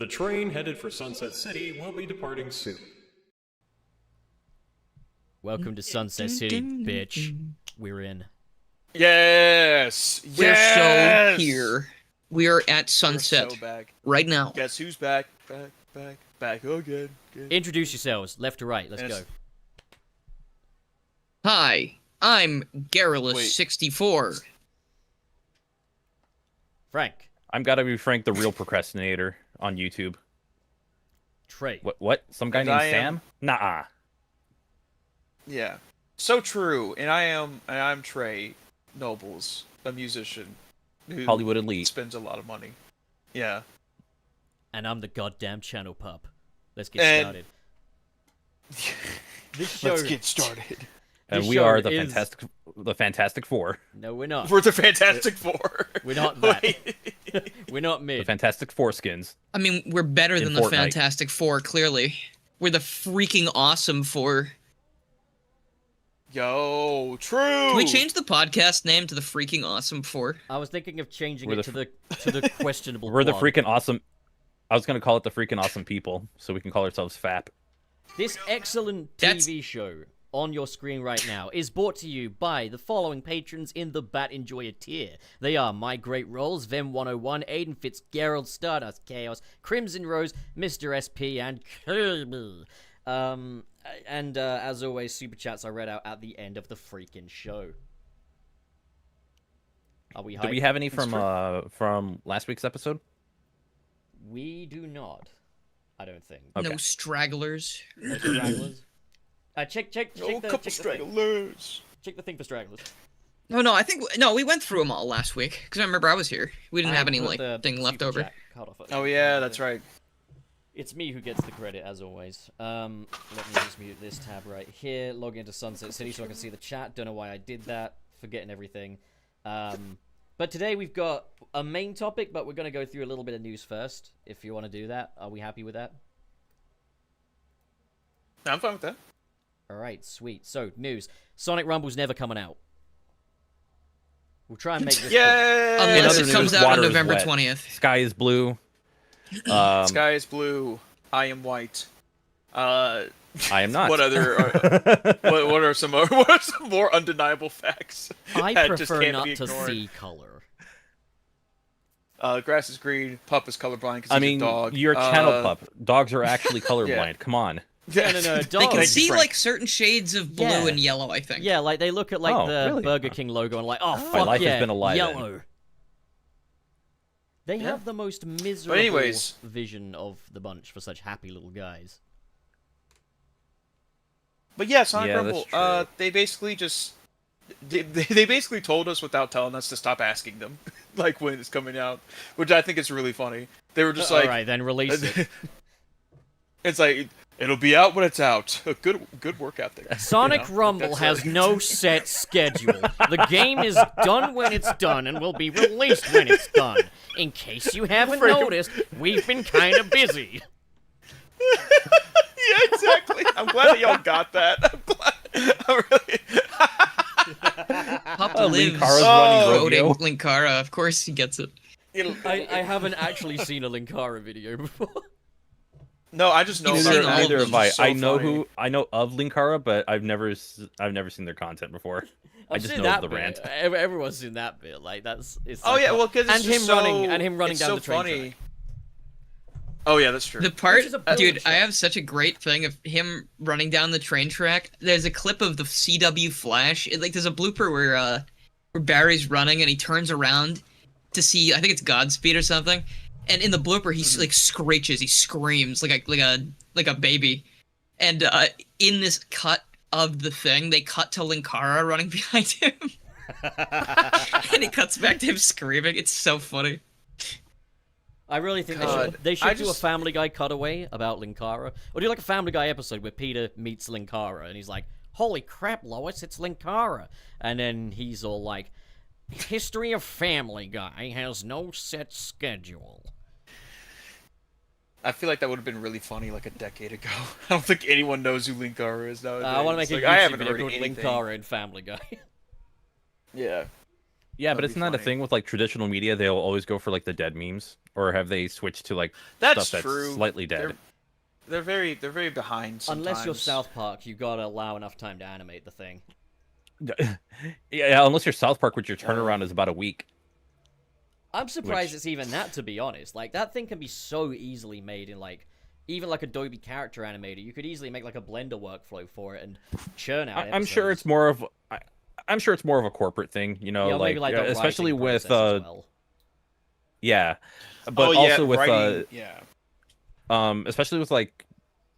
The train headed for Sunset City will be departing soon. Welcome to Sunset City, bitch. We're in. Yes! We're so here. We are at We're Sunset so back. right now. Guess who's back? Back again. Introduce yourselves, left to right. Let's go. Hi, I'm Garrulous64. Frank. I'm gotta be Frank, the real procrastinator on YouTube. Trey. What? Some guy And named I am- Sam? Nah. Yeah. So true. And I'm Trey Nobles, a musician who Hollywood elite. spends a lot of money. Yeah. And I'm the goddamn channel pup. Let's get And- started. This show... Let's get started. And This we show are the is- Fantastic Four. No, we're not. We're the Fantastic Four. We're not that. Wait. We're not The mid. Fantastic Foreskins. I mean, we're better In than the Fortnite. Fantastic Four, clearly. We're the freaking awesome Four. Yo, true. Can we change the podcast name to the freaking awesome Four? I was thinking of changing We're it to the questionable We're the quad. freaking awesome. I was gonna call it the freaking awesome people, so we can call ourselves FAP. This excellent TV show on your screen right now is brought to you by the following patrons in the Bat Enjoyer tier. They are My Great Rolls, Vem101, Aiden Fitzgerald, Stardust Chaos, Crimson Rose, Mr. SP, and Kirby. As always, super chats are read out at the end of the freaking show. Are we hyped? Do we have any from last week's episode? We do not. I don't think. Okay. No stragglers. No stragglers. Check Oh, the couple thing. stragglers. Check the thing for stragglers. No, we went through them all last week. Because I remember I was here. We didn't have any, put the thing left super over. chat cut off. Oh yeah, that's right. It's me who gets the credit, as always. Let me just mute this tab right here. Log into Sunset City so I can see the chat. Don't know why I did that. Forgetting everything. But today we've got a main topic, but we're going to go through a little bit of news first, if you want to do that. Are we happy with that? I'm fine with that. Alright, sweet. So, news. Sonic Rumble's never coming out. We'll try and make this... Yay! Unless other it comes news, out on water is November wet. 20th. Sky is blue. Sky is blue. I am white. I am not. What other? What are some more undeniable facts? I that just prefer can't not be to ignored? see color. Grass is green. Pup is colorblind because I he's mean, a dog. you're a channel pup. Dogs are actually colorblind. Come on. No, They dogs. can Thank see, you, Frank. like, certain shades of blue Yeah. and yellow, I think. Yeah, like, they look at, like, Oh, the really? Burger King logo and like, oh, My fuck life has yeah, been a lie then. yellow. They have the most miserable anyways. vision of the bunch for such happy little guys. But yeah, Sonic Yeah, that's Rumble. true. They basically just they basically told us without telling us to stop asking them, like when it's coming out, which I think is really funny. They were just like, Alright, then release it. it's like it'll be out when it's out. Good work out there. Sonic You know? Rumble That's has like- no set schedule. The game is done when it's done and will be released when it's done. In case you haven't Frank- noticed, we've been kind of busy. Yeah, exactly. I'm glad that y'all got that. I'm glad. I'm really. Pup Oh, lives Linkara's running quoting rodeo. Linkara. Of course he gets it. I haven't actually seen a Linkara video before. No, I just know You've about seen it. all of Neither them. have I. It's so I know funny. I know of Linkara, but I've never seen their content before. I I've just seen know that of the bit. rant. Everyone's seen that bit. Like it's. Oh like yeah, well, because and him running down so the train funny. track. Oh yeah, that's true. The part, Which is a brilliant dude, shot. I have such a great thing of him running down the train track. There's a clip of the CW Flash. Like, there's a blooper where Barry's running and he turns around to see, I think it's Godspeed or something. And in the blooper, he like screeches, he screams like a baby. And in this cut of the thing, they cut to Linkara running behind him, and it cuts back to him screaming. It's so funny. I really think God. they should I do a just- Family Guy cutaway about Linkara, or do like a Family Guy episode where Peter meets Linkara and he's like, "Holy crap, Lois, it's Linkara!" And then he's all like, "History of Family Guy has no set schedule." I feel like that would have been really funny like a decade ago. I don't think anyone knows who Linkara is nowadays. I want to make a Like, YouTube I haven't video heard called anything. Linkara and Family Guy. Yeah. Yeah, but That'd isn't be that a funny. thing with like traditional media? They'll always go for like the dead memes, or have they switched to like That's stuff that's true. slightly dead? They're very behind sometimes. Unless you're South Park, you gotta allow enough time to animate the thing. Yeah, unless you're South Park, which your turnaround is about a week. I'm surprised Which- it's even that, to be honest. Like, that thing can be so easily made in, like, even like Adobe Character Animator. You could easily make like a Blender workflow for it and churn out I'm sure it's episodes. more of I'm sure it's more of a corporate thing, Yeah, or like, maybe like the especially writing with process as well. yeah, but Oh, yeah, also with writing, yeah. especially with like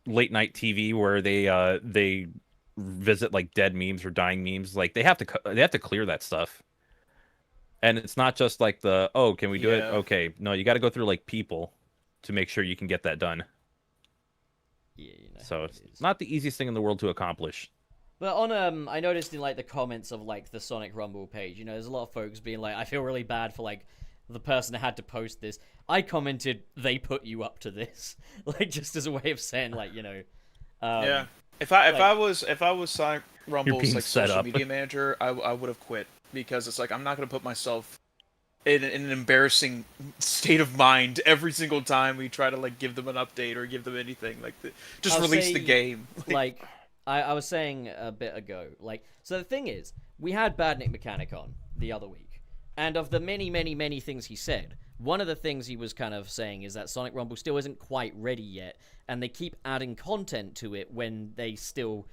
late night TV where they visit like dead memes or dying memes, like they have to clear that stuff. And it's not just like can we do it? Yeah. Okay, no, you got to go through like people to make sure you can get that done. Yeah, you know So how it's it is. not the easiest thing in the world to accomplish. But on I noticed in like the comments of like the Sonic Rumble page, there's a lot of folks being like, I feel really bad for like the person that had to post this. I commented, they put you up to this, like just as a way of saying like, Yeah. If I was Sonic being Rumble's like set social up. media manager, I would have quit because it's like I'm not gonna put myself in an embarrassing state of mind every single time we try to like give them an update or give them anything like just I'll release say, the game. like I was saying a bit ago, like, so the thing is, we had Bad Nick Mechanic on the other week, and of the many things he said, one of the things he was kind of saying is that Sonic Rumble still isn't quite ready yet, and they keep adding content to it when they still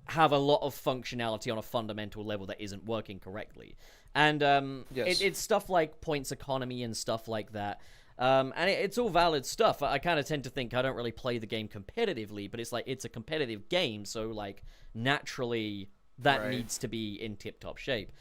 have a lot of functionality on a fundamental level that isn't working correctly. And Yes. it's stuff like points economy and stuff like that. And it's all valid stuff. I kind of tend to think I don't really play the game competitively, but it's like it's a competitive game, so like naturally that Right. needs to be in tip-top shape.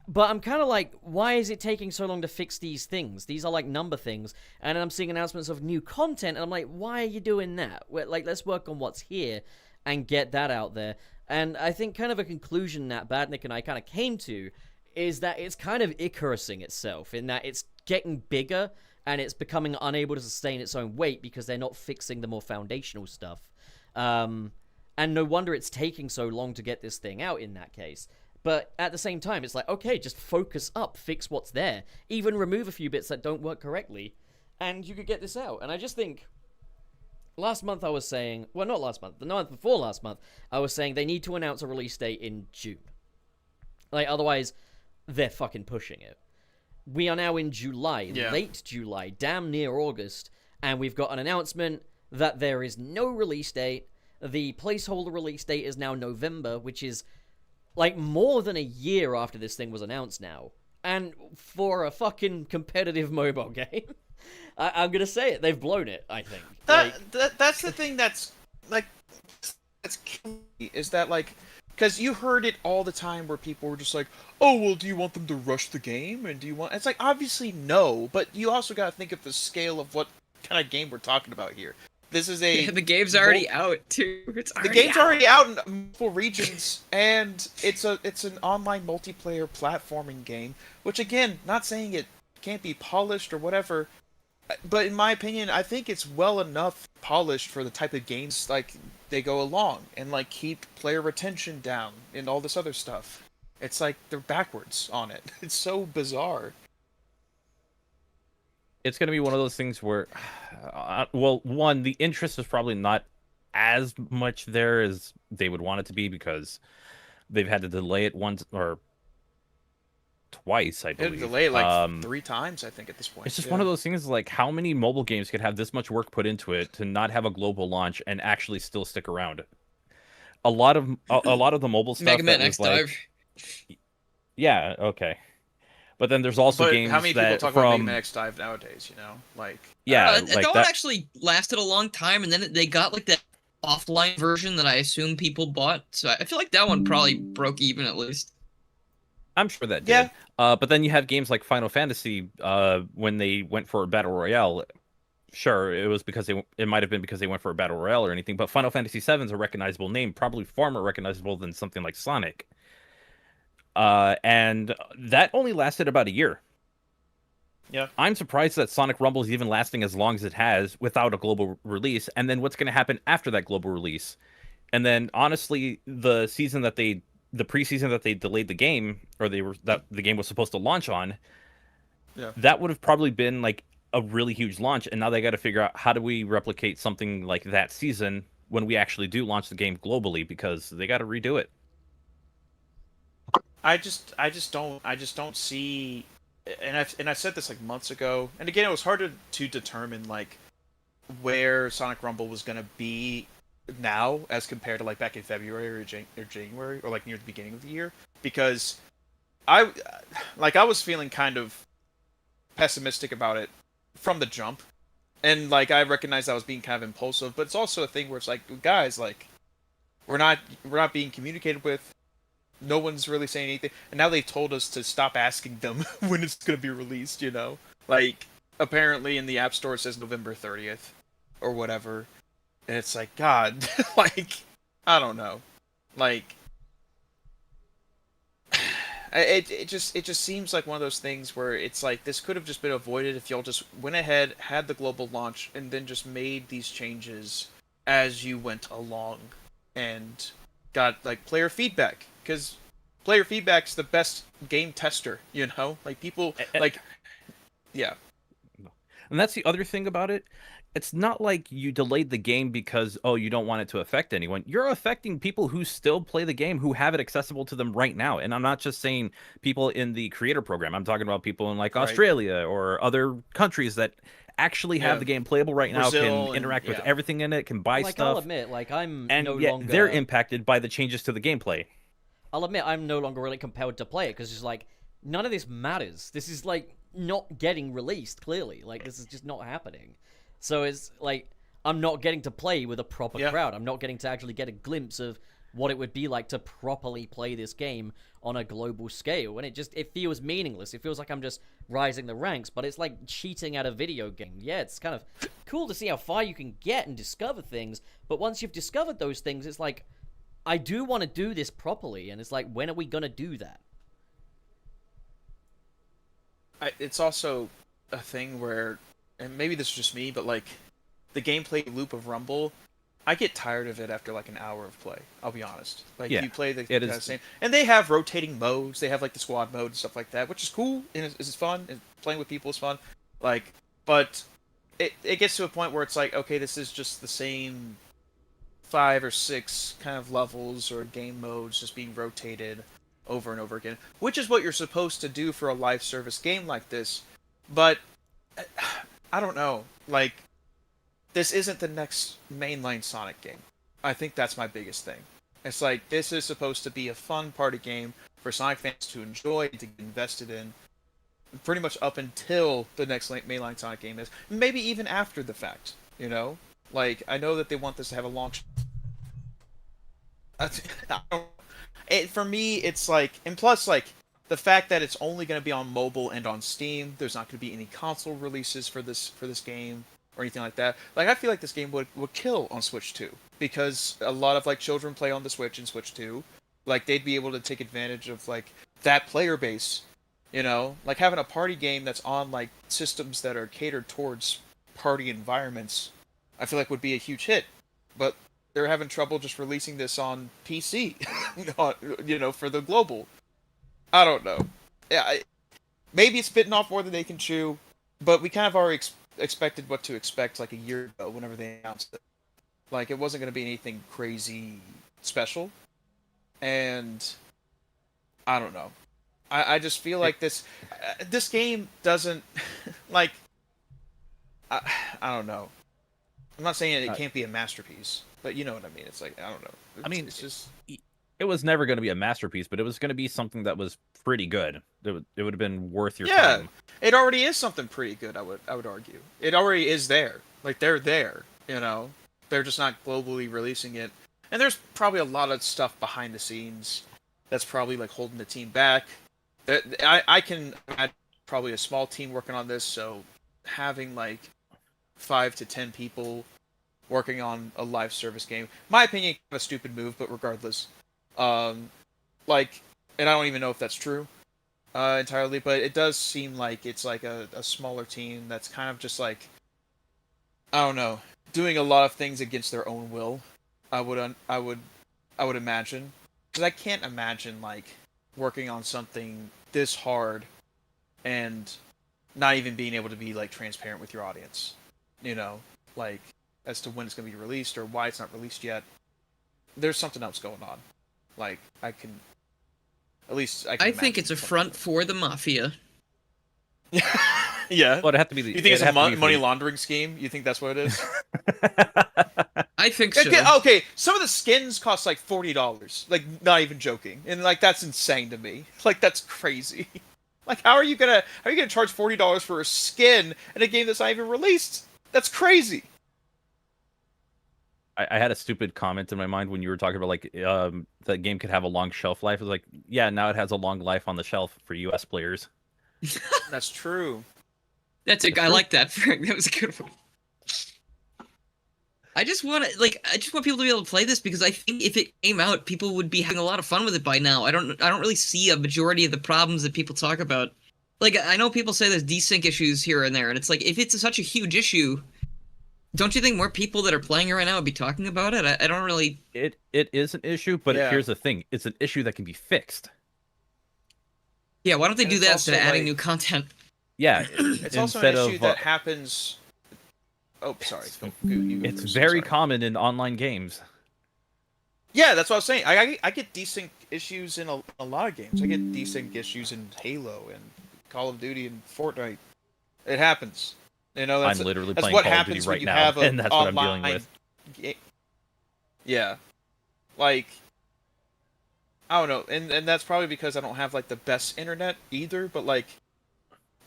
But I'm kind of like, why is it taking so long to fix these things? These are like number things, and I'm seeing announcements of new content, and I'm like, why are you doing that? Like, let's work on what's here and get that out there. And I think kind of a conclusion that Badnick and I kind of came to is that it's kind of Icarusing itself in that it's getting bigger and it's becoming unable to sustain its own weight because they're not fixing the more foundational stuff. And no wonder it's taking so long to get this thing out in that case. But at the same time, it's like, okay, just focus up, fix what's there, even remove a few bits that don't work correctly, and you could get this out. And I just think, last month I was saying, well, not last month, the month before last month, I was saying they need to announce a release date in June. Like, otherwise, they're fucking pushing it. We are now in July, Yeah. late July, damn near August, and we've got an announcement that there is no release date. The placeholder release date is now November, which is like more than a year after this thing was announced now. And for a fucking competitive mobile game, I'm gonna say it, they've blown it, I think. That's the thing that's killing me, is that like, because you heard it all the time where people were just like, oh well, do you want them to rush the game, and do you want, it's like, obviously no, but you also got to think of the scale of what kind of game we're talking about here. This is a The game's already out too. the game's already out in multiple regions, and it's an online multiplayer platforming game. Which again, not saying it can't be polished or whatever, but in my opinion, I think it's well enough polished for the type of games like they go along and like keep player retention down and all this other stuff. It's like they're backwards on it. It's so bizarre. It's going to be one of those things where, well, one, the interest is probably not as much there as they would want it to be because they've had to delay it once or twice, I They had believe. to delay it like 3 times, I think, at this point. It's just one of those things like how many mobile games could have this much work put into it to not have a global launch and actually still stick around? A lot of the mobile stuff Mega Man that X was like, Dive. yeah, okay. But then there's also But games how many people that talk about Mega from Man X Dive nowadays? You know, like yeah, that like one that. actually lasted a long time, and then they got like that offline version that I assume people bought. So I feel like that one probably broke even at least. I'm sure that did. Yeah. But then you have games like Final Fantasy when they went for a battle royale. Sure, it was because it might have been because they went for a battle royale or anything, but Final Fantasy VII is a recognizable name, probably far more recognizable than something like Sonic. And that only lasted about a year. Yeah. I'm surprised that Sonic Rumble is even lasting as long as it has without a global release. And then what's going to happen after that global release? And then honestly, the season that they the preseason that they delayed the game, or that the game was supposed to launch on, Yeah. that would have probably been like a really huge launch. And now they got to figure out how do we replicate something like that season when we actually do launch the game globally, because they got to redo it. I just don't see, and I've said this like months ago, and again, it was hard to determine like where Sonic Rumble was gonna be now as compared to like back in February or January or like near the beginning of the year, because I I was feeling kind of pessimistic about it from the jump, and like I recognized I was being kind of impulsive, but it's also a thing where it's like, guys, like we're not being communicated with. No one's really saying anything, and now they've told us to stop asking them when it's going to be released. Like apparently in the App Store it says November 30th or whatever, and it's like, God, like I don't know, like it just seems like one of those things where it's like this could have just been avoided if y'all just went ahead, had the global launch, and then just made these changes as you went along, and got like player feedback, because player feedback's the best game tester. Like people like, yeah. And that's the other thing about it. It's not like you delayed the game because, oh, you don't want it to affect anyone. You're affecting people who still play the game, who have it accessible to them right now. And I'm not just saying people in the creator program. I'm talking about people in like Right. Australia or other countries that actually have Yeah. the game playable right now, Brazil can and- interact with yeah. everything in it, can buy Like, I'll stuff. admit, like, I'm And no yet longer... they're impacted by the changes to the gameplay. I'll admit I'm no longer really compelled to play it, because it's like, none of this matters. This is, like, not getting released, clearly. Like, this is just not happening. So it's, like, I'm not getting to play with a proper Yeah. crowd. I'm not getting to actually get a glimpse of what it would be like to properly play this game on a global scale. And it feels meaningless. It feels like I'm just rising the ranks, but it's like cheating at a video game. Yeah, it's kind of cool to see how far you can get and discover things, but once you've discovered those things, it's like, I do want to do this properly, and it's like, when are we gonna do that? It's also a thing where, and maybe this is just me, but like the gameplay loop of Rumble, I get tired of it after like an hour of play. I'll be honest. Like Yeah, you play the it kind is- of same, and they have rotating modes. They have like the squad mode and stuff like that, which is cool and it's fun. And playing with people is fun. Like, but it gets to a point where it's like, okay, this is just the same 5 or 6 kind of levels or game modes just being rotated over and over again, which is what you're supposed to do for a live service game like this. But I don't know, like this isn't the next mainline Sonic game. I think that's my biggest thing. It's like this is supposed to be a fun party game for Sonic fans to enjoy, to get invested in, pretty much up until the next mainline Sonic game is, maybe even after the fact. Like I know that they want this to have a launch. For me, it's like, and plus, like the fact that it's only going to be on mobile and on Steam. There's not going to be any console releases for this game or anything like that. Like I feel like this game would kill on Switch 2, because a lot of like children play on the Switch and Switch 2. Like they'd be able to take advantage of like that player base. Like having a party game that's on like systems that are catered towards party environments, I feel like would be a huge hit. But they're having trouble just releasing this on PC, for the global. I don't know. Yeah, maybe it's bitten off more than they can chew, but we kind of already expected what to expect like a year ago whenever they announced it. Like it wasn't going to be anything crazy special, and I don't know. I just feel like this game doesn't like. I don't know. I'm not saying it can't be a masterpiece, but you know what I mean. It's like, I don't know. It's just it was never going to be a masterpiece, but it was going to be something that was pretty good. It would have been worth your yeah. time. It already is something pretty good. I would argue it already is there. Like they're there. They're just not globally releasing it. And there's probably a lot of stuff behind the scenes that's probably like holding the team back. I can imagine probably a small team working on this, so having like 5 to 10 people working on a live service game, my opinion, kind of a stupid move, but regardless, like, and I don't even know if that's true entirely, but it does seem like it's like a smaller team that's kind of just like, I don't know, doing a lot of things against their own will. I would imagine, because I can't imagine like working on something this hard and not even being able to be like transparent with your audience, you know, like as to when it's going to be released or why it's not released yet. There's something else going on. Like I can I think it's a front for the mafia. Yeah. Well, it'd have to be. You think it's a money laundering scheme? You think that's what it is? I think so. Okay, some of the skins cost like $40. Like, not even joking, and like that's insane to me. Like that's crazy. Like, how are you gonna charge $40 for a skin in a game that's not even released? That's crazy. I had a stupid comment in my mind when you were talking about like the game could have a long shelf life. I was like, yeah, now it has a long life on the shelf for US players. That's true. I like that. That was a good one. I just want people to be able to play this because I think if it came out, people would be having a lot of fun with it by now. I don't really see a majority of the problems that people talk about. Like, I know people say there's desync issues here and there, and it's like, if it's such a huge issue, don't you think more people that are playing it right now would be talking about it? I don't really... It is an issue, but here's the thing. It's an issue that can be fixed. Yeah, why don't they do that instead of adding like, new content? Yeah, it's also an issue that happens... Oh, sorry. It's very common in online games. Yeah, that's what I was saying. I get desync issues in a lot of games. I get desync issues in Halo and Call of Duty and Fortnite. It happens. You know, I'm literally playing Call of Duty right now, and that's what I'm dealing with. Yeah. Like, I don't know, and that's probably because I don't have like the best internet either. But like,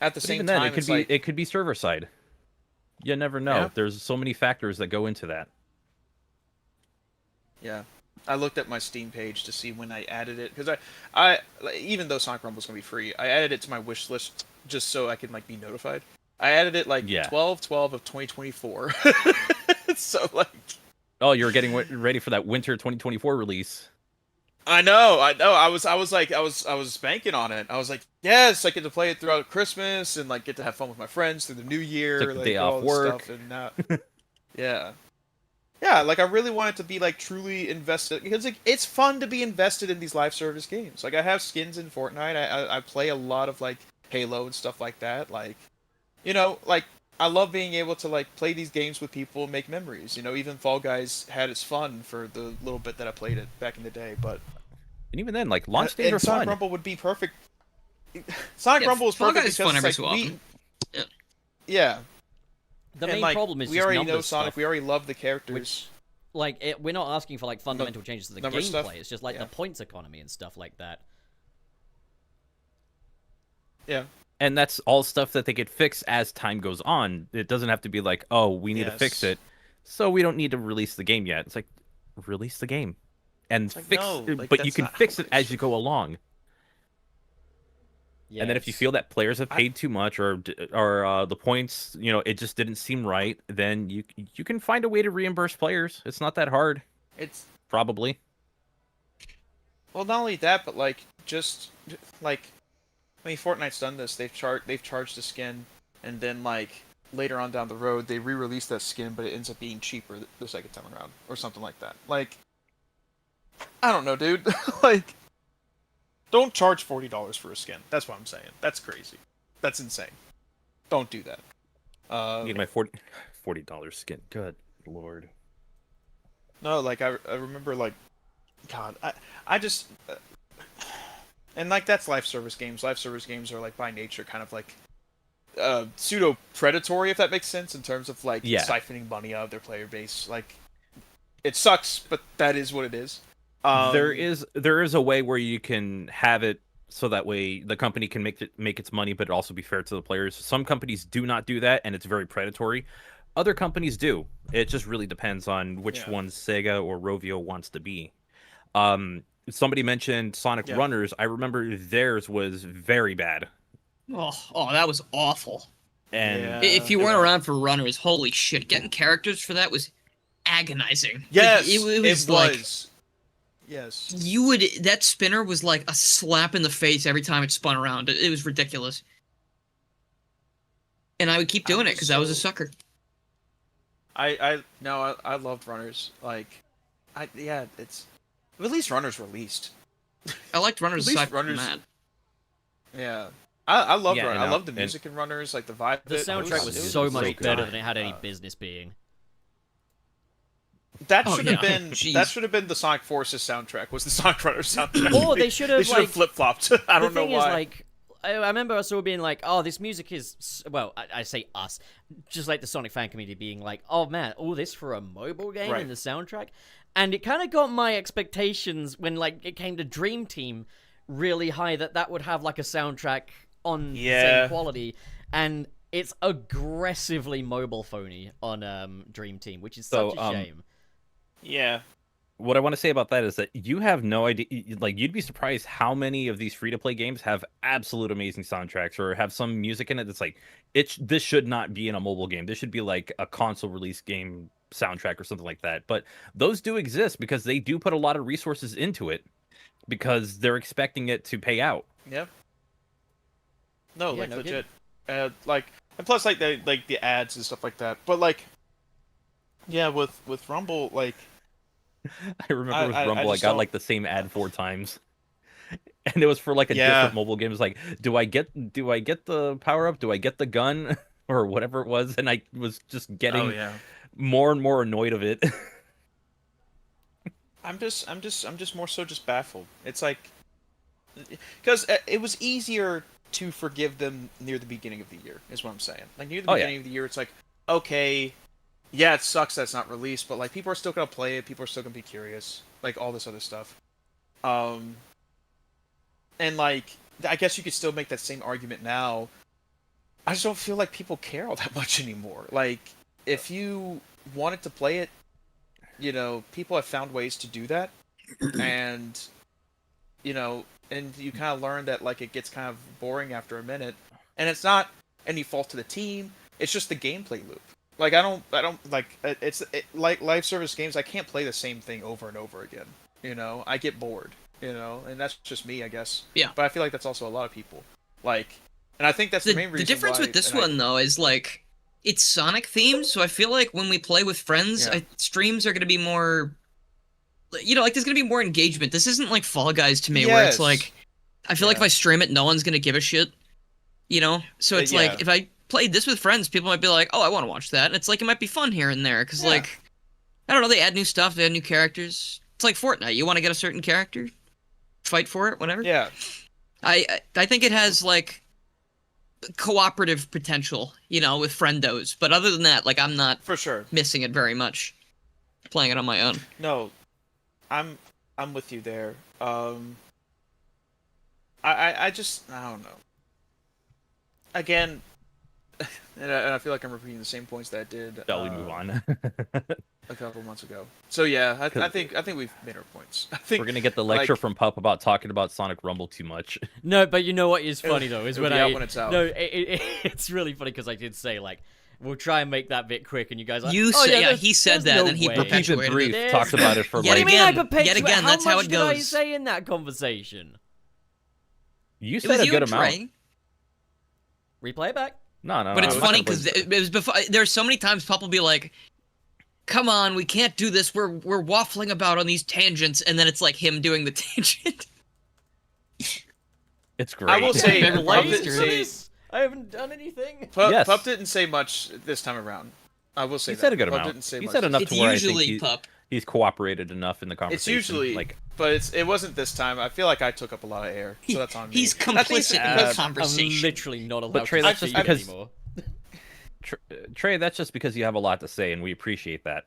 at the same time, it could be server side. You never know. Yeah. There's so many factors that go into that. Yeah, I looked at my Steam page to see when I added it because I even though Sonic Rumble's gonna be free, I added it to my wish list just so I could like be notified. I added it like 12/12 of 2024. So like, oh, you were getting ready for that winter 2024 release. I know. I was banking on it. I was like, yes, I get to play it throughout Christmas and like get to have fun with my friends through the New Year, take the like day all off this work. stuff. And now, yeah. Like I really wanted to be like truly invested because like it's fun to be invested in these live service games. Like I have skins in Fortnite. I play a lot of like Halo and stuff like that. Like, you know, like I love being able to like play these games with people and make memories. You know, even Fall Guys had its fun for the little bit that I played it back in the day. But and even then, like launch days are Sonic fun. Rumble would be perfect. Sonic Rumble is perfect because fun it's every like so often. yeah. The And, main like, problem is we just already numbers know Sonic. stuff, We already love the characters. which, like, we're not asking for like fundamental changes to the number gameplay. stuff? It's just like Yeah. the points economy and stuff like that. Yeah. And that's all stuff that they could fix as time goes on. It doesn't have to be like, oh, we need to fix it, so we don't need to release the game yet. It's like, release the game and like, fix no, like, but you that's can not fix how it it as is. you go along. Yeah, And then if you feel that players have paid too much or the points, you know, it just didn't seem right, then you can find a way to reimburse players. It's not that hard, It's probably. well, not only that, but like just like, I mean, Fortnite's done this. They've charged a skin, and then like later on down the road, they re-release that skin, but it ends up being cheaper the second time around, or something like that. Like, I don't know, dude. Like, don't charge $40 for a skin. That's what I'm saying. That's crazy. That's insane. Don't do that. I need my $40 skin. Good lord. No, like I remember, like, God, I just, and like that's live service games. Live service games are like by nature kind of like pseudo predatory, if that makes sense, in terms of like siphoning money out of their player base. Like, it sucks, but that is what it is. There is a way where you can have it so that way the company can make its money, but also be fair to the players. Some companies do not do that, and it's very predatory. Other companies do. It just really depends on which one Sega or Rovio wants to be. Somebody mentioned Sonic Runners. I remember theirs was very bad. Oh, that was awful. And if you weren't around for Runners, holy shit, getting characters for that was agonizing. Yes, like, it was. Like, yes, that spinner was like a slap in the face every time it spun around. It was ridiculous. And I would keep doing it because I was a sucker. I loved Runners. Like, it's at least Runners released. I liked Runners At least aside from Runners- that. Yeah. I love Yeah, Runners. and I love the and- music in Runners, like the vibe. The of it. soundtrack It was so much great. better than it had any business being. That Oh, should have yeah. been Jeez. that should have been the Sonic Forces soundtrack. Was the Sonic Runners soundtrack? Or they should have, like, flip flopped. I don't the know thing why. is, like, I remember us all being like, "Oh, this music is well." I say us, just like the Sonic fan community being like, "Oh man, all this for a mobile game Right. in the soundtrack," and it kind of got my expectations when like it came to Dream Team really high that would have like a soundtrack on the Yeah. same quality, and it's aggressively mobile phony on Dream Team, which is such So, a shame. Yeah. What I want to say about that is that you have no idea. Like, you'd be surprised how many of these free-to-play games have absolute amazing soundtracks or have some music in it that's like, this should not be in a mobile game. This should be like a console release game soundtrack or something like that. But those do exist because they do put a lot of resources into it because they're expecting it to pay out. Yeah. No, Yeah, like no legit. Like, and plus like the ads and stuff like that. But like, yeah, with Rumble, like. I remember with I Rumble, I just got don't- like the same ad 4 times, and it was for like a Yeah. different mobile game. It was like, do I get the power up? Do I get the gun or whatever it was? And I was just getting Oh yeah. more and more annoyed of it. I'm just more so just baffled. It's like, because it was easier to forgive them near the beginning of the year, is what I'm saying. Like near the Oh, yeah. beginning of the year, it's like, okay, yeah, it sucks that it's not released, but like people are still gonna play it, people are still gonna be curious, like all this other stuff. And like, I guess you could still make that same argument now. I just don't feel like people care all that much anymore. Like, if you wanted to play it, you know, people have found ways to do that, and you know, and you kind of learn that like it gets kind of boring after a minute, and it's not any fault to the team. It's just the gameplay loop. Like I don't like like live service games. I can't play the same thing over and over again. You know, I get bored. You know, and that's just me, I guess. Yeah. But I feel like that's also a lot of people. Like, and I think that's the main reason. The difference why, with this and I- one though is like it's Sonic themed, so I feel like when we play with friends, Yeah. streams are gonna be more. You know, like there's gonna be more engagement. This isn't like Fall Guys to me, where it's Yes. like, I feel like if Yeah. I stream it, no one's gonna give a shit. You know, so it's Yeah. like if I played this with friends, people might be like, "Oh, I want to watch that." And it's like it might be fun here and there because Yeah. like, I don't know, they add new stuff, they add new characters. It's like Fortnite. You want to get a certain character, fight for it, whatever. Yeah. I think it has like cooperative potential, you know, with friendos. But other than that, like I'm not For sure. missing it very much. Playing it on my own. No, I'm with you there. I just I don't know. Again, and I feel like I'm repeating the same points that I did Shall we move on? a couple months ago. So yeah, I think we've made our points. I think We're gonna get the lecture like- from Pup about talking about Sonic Rumble too much. No, but you know what is funny though is it'll when be out when it's out. No, it's really funny because I did say like we'll try and make that bit quick, and you guys are like, You oh, said, yeah, there's- he said there's that, no and he way. Keep perpetuated it brief. There's- Talked about it for Yet like. What do you mean I again, perpetuate? yet again, that's how much it did I goes. say in that conversation? You It said was a you good and amount. Trey. Replay it back. No, But it's I'm not funny gonna because play- it was before. There's so many times Pop will be like, "Come on, we can't do this. We're waffling about on these tangents," and then it's like him doing the tangent. it's great. I will say, Favorite Pup part Late of didn't for the say, this? I haven't done anything. Yes. Pup didn't say much this time around. I will say He that. said a good Pup amount. Didn't say He much. said enough It's to where I usually think Pup. he's cooperated enough in the It's conversation. usually, like but it wasn't this time. I feel like I took up a lot of air, so that's on me. He's And I think it's complicit in because- the conversation. I'm literally not allowed But Trey, to that's speak just because- anymore. Trey, that's just because you have a lot to say, and we appreciate that.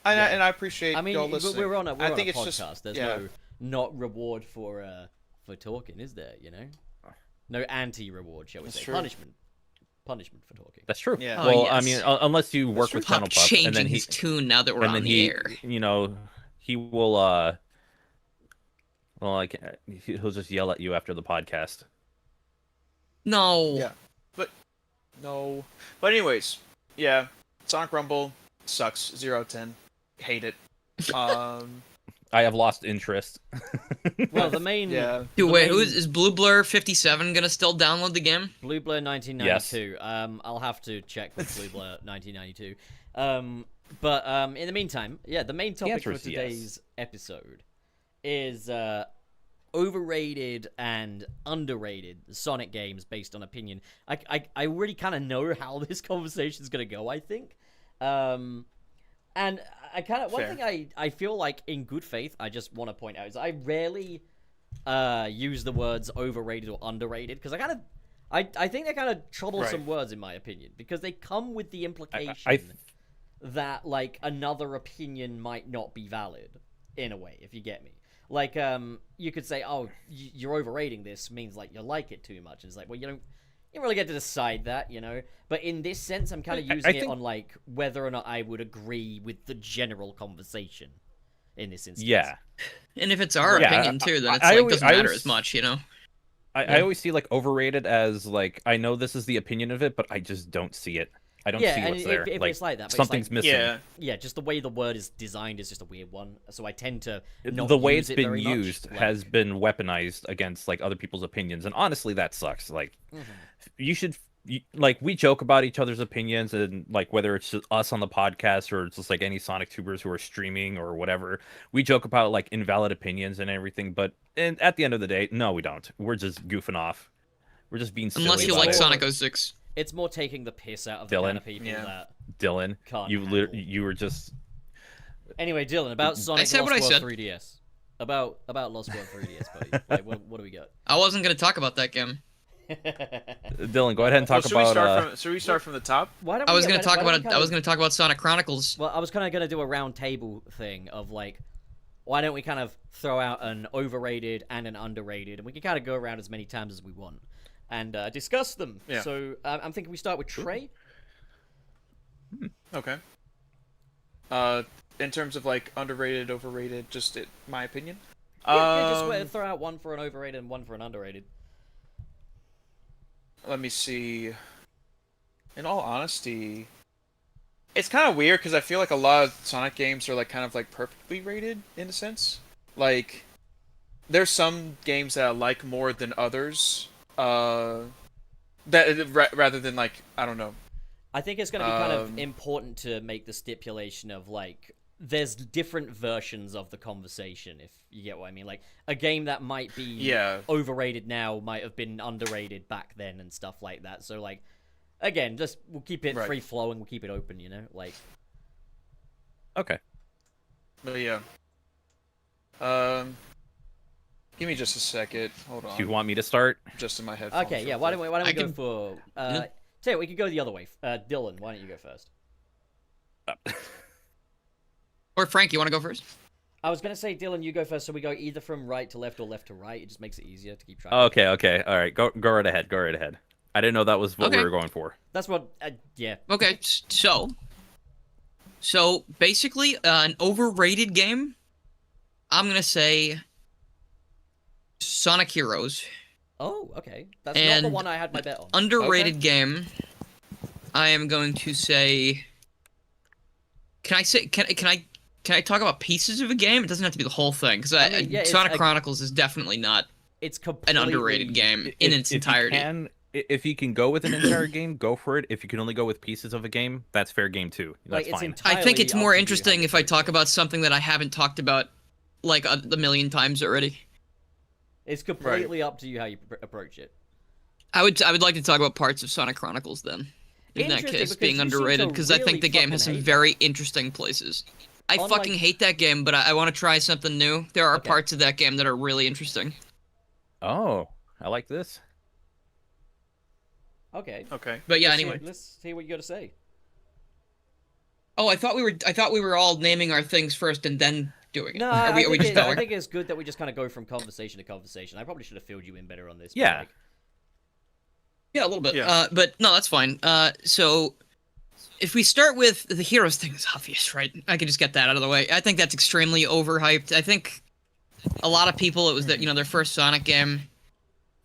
and I appreciate I mean, y'all listening. we're on a I think podcast. it's just There's yeah. no not reward for talking, is there? You know, no anti-reward, shall we That's say? true. Punishment for talking. That's true. Yeah. Oh, Well, I yes. mean, unless you work true. with Pup Channel Pup, changing and then he, his tune now that we're and on then the he, air. you know, he will, well, like, he'll just yell at you after the podcast. No. Yeah. But no. But anyways, yeah. Sonic Rumble sucks. 0 out of 10. Hate it. I have lost interest. Well, the main yeah. Dude, the wait, main- is Blue Blur 57 gonna still download the game? Blue Blur 1992. I'll have to check with Blue Blur 1992. But in the meantime, yeah, the main topic answer for is yes. today's episode is overrated and underrated Sonic games based on opinion. I already kind of know how this conversation is gonna go, I think. And I kind of one thing I feel like in good faith I just want to point out is I rarely use the words overrated or underrated because I think they're kind of troublesome words in my opinion because they come with the implication that like another opinion might not be valid in a way, if you get me. Like you could say, oh, you're overrating this means like you like it too much. And it's like, well, you don't really get to decide that, you know. But in this sense, I'm kind of using it on like whether or not I would agree with the general conversation in this instance. Yeah. And if it's our opinion too, then it's like doesn't matter as much, you know. I always see like overrated as like I know this is the opinion of it, but I just don't see it. I don't see what's there. If like, it's like that, but something's it's like, missing. Yeah, just the way the word is designed is just a weird one. So I tend to not the way use it's it been very used much. has been weaponized against like other people's opinions, and honestly, that sucks. Like, you should like we joke about each other's opinions, and like whether it's just us on the podcast or it's just like any Sonic tubers who are streaming or whatever, we joke about like invalid opinions and everything. But at the end of the day, no, we don't. We're just goofing off. We're just being silly. Unless you like Sonic 06. It's more taking the piss out of the kind of people that Dylan, can't you were just. Anyway, Dylan, about Sonic I said Lost what I World said. 3DS. About Lost World 3DS, buddy. Like, what do we got? I wasn't gonna talk about that game. Dylan, go ahead and talk should we about. should we start from the top? Why don't I we was get- gonna why talk don't we about kind I was of- gonna talk about Sonic Chronicles. Well, I was kind of gonna do a round table thing of like, why don't we kind of throw out an overrated and an underrated, and we can kind of go around as many times as we want and discuss them. Yeah. So I'm thinking we start with Trey. Okay. In terms of like underrated, overrated, just my opinion. Just throw out one for an overrated and one for an underrated. Let me see. In all honesty, it's kind of weird because I feel like a lot of Sonic games are like kind of like perfectly rated in a sense. Like, there's some games that I like more than others. Rather than like I don't know. I think it's going to be kind of important to make the stipulation of like there's different versions of the conversation, if you get what I mean. Like a game that might be overrated now might have been underrated back then and stuff like that. So like again, just we'll keep it free flowing, we'll keep it open, you know? Like Okay. But yeah. Give me just a second. Hold on. Do you want me to start? Just in my headphones. okay, yeah. Why don't we go for? Tell you, we could go the other way. Dylan, why don't you go first? Or Frank, you want to go first? I was gonna say, Dylan, you go first, so we go either from right to left or left to right. It just makes it easier to keep track. Okay, all right. Go right ahead. Go right ahead. I didn't know that was what we were going for. That's what. Yeah. Okay, so basically, an overrated game. I'm gonna say Sonic Heroes. Oh, okay. That's not the one I had my bet on. Underrated game. I am going to say. Can I talk about pieces of a game? It doesn't have to be the whole thing, because Sonic Chronicles is definitely not it's an underrated game in its entirety. If you can go with an entire game, go for it. If you can only go with pieces of a game, that's fair game too. That's fine. I think it's more interesting if I talk about something that I haven't talked about like a million times already. It's completely up to you how you approach it. I would like to talk about parts of Sonic Chronicles then. In that case, being underrated, because I think the game has some very interesting places. I fucking hate that game, but I want to try something new. There are parts of that game that are really interesting. Oh, I like this. Okay. But yeah, anyway. Let's see what you got to say. Oh, I thought we were all naming our things first and then doing it. No, I think it's good that we just kind of go from conversation to conversation. I probably should have filled you in better on this. Yeah. Yeah, a little bit. Yeah. But no, that's fine. So if we start with the Heroes thing, is obvious, right? I could just get that out of the way. I think that's extremely overhyped. I think a lot of people, it was their first Sonic game.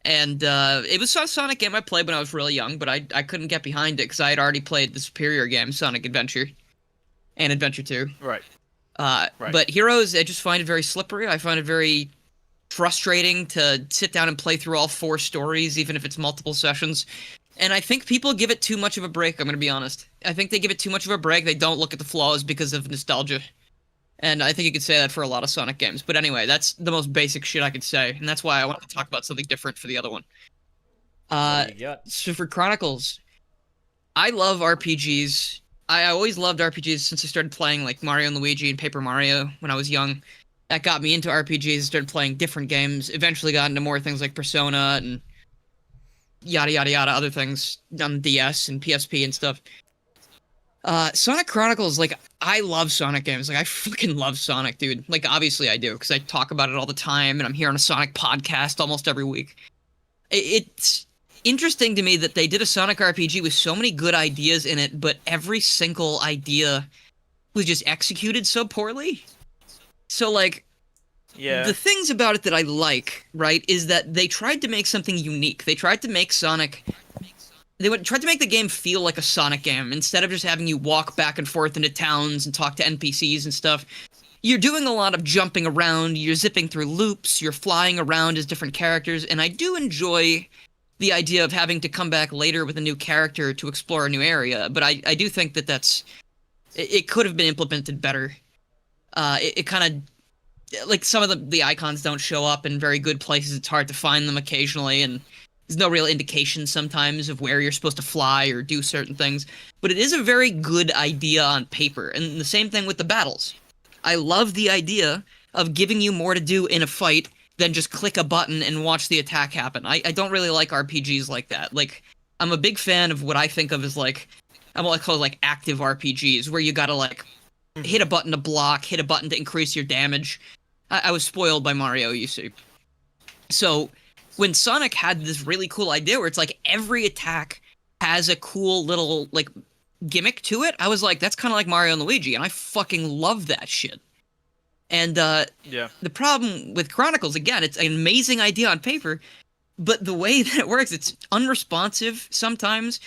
And it was a Sonic game I played when I was really young, but I couldn't get behind it because I had already played the superior game, Sonic Adventure, and Adventure 2. Right. But Heroes, I just find it very slippery. I find it very frustrating to sit down and play through all 4 stories, even if it's multiple sessions. And I think people give it too much of a break, I'm going to be honest. I think they give it too much of a break. They don't look at the flaws because of nostalgia. And I think you could say that for a lot of Sonic games. But anyway, that's the most basic shit I could say, and that's why I wanted to talk about something different for the other one. What do you got? So for Chronicles, I love RPGs. I always loved RPGs since I started playing like Mario and Luigi and Paper Mario when I was young. That got me into RPGs, started playing different games, eventually got into more things like Persona and yada yada yada, other things on DS and PSP and stuff. Sonic Chronicles, like, I love Sonic games. Like, I fucking love Sonic, dude. Like, obviously I do, because I talk about it all the time, and I'm here on a Sonic podcast almost every week. It's interesting to me that they did a Sonic RPG with so many good ideas in it, but every single idea was just executed so poorly. So, like, Yeah. the things about it that I like, right, is that they tried to make something unique. They tried to make Sonic... tried to make the game feel like a Sonic game. Instead of just having you walk back and forth into towns and talk to NPCs and stuff, you're doing a lot of jumping around, you're zipping through loops, you're flying around as different characters, and I do enjoy the idea of having to come back later with a new character to explore a new area, but I do think that it could have been implemented better. It kind of... Like, some of the icons don't show up in very good places, it's hard to find them occasionally, and there's no real indication sometimes of where you're supposed to fly or do certain things, but it is a very good idea on paper, and the same thing with the battles. I love the idea of giving you more to do in a fight than just click a button and watch the attack happen. I don't really like RPGs like that. Like, I'm a big fan of what I think of as, like, I'm what I call, like, active RPGs, where you gotta, like, hit a button to block, hit a button to increase your damage. I was spoiled by Mario, you see. So when Sonic had this really cool idea where it's like every attack has a cool little, like, gimmick to it, I was like, that's kind of like Mario and Luigi, and I fucking love that shit. And Yeah. the problem with Chronicles, again, it's an amazing idea on paper, but the way that it works, it's unresponsive sometimes.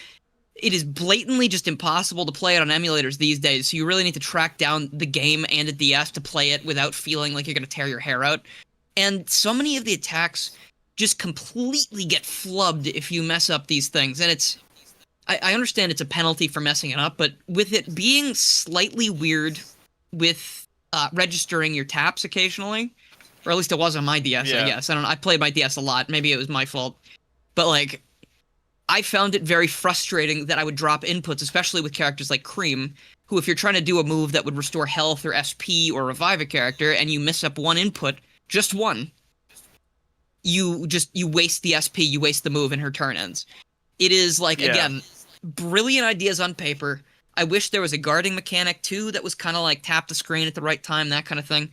It is blatantly just impossible to play it on emulators these days, so you really need to track down the game and a DS to play it without feeling like you're going to tear your hair out. And so many of the attacks just completely get flubbed if you mess up these things. And it's... I understand it's a penalty for messing it up, but with it being slightly weird with registering your taps occasionally, or at least it was on my DS, I guess. I played my DS a lot. Maybe it was my fault. But, like, I found it very frustrating that I would drop inputs, especially with characters like Cream, who, if you're trying to do a move that would restore health or SP or revive a character, and you miss up one input, just one, you waste the SP, you waste the move, and her turn ends. It is, like, again, brilliant ideas on paper. I wish there was a guarding mechanic, too, that was kind of like tap the screen at the right time, that kind of thing.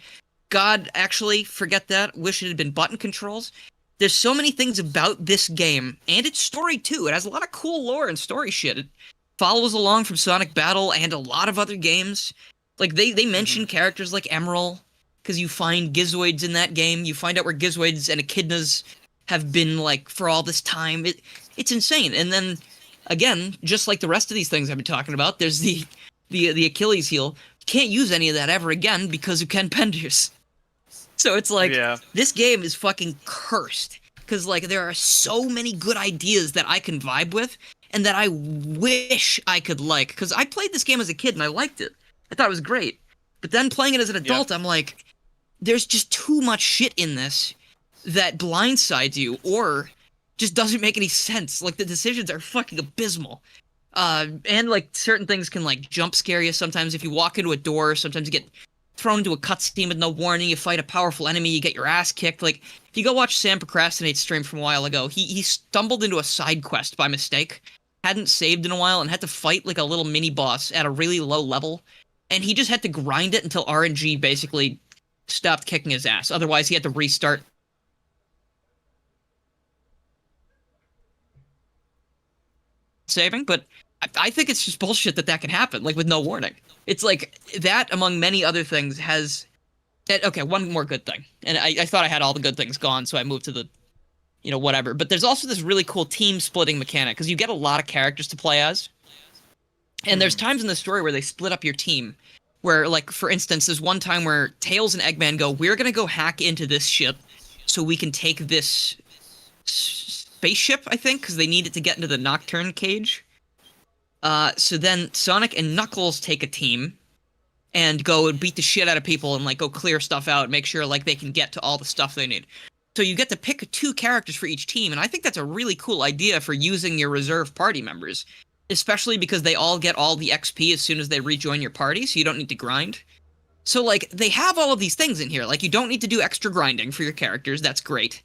God, actually, forget that. Wish it had been button controls. There's so many things about this game, and its story, too. It has a lot of cool lore and story shit. It follows along from Sonic Battle and a lot of other games. Like, they mention characters like Emerald, because you find Gizoids in that game. You find out where Gizoids and Echidnas have been, like, for all this time. It's insane. And then, again, just like the rest of these things I've been talking about, there's the Achilles heel. You can't use any of that ever again because of Ken Penders. So it's like, this game is fucking cursed. Because, like, there are so many good ideas that I can vibe with, and that I wish I could like. Because I played this game as a kid, and I liked it. I thought it was great. But then playing it as an adult, I'm like, there's just too much shit in this that blindsides you, or just doesn't make any sense. Like, the decisions are fucking abysmal. And, like, certain things can, like, jump scare you sometimes. If you walk into a door, sometimes you get thrown into a cutscene with no warning, you fight a powerful enemy, you get your ass kicked. Like, if you go watch Sam Procrastinate's stream from a while ago, he stumbled into a side quest by mistake, hadn't saved in a while, and had to fight, like, a little mini-boss at a really low level, and he just had to grind it until RNG basically stopped kicking his ass. Otherwise, he had to restart saving, but I think it's just bullshit that can happen, like, with no warning. It's like, that, among many other things, has... Okay, one more good thing. And I thought I had all the good things gone, so I moved to the, you know, whatever. But there's also this really cool team-splitting mechanic, because you get a lot of characters to play as. And there's times in the story where they split up your team, where, like, for instance, there's one time where Tails and Eggman go, we're gonna go hack into this ship so we can take this spaceship, I think, because they need it to get into the Nocturne cage. So then Sonic and Knuckles take a team, and go and beat the shit out of people and like go clear stuff out and make sure like they can get to all the stuff they need. So you get to pick 2 characters for each team, and I think that's a really cool idea for using your reserve party members, especially because they all get all the XP as soon as they rejoin your party, so you don't need to grind. So like they have all of these things in here. Like you don't need to do extra grinding for your characters. That's great.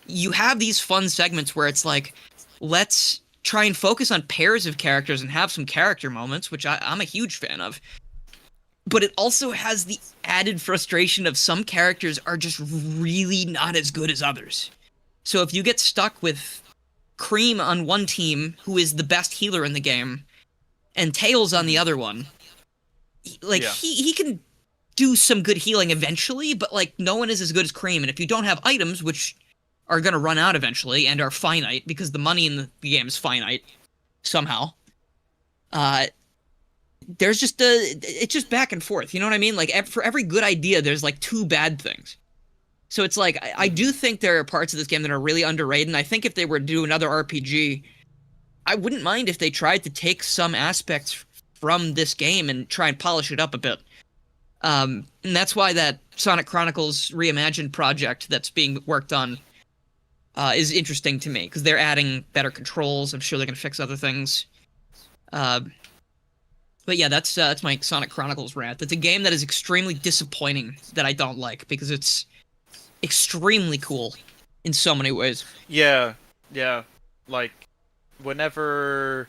You have these fun segments where it's like, let's try and focus on pairs of characters and have some character moments, which I'm a huge fan of. But it also has the added frustration of some characters are just really not as good as others. So if you get stuck with Cream on one team, who is the best healer in the game, and Tails on the other one, like he can do some good healing eventually, but like no one is as good as Cream. And if you don't have items, which are going to run out eventually and are finite because the money in the game is finite somehow, there's just it's just back and forth. You know what I mean? Like for every good idea, there's like 2 bad things. So it's like, I do think there are parts of this game that are really underrated. And I think if they were to do another RPG, I wouldn't mind if they tried to take some aspects from this game and try and polish it up a bit. And that's why that Sonic Chronicles Reimagined project that's being worked on is interesting to me, because they're adding better controls. I'm sure they're going to fix other things. But yeah, that's my Sonic Chronicles rant. It's a game that is extremely disappointing that I don't like, because it's extremely cool in so many ways. Yeah. Like, whenever...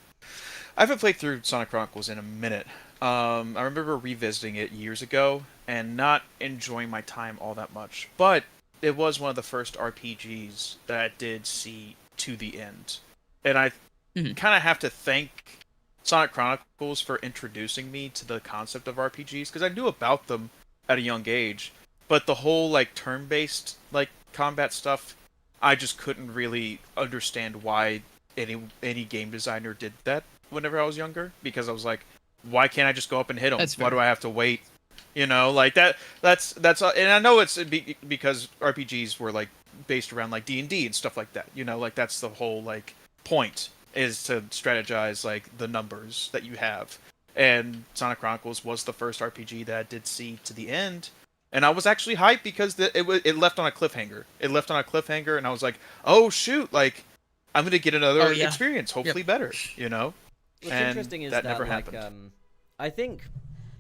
I haven't played through Sonic Chronicles in a minute. I remember revisiting it years ago and not enjoying my time all that much. But it was one of the first RPGs that I did see to the end. And I kind of have to thank Sonic Chronicles for introducing me to the concept of RPGs, because I knew about them at a young age, but the whole like turn-based like combat stuff, I just couldn't really understand why any game designer did that whenever I was younger, because I was like, why can't I just go up and hit them? Why do I have to wait? You know, like that's and I know it's because RPGs were like based around like D&D and stuff like that. You know, like that's the whole like point, is to strategize like the numbers that you have. And Sonic Chronicles was the first RPG that I did see to the end, and I was actually hyped because it left on a cliffhanger. It left on a cliffhanger, and I was like, oh shoot, like I'm gonna get another experience, hopefully better, you know. What's interesting is that never like, happened. I think.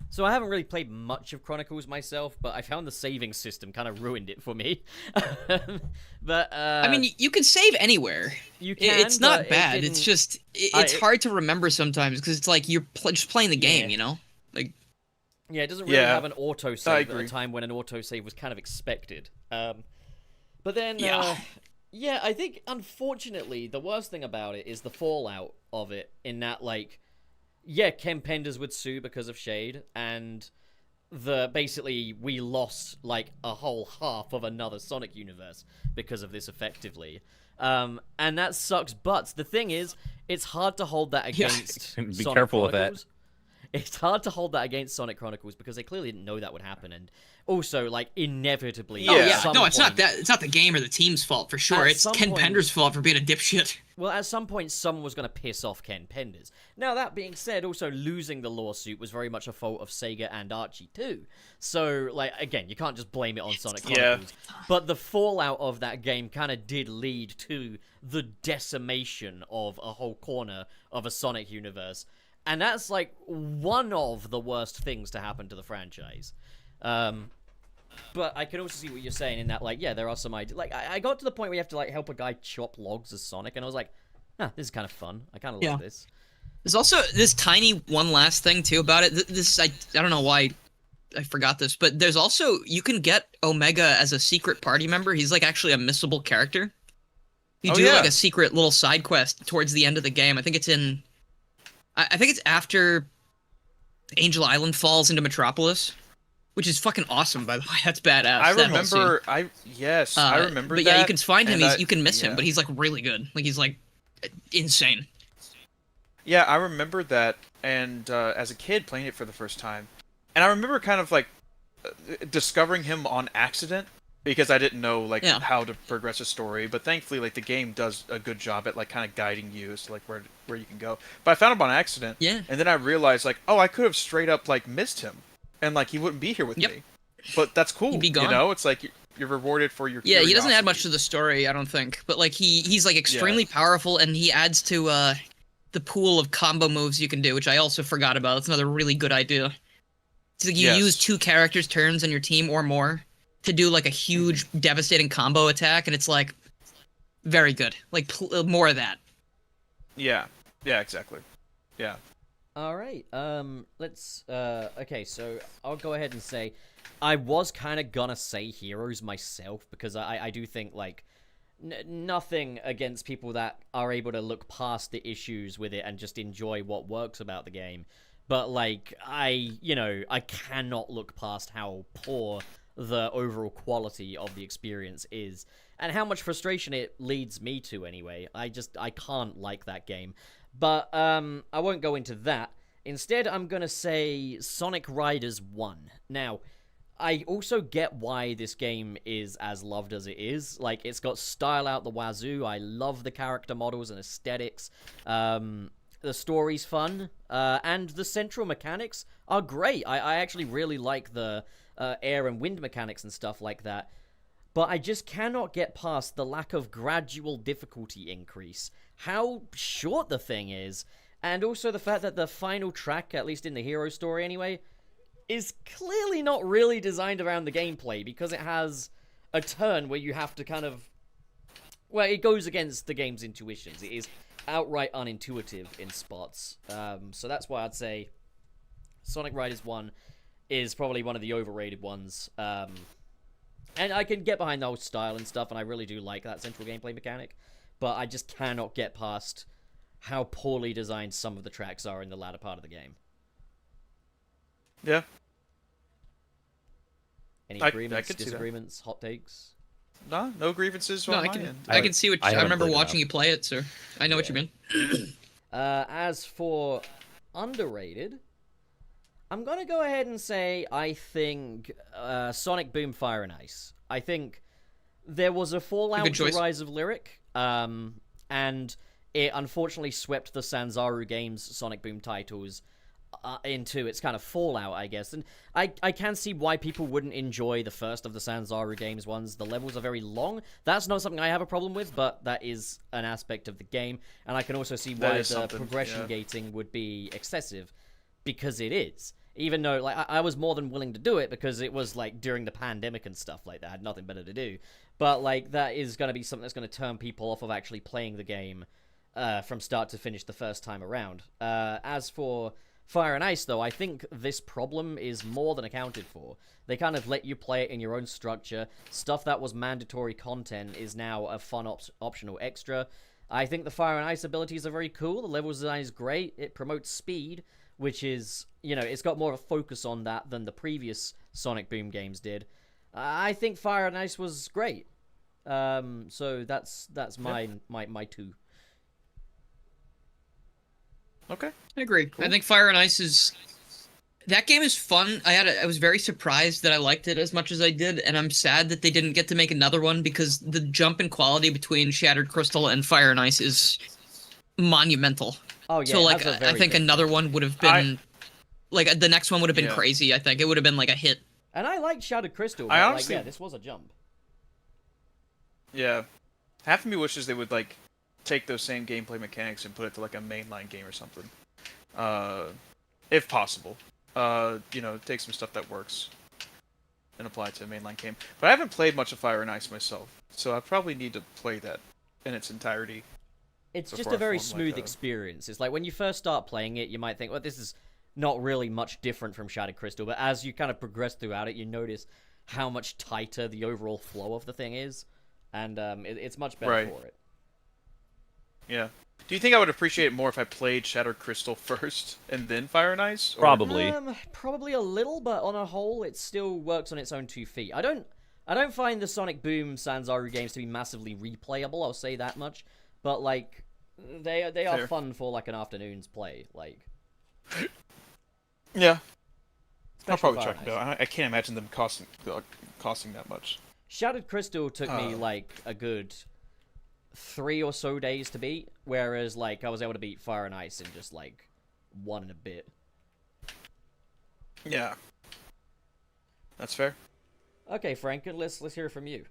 So I haven't really played much of Chronicles myself, but I found the saving system kind of ruined it for me. But I mean, you can save anywhere. You can. It's not bad. It's just it's hard to remember sometimes, because it's like you're just playing the game, you know? Like, yeah, it doesn't really have an autosave at a time when an autosave was kind of expected. But then, yeah, I think unfortunately the worst thing about it is the fallout of it, in that like, yeah, Ken Penders would sue because of Shade, and basically we lost like a whole half of another Sonic universe because of this, effectively. And that sucks butts. The thing is, it's hard to hold that against Be Sonic careful with Chronicles. It's hard to hold that against Sonic Chronicles because they clearly didn't know that would happen, and also, like, inevitably... Oh, yeah. No, it's not that. It's not the game or the team's fault, for sure. It's Ken Pender's fault for being a dipshit. Well, at some point, someone was going to piss off Ken Penders. Now, that being said, also losing the lawsuit was very much a fault of Sega and Archie, too. So, like, again, you can't just blame it on Sonic Chronicles. But the fallout of that game kind of did lead to the decimation of a whole corner of a Sonic universe. And that's, like, one of the worst things to happen to the franchise. But I can also see what you're saying in that, like, yeah, there are some ideas. Like, I got to the point where you have to, like, help a guy chop logs as Sonic, and I was like, this is kind of fun. I kind of like this. There's also this tiny one last thing, too, about it. I don't know why I forgot this, but there's also, you can get Omega as a secret party member. He's, like, actually a missable character. You do, like, a secret little side quest towards the end of the game. I think it's in... I think it's after Angel Island falls into Metropolis, which is fucking awesome, by the way. That's badass. I remember that. But yeah, you can find him. You can miss him, but he's like really good. Like he's like insane. Yeah, I remember that, and as a kid playing it for the first time, and I remember kind of like discovering him on accident, because I didn't know like how to progress a story. But thankfully, like the game does a good job at like kind of guiding you as to like where you can go. But I found him on accident. Yeah. And then I realized like, oh, I could have straight up like missed him, and like he wouldn't be here with Yep. me. But that's cool. He'd be gone. You know, it's like you're rewarded for your. Yeah, he doesn't add much curiosity. to the story, I don't think. But like he's like extremely powerful, and he adds to the pool of combo moves you can do, which I also forgot about. It's another really good idea. It's like you Yes. use 2 characters' turns on your team or more to do like a huge, devastating combo attack, and it's like very good. Like more of that. Yeah. Yeah. Exactly. Yeah. All right. Let's. Okay. So I'll go ahead and say, I was kind of gonna say heroes myself because I do think like nothing against people that are able to look past the issues with it and just enjoy what works about the game. But like I cannot look past how poor the overall quality of the experience is and how much frustration it leads me to anyway. I can't like that game. But I won't go into that. Instead, I'm going to say Sonic Riders 1. Now, I also get why this game is as loved as it is. Like, it's got style out the wazoo. I love the character models and aesthetics. The story's fun, and the central mechanics are great. I actually really like the air and wind mechanics and stuff like that. But I just cannot get past the lack of gradual difficulty increase, how short the thing is, and also the fact that the final track, at least in the hero story anyway, is clearly not really designed around the gameplay, because it has a turn where you have to kind of... Well, it goes against the game's intuitions. It is outright unintuitive in spots. So that's why I'd say Sonic Riders 1 is probably one of the overrated ones. And I can get behind the whole style and stuff, and I really do like that central gameplay mechanic, but I just cannot get past how poorly designed some of the tracks are in the latter part of the game. Yeah. Any I agreements, could see that. disagreements, hot takes? No grievances No, on I my can end. I can see what I I haven't remember played it watching enough. you play it, so I know what you mean. As for underrated, I'm gonna go ahead and say I think Sonic Boom Fire and Ice. I think there was a fallout Good to choice. Rise of Lyric, and it unfortunately swept the Sanzaru Games Sonic Boom titles into its kind of fallout, I guess. And I can see why people wouldn't enjoy the first of the Sanzaru Games ones. The levels are very long. That's not something I have a problem with, but that is an aspect of the game. And I can also see That why is the something, progression yeah. gating would be excessive, because it is. Even though, like, I was more than willing to do it because it was, like, during the pandemic and stuff like that. I had nothing better to do. But, like, that is going to be something that's going to turn people off of actually playing the game from start to finish the first time around. As for Fire and Ice, though, I think this problem is more than accounted for. They kind of let you play it in your own structure. Stuff that was mandatory content is now a fun optional extra. I think the Fire and Ice abilities are very cool. The level design is great. It promotes speed, which is, you know, it's got more of a focus on that than the previous Sonic Boom games did. I think Fire and Ice was great. So that's my two. Okay. I agree. I think Fire and Ice is that game is fun. I was very surprised that I liked it as much as I did, and I'm sad that they didn't get to make another one because the jump in quality between Shattered Crystal and Fire and Ice is monumental. Oh yeah. So it like has a I very think big another one would have been like the next one would have been Yeah. crazy. I think it would have been like a hit. And I liked Shattered Crystal, but I like, honestly- yeah, this was a jump. Yeah. Half of me wishes they would like take those same gameplay mechanics and put it to like a mainline game or something. If possible. You know, take some stuff that works and apply it to a mainline game. But I haven't played much of Fire and Ice myself, so I probably need to play that in its entirety. It's just before a I very form, like, smooth a- experience. It's like when you first start playing it, you might think, well, this is not really much different from Shattered Crystal, but as you kind of progress throughout it, you notice how much tighter the overall flow of the thing is, and it's much better Right. for it. Yeah. Do you think I would appreciate it more if I played Shattered Crystal first and then Fire and Ice? Or... Probably. Probably a little, but on a whole, it still works on its own 2 feet. I don't find the Sonic Boom Sanzaru games to be massively replayable. I'll say that much. But like, they are Fair. fun for like an afternoon's play. Like, Yeah. I'll especially probably Fire check and it Ice. out. I can't imagine them costing that much. Shattered Crystal took me Oh. like a good 3 or so days to beat, whereas like I was able to beat Fire and Ice in just like 1 and a bit. Yeah. That's fair. Okay, Frank, let's hear it from you.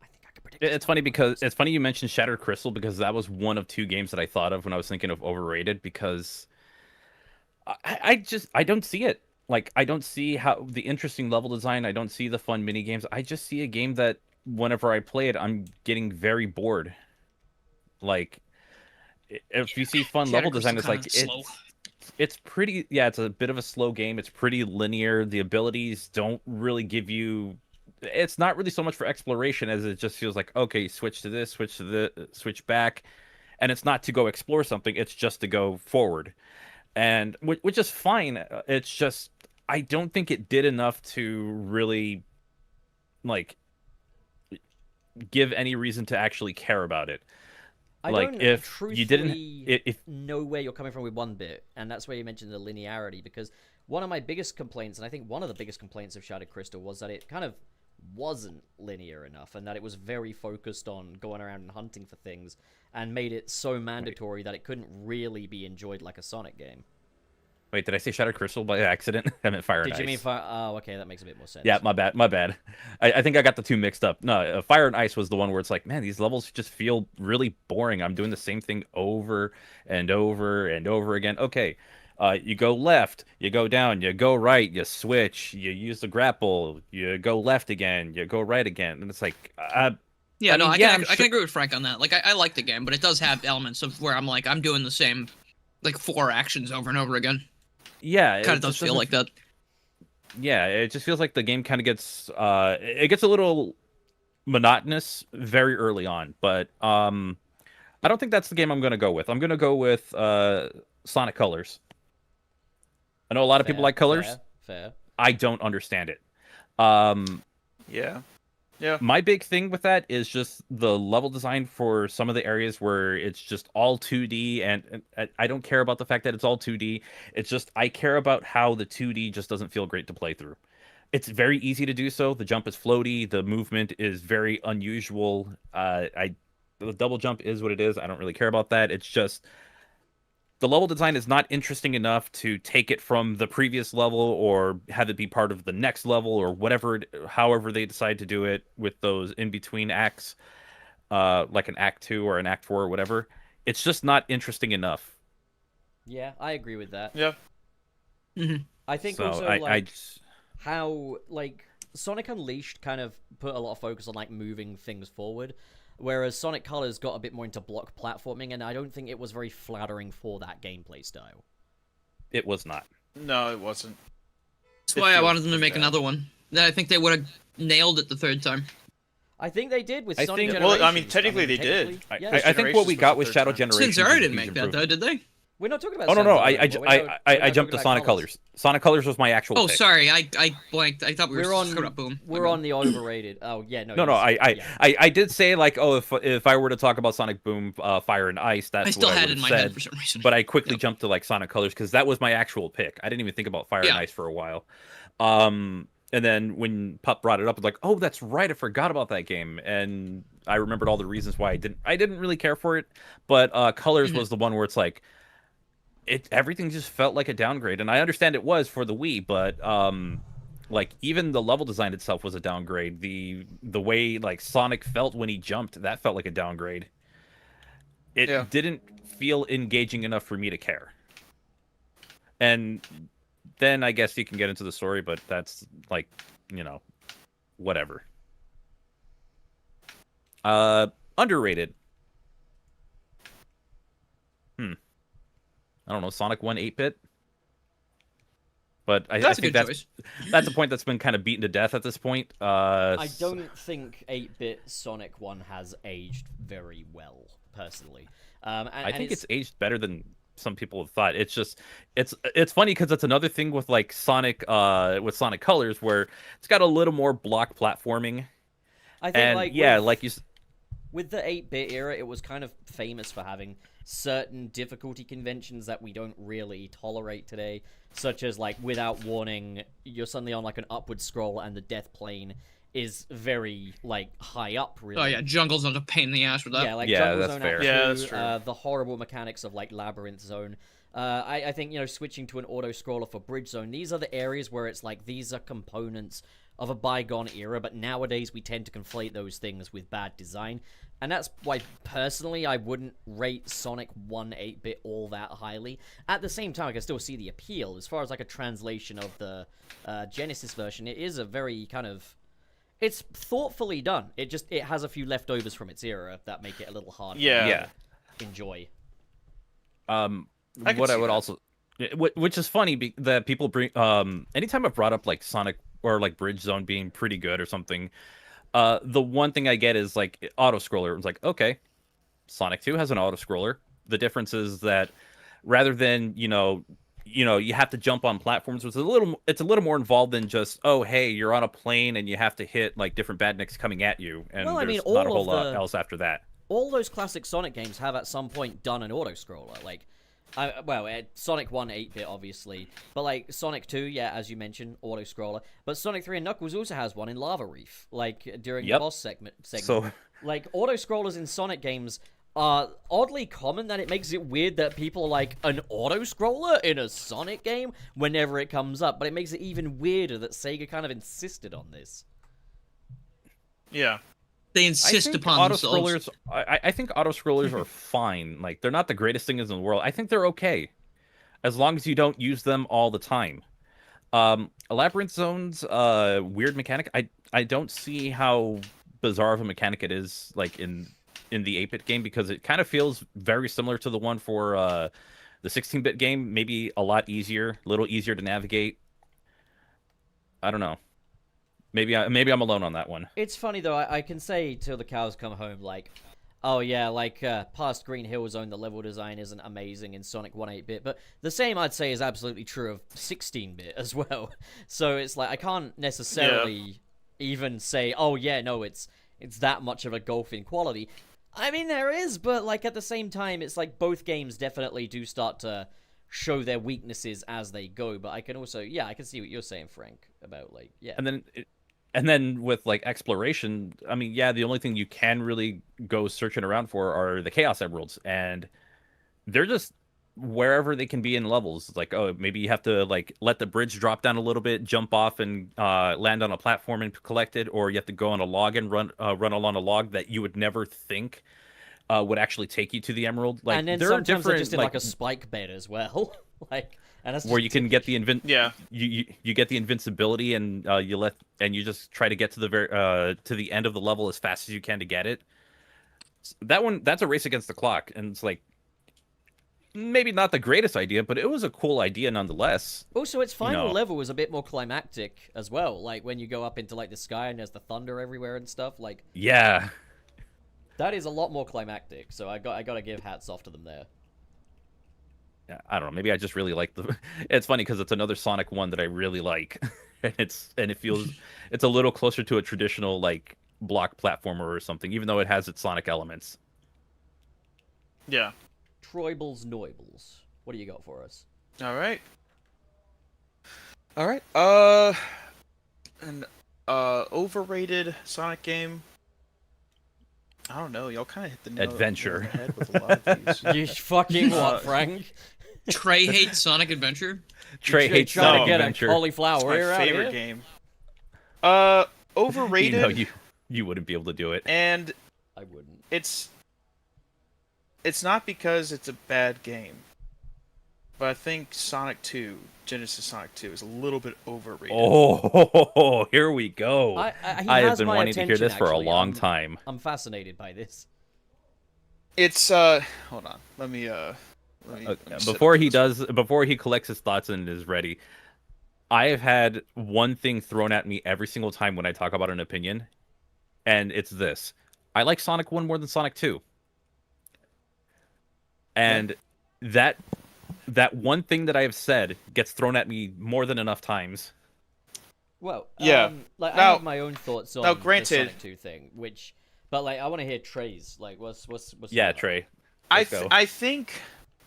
I think I can predict. It's funny because it's funny you mentioned Shattered Crystal because that was one of two games that I thought of when I was thinking of Overrated because I don't see it. Like I don't see how the interesting level design. I don't see the fun mini games. I just see a game that whenever I play it, I'm getting very bored. Like if you see fun level design, it's like it's pretty. Yeah, it's a bit of a slow game. It's pretty linear. The abilities don't really give you. It's not really so much for exploration as it just feels like okay, switch to this, switch back, and it's not to go explore something. It's just to go forward, and which is fine. It's just I don't think it did enough to really like give any reason to actually care about it. I like don't if you didn't know where you're coming from with one bit, and that's where you mentioned the linearity, because one of my biggest complaints, and I think one of the biggest complaints of Shattered Crystal, was that it kind of wasn't linear enough, and that it was very focused on going around and hunting for things, and made it so mandatory that it couldn't really be enjoyed like a Sonic game. Wait, did I say Shattered Crystal by accident? I meant Fire and Ice. Did you mean Fire? Oh, okay, that makes a bit more sense. Yeah, my bad. I think I got the two mixed up. No, Fire and Ice was the one where it's like, man, these levels just feel really boring. I'm doing the same thing over and over and over again. Okay, you go left, you go down, you go right, you switch, you use the grapple, you go left again, you go right again, and it's like, I can agree with Frank on that. Like, I like the game, but it does have elements of where I'm like, I'm doing the same, like, 4 actions over and over again. Yeah, Kind of does feel like that. Yeah, it just feels like the game kind of gets it gets a little monotonous very early on, but I don't think that's the game I'm going to go with. I'm going to go with Sonic Colors. I know a lot of people like Colors. Fair. I don't understand it. Yeah. My big thing with that is just the level design for some of the areas where it's just all 2D, and I don't care about the fact that it's all 2D. It's just I care about how the 2D just doesn't feel great to play through. It's very easy to do so. The jump is floaty. The movement is very unusual. The double jump is what it is. I don't really care about that. It's just the level design is not interesting enough to take it from the previous level or have it be part of the next level or whatever, however they decide to do it with those in-between acts, like an Act 2 or an Act 4 or whatever. It's just not interesting enough. Yeah, I agree with that. Yeah. Mm-hmm. I think So also, how, Sonic Unleashed kind of put a lot of focus on, moving things forward, whereas Sonic Colors got a bit more into block platforming, and I don't think it was very flattering for that gameplay style. It was not. No, it wasn't. That's why I wanted them to make another one. I think they would have nailed it the third time. I think they did with I Sonic think- Generations. well, I mean, technically they did. Yeah, I think what we Generations got was with the Shadow third time. Generation. Sinzara didn't make that, though, did they? we're not talking about. Oh no! Senza, I jumped to Sonic Colors. Sonic Colors was my actual. Oh, pick. sorry, I blanked. I thought we were on. screwed up. Boom. We're on the Overrated. Oh yeah, no. No, yeah. I did say if I were to talk about Sonic Boom, Fire and Ice, that's I still what I had would it in have my said. head for some reason. But I quickly jumped to Sonic Colors because that was my actual pick. I didn't even think about Fire and Ice for a while. And then when Pup brought it up, I was like, oh, that's right, I forgot about that game, and I remembered all the reasons why I didn't really care for it. But Colors was the one where it's like, everything just felt like a downgrade, and I understand it was for the Wii, but even the level design itself was a downgrade. The way Sonic felt when he jumped, that felt like a downgrade. It didn't feel engaging enough for me to care. And then I guess you can get into the story, but that's whatever. Underrated. I don't know, Sonic 1 8-bit. But I think that's a point that's been kind of beaten to death at this point. I don't think 8-bit Sonic 1 has aged very well, personally. I think it's aged better than some people have thought. It's just it's funny because it's another thing with Sonic with Sonic Colors where it's got a little more block platforming. I think and with the 8-bit era, it was kind of famous for having certain difficulty conventions that we don't really tolerate today, such as without warning, you're suddenly on an upward scroll and the death plane is very high up. Really. Oh yeah, Jungle Zone's a pain in the ass with that. Yeah, Jungle that's Zone fair. Act 2, Yeah, that's true. the horrible mechanics of Labyrinth Zone. I think, switching to an auto-scroller for Bridge Zone, these are the areas where it's like, these are components of a bygone era, but nowadays we tend to conflate those things with bad design. And that's why, personally, I wouldn't rate Sonic 1 8-bit all that highly. At the same time, I can still see the appeal. As far as, like, a translation of the Genesis version, it is a very kind of... It's thoughtfully done. It has a few leftovers from its era that make it a little hard Yeah. to enjoy. What I would also... Which is funny, that people bring... anytime I've brought up, like, Sonic or, like, Bridge Zone being pretty good or something... the one thing I get is like auto-scroller. It's like, okay, Sonic 2 has an auto-scroller. The difference is that rather than, you have to jump on platforms, it's a little more involved than just, oh, hey, you're on a plane and you have to hit like different badniks coming at you, and Well, I there's mean, not a whole lot else after that. All those classic Sonic games have at some point done an auto-scroller. Like, Sonic 1 8-bit, obviously. But, like, Sonic 2, yeah, as you mentioned, auto-scroller. But Sonic 3 and Knuckles also has one in Lava Reef, like, during the boss segment. So... Like, auto-scrollers in Sonic games are oddly common, that it makes it weird that people are like, an auto-scroller in a Sonic game whenever it comes up. But it makes it even weirder that Sega kind of insisted on this. Yeah. They insist upon themselves. I think auto-scrollers are fine. Like, they're not the greatest thing in the world. I think they're okay, as long as you don't use them all the time. Labyrinth Zone's weird mechanic. I don't see how bizarre of a mechanic it is, like in the 8-bit game, because it kind of feels very similar to the one for the 16-bit game. Maybe a lot easier, a little easier to navigate. I don't know. Maybe I'm alone on that one. It's funny, though. I can say till the cows come home, like, oh, yeah, like, past Green Hill Zone, the level design isn't amazing in Sonic 1 8-bit, but the same, I'd say, is absolutely true of 16-bit as well. So it's like, I can't necessarily even say, oh, yeah, no, it's that much of a gulf in quality. I mean, there is, but, like, at the same time, it's like both games definitely do start to show their weaknesses as they go, but I can also, I can see what you're saying, Frank, about, like, And then with, like, exploration, I mean, the only thing you can really go searching around for are the Chaos Emeralds, and they're just wherever they can be in levels. It's like, oh, maybe you have to, like, let the bridge drop down a little bit, jump off and land on a platform and collect it, or you have to go on a log and run along a log that you would never think would actually take you to the emerald. Like, and then there sometimes are different, they're just in, like, a spike bed as well. Like... And that's where you can get the you get the invincibility, and you just try to get to the end of the level as fast as you can to get it. That's a race against the clock, and it's like, maybe not the greatest idea, but it was a cool idea nonetheless. Also, its final level was a bit more climactic as well. Like when you go up into like the sky and there's the thunder everywhere and stuff. Like, yeah, that is a lot more climactic. So I gotta give hats off to them there. Yeah, I don't know. Maybe I just really like the. It's funny because it's another Sonic one that I really like, and it feels it's a little closer to a traditional like block platformer or something, even though it has its Sonic elements. Yeah. Troibles Noibles. What do you got for us? All right. An overrated Sonic game. I don't know. Y'all kind of hit the nail Adventure. on the head with a lot of these. You fucking what, Frank? Trey hates Sonic Adventure. Trey hates trying Sonic to get Adventure. a cauliflower It's ear my out favorite here? game. Overrated. You wouldn't be able to do it. And I wouldn't. it's not because it's a bad game, but I think Sonic 2, Genesis Sonic 2, is a little bit overrated. Oh, here we go. He I have has been my wanting to hear this attention, for a actually. long time. I'm fascinated by this. It's hold on. Let me Before he collects his thoughts and is ready, I have had one thing thrown at me every single time when I talk about an opinion, and it's this: I like Sonic 1 more than Sonic 2. And that one thing that I have said gets thrown at me more than enough times. Well, Yeah. Like Now- I have my own thoughts on granted- the Sonic 2 thing, but like I want to hear Trey's. Like, what's Yeah, your- Trey. I Let's go.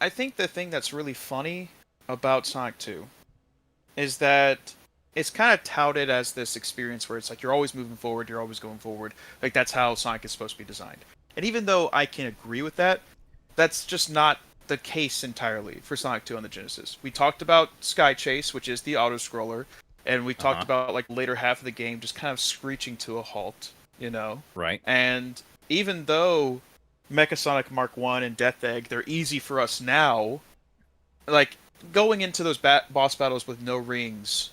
think the thing that's really funny about Sonic 2 is that it's kind of touted as this experience where it's like you're always moving forward, you're always going forward. Like that's how Sonic is supposed to be designed. And even though I can agree with that, that's just not the case entirely for Sonic 2 on the Genesis. We talked about Sky Chase, which is the auto-scroller, and we talked about like later half of the game just kind of screeching to a halt, you know? Right. And even though Mecha Sonic Mark 1 and Death Egg, they're easy for us now, like, going into those boss battles with no rings,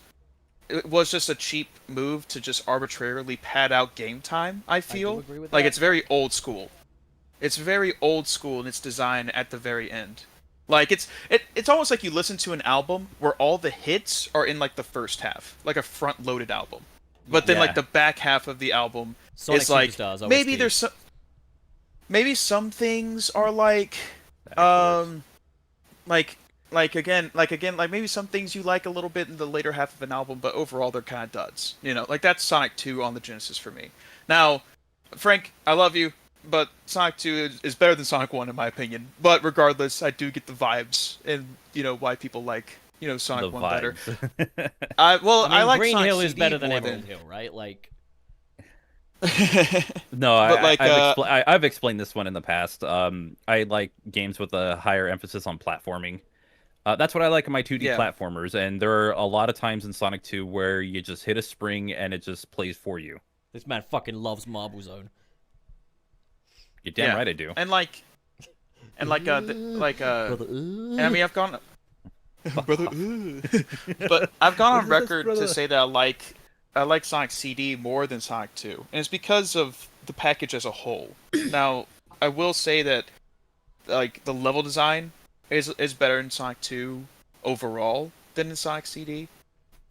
it was just a cheap move to just arbitrarily pad out game time, I feel. I do agree with Like, that. it's very old school. It's very old school in its design at the very end. Like, it's almost like you listen to an album where all the hits are in, like, the first half. Like a front-loaded album. But then, like, the back half of the album Sonic is, like, Superstars, maybe OST. there's some... Maybe some things are, like... Like maybe some things you like a little bit in the later half of an album, but overall they're kind of duds. You know, like that's Sonic 2 on the Genesis for me. Now, Frank, I love you, but Sonic 2 is better than Sonic 1 in my opinion. But regardless, I do get the vibes and, you know, why people like, you know, Sonic 1 better. I like Green Sonic Hill is CD better than more Emerald Hill, right? Like, No, But, like, I've explained this one in the past. I like games with a higher emphasis on platforming. That's what I like in my 2D platformers, and there are a lot of times in Sonic 2 where you just hit a spring and it just plays for you. this man fucking loves Marble Zone. You're damn right I do. and I mean, I've gone, brother, but I've gone on record to say that I like Sonic CD more than Sonic 2, and it's because of the package as a whole. Now, I will say that like the level design is better in Sonic 2 overall than in Sonic CD,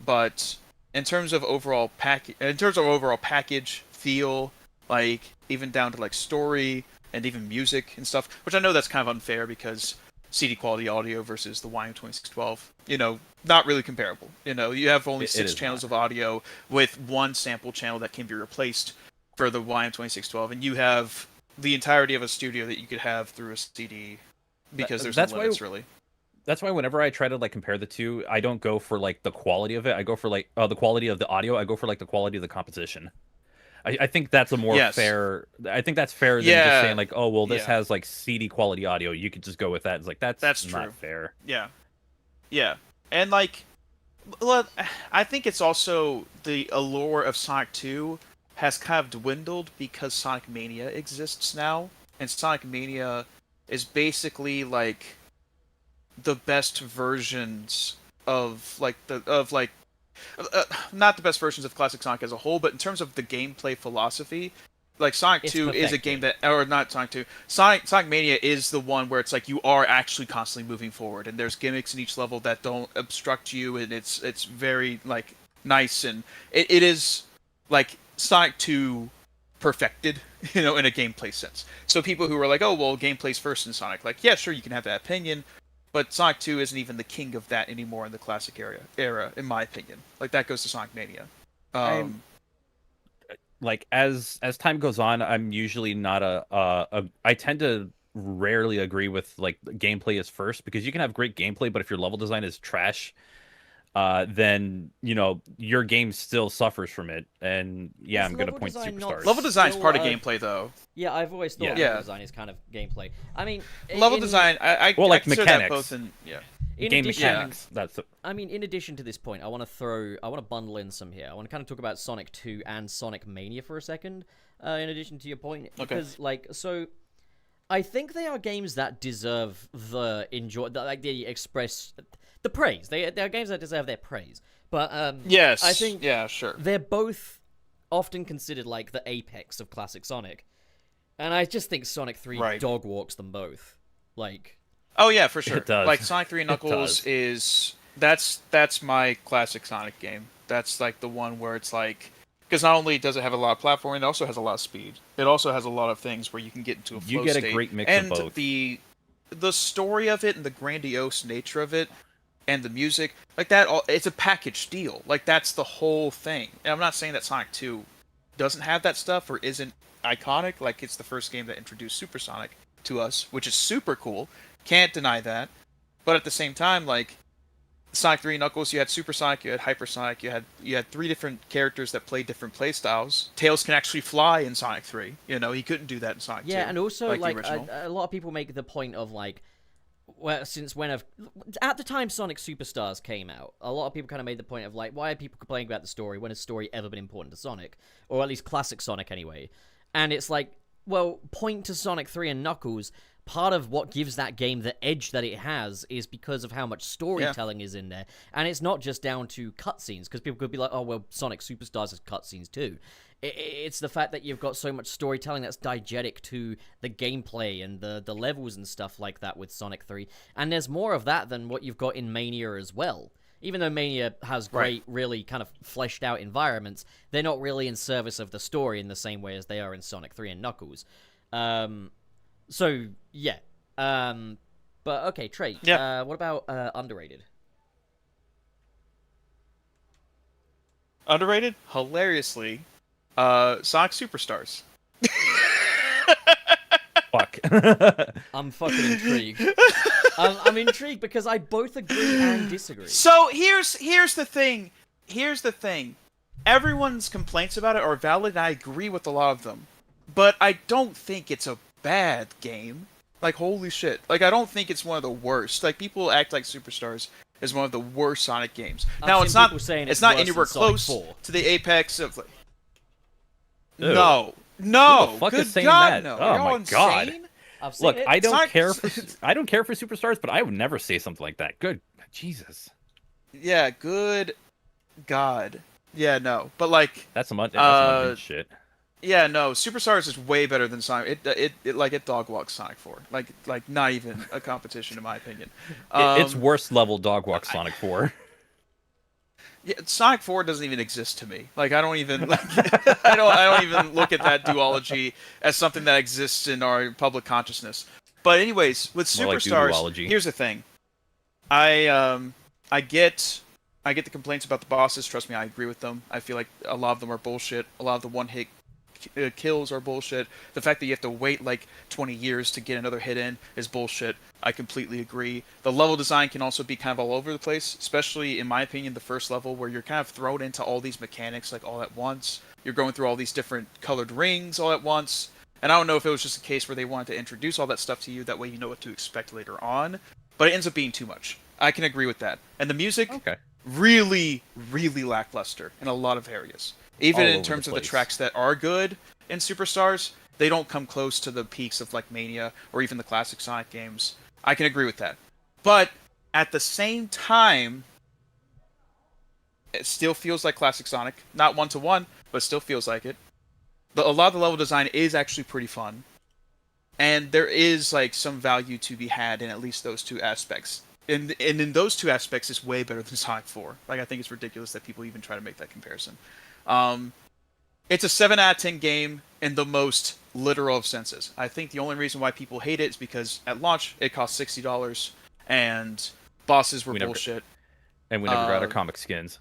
but in terms of overall package feel, like even down to like story and even music and stuff, which I know that's kind of unfair because CD quality audio versus the YM2612, you know, not really comparable. You know, you have only 6 channels of audio with 1 sample channel that can be replaced for the YM2612, and you have the entirety of a studio that you could have through a CD because there's no limits, really. That's why whenever I try to like compare the two, I don't go for like the quality of it. I go for like the quality of the audio. I go for like the quality of the composition. I think that's a more fair. I think that's fair than just saying like, oh well, this has like CD quality audio. You could just go with that. It's like that's true. Not fair. Yeah, and like, well, I think it's also the allure of Sonic 2 has kind of dwindled because Sonic Mania exists now, and Sonic Mania is basically like the best versions of not the best versions of classic Sonic as a whole, but in terms of the gameplay philosophy, like Sonic 2 is a game that, or not Sonic 2, Sonic Mania is the one where it's like you are actually constantly moving forward, and there's gimmicks in each level that don't obstruct you, and it's very like nice, and it is like Sonic 2 perfected, you know, in a gameplay sense. So people who are like, oh well, gameplay's first in Sonic, like yeah, sure, you can have that opinion. But Sonic 2 isn't even the king of that anymore in the classic era, in my opinion. Like that goes to Sonic Mania. Like as time goes on, I'm usually not I tend to rarely agree with like gameplay is first, because you can have great gameplay, but if your level design is trash, then you know your game still suffers from it. And yeah, I'm gonna point to Superstars. Level design's part of gameplay, though. Yeah, I've always thought level design is kind of gameplay. I mean, level design, I like consider mechanics. that both in Game mechanics. I mean, in addition to this point, I want to bundle in some here. I want to kind of talk about Sonic 2 and Sonic Mania for a second. In addition to your point, because I think they are games that deserve the praise. They are games that deserve their praise. But yes, I think sure. They're both often considered like the apex of classic Sonic, and I just think Sonic 3 dog walks them both. Like, oh yeah, for sure. It does. Like Sonic 3 Knuckles is that's my classic Sonic game. That's like the one where it's like, because not only does it have a lot of platforming, it also has a lot of speed. It also has a lot of things where you can get into a flow You get state. a great mix and of both. The story of it and the grandiose nature of it and the music, like that, it's a package deal. Like that's the whole thing. And I'm not saying that Sonic 2 doesn't have that stuff or isn't iconic. Like it's the first game that introduced Super Sonic to us, which is super cool. Can't deny that. But at the same time, like Sonic 3 Knuckles, you had Super Sonic, you had Hyper Sonic, you had 3 different characters that played different playstyles. Tails can actually fly in Sonic 3. You know, he couldn't do that in Sonic 2. Yeah, and also like a lot of people make the point of like, well, at the time Sonic Superstars came out, a lot of people kind of made the point of like, why are people complaining about the story when has story ever been important to Sonic, or at least classic Sonic anyway? And it's like, well, point to Sonic 3 and Knuckles. Part of what gives that game the edge that it has is because of how much storytelling is in there. And it's not just down to cutscenes, because people could be like, oh, well, Sonic Superstars has cutscenes too. It's the fact that you've got so much storytelling that's diegetic to the gameplay and the levels and stuff like that with Sonic 3. And there's more of that than what you've got in Mania as well. Even though Mania has great, really kind of fleshed out environments, they're not really in service of the story in the same way as they are in Sonic 3 and Knuckles. So, yeah. But, okay, Trey, what about underrated? Underrated? Hilariously, Sonic Superstars. Fuck. I'm fucking intrigued. I'm intrigued because I both agree and disagree. So here's the thing. Everyone's complaints about it are valid, and I agree with a lot of them. But I don't think it's a bad game. Like, holy shit. Like, I don't think it's one of the worst. Like, people act like Superstars is one of the worst Sonic games. Now, it's not anywhere close to the apex of like... Ew. No. Who the fuck Good is saying God, that? no. Oh Are y'all my God. insane? I've seen Look, it. I don't Sonic- care for Superstars, but I would never say something like that. Good Jesus. Yeah, good God. Yeah, no. But, like... That's some that's shit. Yeah, no, Superstars is way better than Sonic. It dog walks Sonic 4. Like not even a competition in my opinion. It's worst level dog walk Sonic 4. Yeah, Sonic 4 doesn't even exist to me. Like I don't even like, I don't even look at that duology as something that exists in our public consciousness. But anyways, with More like Superstars, duology. here's the thing. I get the complaints about the bosses. Trust me, I agree with them. I feel like a lot of them are bullshit. A lot of the one-hit kills are bullshit. The fact that you have to wait like 20 years to get another hit in is bullshit. I completely agree. The level design can also be kind of all over the place, especially in my opinion the first level where you're kind of thrown into all these mechanics like all at once. You're going through all these different colored rings all at once. And I don't know if it was just a case where they wanted to introduce all that stuff to you, that way you know what to expect later on. But it ends up being too much. I can agree with that. And the music, really, really lackluster in a lot of areas. Even in terms of the tracks that are good in Superstars, they don't come close to the peaks of like Mania or even the classic Sonic games. I can agree with that. But at the same time, it still feels like classic Sonic. Not one-to-one, but still feels like it. A lot of the level design is actually pretty fun. And there is like some value to be had in at least those two aspects. And in those two aspects, it's way better than Sonic 4. Like, I think it's ridiculous that people even try to make that comparison. It's a 7 out of 10 game in the most literal of senses. I think the only reason why people hate it is because at launch it cost $60 and bosses were bullshit. And we never got our comic skins.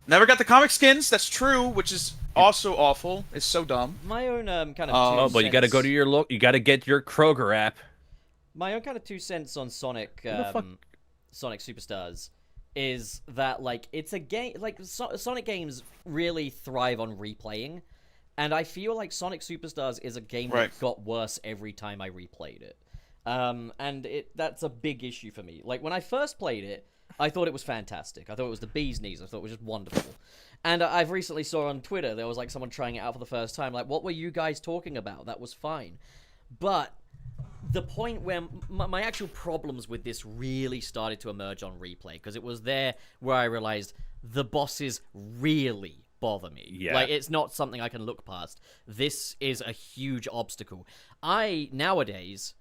Never got the comic skins. That's true, which is also awful. It's so dumb. My own kind of. Oh, but you got to go to your you got to get your Kroger app. My own kind of 2 cents on Sonic, Sonic Superstars, is that like it's a game. Like Sonic games really thrive on replaying, and I feel like Sonic Superstars is a game that got worse every time I replayed it. And that's a big issue for me. Like when I first played it, I thought it was fantastic. I thought it was the bee's knees. I thought it was just wonderful. And I've recently saw on Twitter there was like someone trying it out for the first time. Like, what were you guys talking about? That was fine, but the point where my actual problems with this really started to emerge on replay, because it was there where I realized the bosses really bother me. Yeah. Like, it's not something I can look past. This is a huge obstacle. I, nowadays,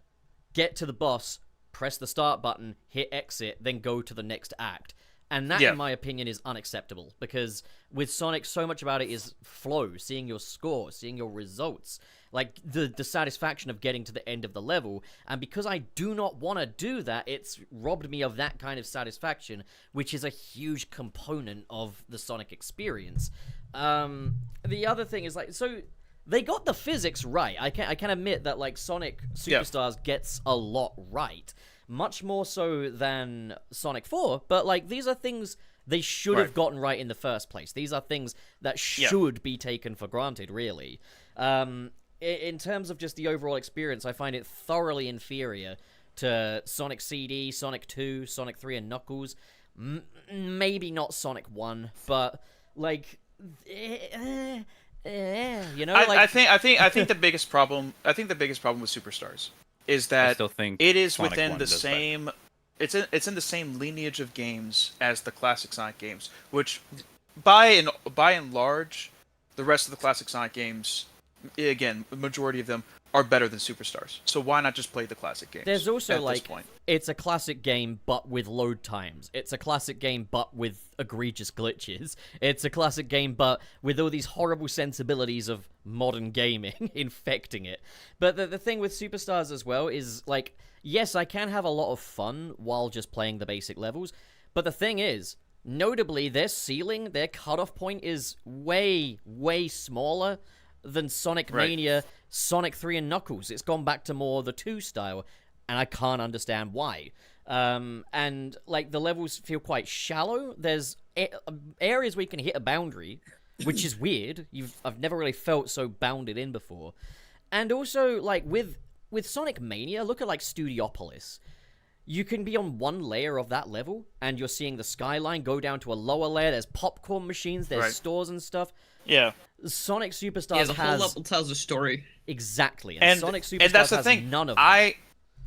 get to the boss, press the start button, hit exit, then go to the next act. And that, in my opinion, is unacceptable, because with Sonic, so much about it is flow, seeing your score, seeing your results, like the satisfaction of getting to the end of the level. And because I do not want to do that, it's robbed me of that kind of satisfaction, which is a huge component of the Sonic experience. The other thing is, like, so they got the physics right. I can admit that, like, Sonic Superstars gets a lot right. Much more so than Sonic 4, but, like, these are things they should have gotten right in the first place. These are things that should be taken for granted, really. In terms of just the overall experience, I find it thoroughly inferior to Sonic CD, Sonic 2, Sonic 3, and Knuckles. Maybe not Sonic 1, but like, you know, I think the biggest problem with Superstars is I that still think it is Sonic within 1 the does same. It's in the same lineage of games as the classic Sonic games, which by and large, the rest of the classic Sonic games, again, the majority of them are better than Superstars. So why not just play the classic games? There's also at like this point? it's a classic game but with load times. It's a classic game but with egregious glitches. It's a classic game but with all these horrible sensibilities of modern gaming infecting it. But the thing with Superstars as well is like, yes, I can have a lot of fun while just playing the basic levels, but the thing is, notably, their ceiling, their cutoff point is way, way smaller than Sonic Mania, Sonic 3, and Knuckles. It's gone back to more the 2 style, and I can't understand why. And, like, the levels feel quite shallow. There's areas where you can hit a boundary, which is weird. I've never really felt so bounded in before. And also, like, with Sonic Mania, look at, like, Studiopolis. You can be on one layer of that level, and you're seeing the skyline go down to a lower layer. There's popcorn machines, there's stores and stuff. Yeah. Sonic Superstars the has... whole level tells a story. Exactly, and Sonic Superstars and that's the has thing. none of that.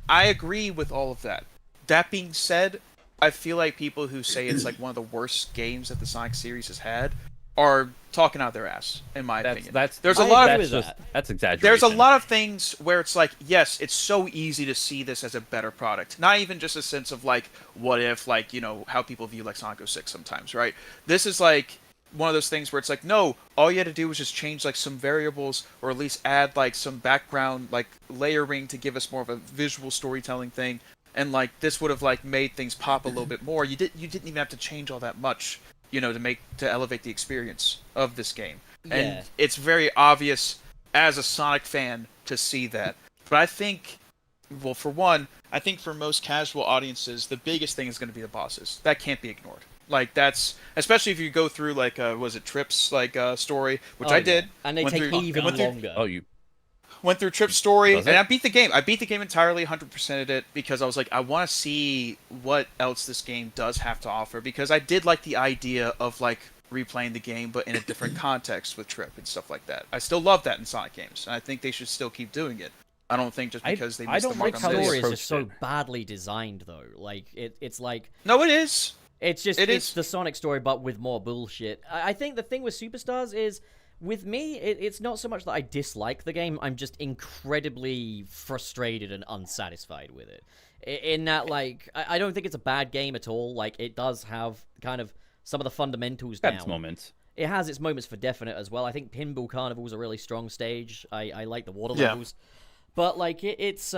I agree with all of that. That being said, I feel like people who say it's like one of the worst games that the Sonic series has had are talking out their ass, in my opinion. That's exaggeration. There's a lot of things where it's like, yes, it's so easy to see this as a better product. Not even just a sense of like, what if, like, you know, how people view like Sonic 06 sometimes, right? This is like one of those things where it's like, no, all you had to do was just change like some variables, or at least add like some background like layering to give us more of a visual storytelling thing, and like this would have like made things pop a little bit more. You didn't even have to change all that much, you know, to elevate the experience of this game. Yeah. And it's very obvious as a Sonic fan to see that. But I think, well, for one, I think for most casual audiences, the biggest thing is going to be the bosses. That can't be ignored. Like, that's, especially if you go through, like, was it Trip's, like, story, which I did. And they Went take through- even went through- longer. Oh, you. Went through Trip's story, Does and it? I beat the game. I beat the game entirely, 100%ed it, because I was like, I want to see what else this game does have to offer, because I did like the idea of, like, replaying the game, but in a different context with Trip and stuff like that. I still love that in Sonic games, and I think they should still keep doing it. I don't think just because they I missed don't the mark like on how they this. Story is approached just so it. badly designed, though. Like, it's like... No, it is. It's just, It it's is. the Sonic story, but with more bullshit. I think the thing with Superstars is, with me, it's not so much that I dislike the game, I'm just incredibly frustrated and unsatisfied with it. In that, like, I don't think it's a bad game at all. Like, it does have kind of some of the fundamentals down. That's moments. It has its moments for definite as well. I think Pinball Carnival is a really strong stage. I like the water Yeah. levels. But, like, it's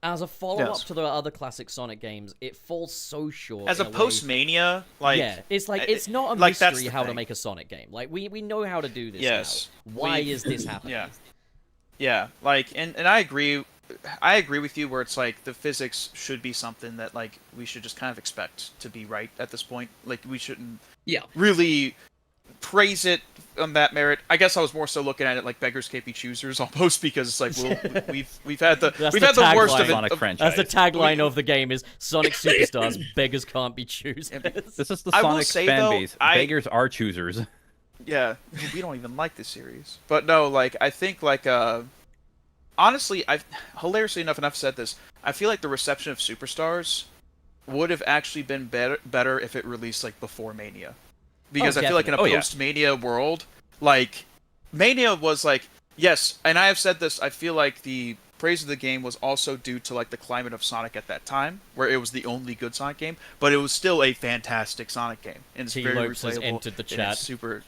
as a follow-up Yes. to the other classic Sonic games, it falls so short. As in a way- post-Mania, like... yeah, it's like it's not a like, that's mystery the how to thing. make a Sonic game. Like we know how to do this Yes. now. Why is this happening? Yeah. Yeah, like, and I agree with you where it's like the physics should be something that like we should just kind of expect to be right at this point. Like we shouldn't Yeah. really praise it on that merit. I guess I was more so looking at it like beggars can't be choosers almost, because it's like we've had the That's we've the had the worst tagline. of it. Sonic franchise. That's the tagline of the game is Sonic Superstars, beggars can't be choosers. This is the I will Sonic say, fan though, base. I- Beggars are choosers. Yeah, we don't even like this series. But no, like I think like honestly, I've hilariously enough, and I've said this, I feel like the reception of Superstars would have actually been better if it released like before Mania. Because Oh, I feel like in a definitely. Oh, yeah. post-Mania world, like Mania was like, yes, and I have said this, I feel like the praise of the game was also due to like the climate of Sonic at that time, where it was the only good Sonic game, but it was still a fantastic Sonic game. And it's very T-Lopes has replayable. entered the and it's chat. super.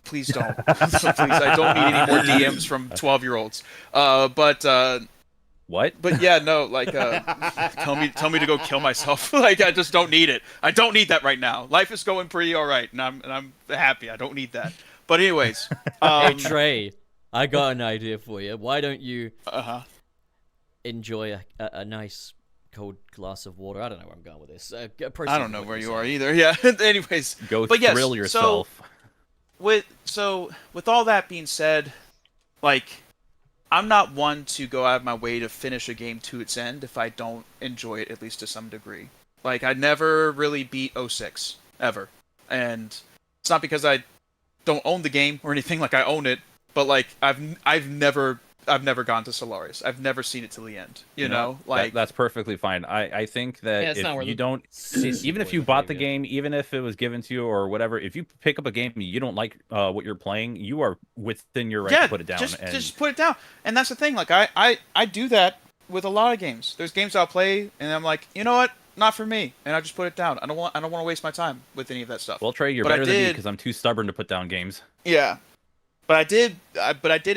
Please don't. Please, I don't need any more DMs from 12-year-olds. What? But yeah, no, like, tell me to go kill myself. Like, I just don't need it. I don't need that right now. Life is going pretty all right, and I'm happy. I don't need that. But anyways, Hey Trey, I got an idea for you. Why don't you enjoy a nice cold glass of water? I don't know where I'm going with this. Proceed I don't with know what where you're you are saying. either. Yeah. Anyways, Go but yes, thrill so- yourself. With all that being said, like, I'm not one to go out of my way to finish a game to its end if I don't enjoy it at least to some degree. Like I never really beat 06 ever, and it's not because I don't own the game or anything. Like I own it, but like I've never gone to Solaris. I've never seen it till the end. You know, like that's perfectly fine. I think that Yeah, it's not if worth you it. don't, even if you bought the game, even if it was given to you or whatever, if you pick up a game and you don't like what you're playing, you are within your right to put it down. Just put it down. And that's the thing. Like I do that with a lot of games. There's games I'll play and I'm like, you know what? Not for me, and I just put it down. I don't want to waste my time with any of that stuff. Well, Trey, you're But better than me because I'm too stubborn to put down games. Yeah, but I did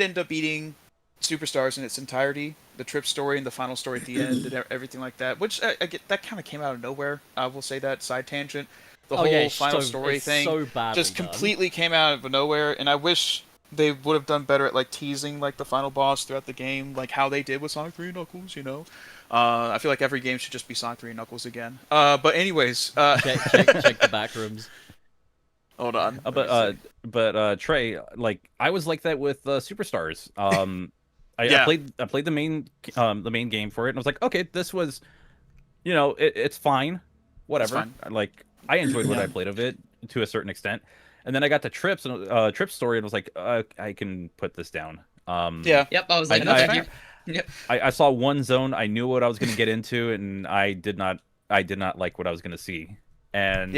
end up beating Superstars in its entirety, the trip story and the final story at the end, and everything like that. Which I get that kind of came out of nowhere. I will say that side tangent, the whole final story thing, so badly just done. completely came out of nowhere. And I wish they would have done better at like teasing like the final boss throughout the game, like how they did with Sonic 3 Knuckles. You know, I feel like every game should just be Sonic 3 Knuckles again. But anyways, check the back rooms. hold on. But Trey, like I was like that with Superstars. I played the main game for it, and I was like, okay, this was, you know, it's fine, whatever. It's fine. Like I enjoyed what I played of it to a certain extent, and then I got to Trip's story, and was like, I can put this down. Yeah. Yep, I was like, I- no, thank you. Yep. I saw one zone, I knew what I was going to get into, and I did not like what I was going to see. And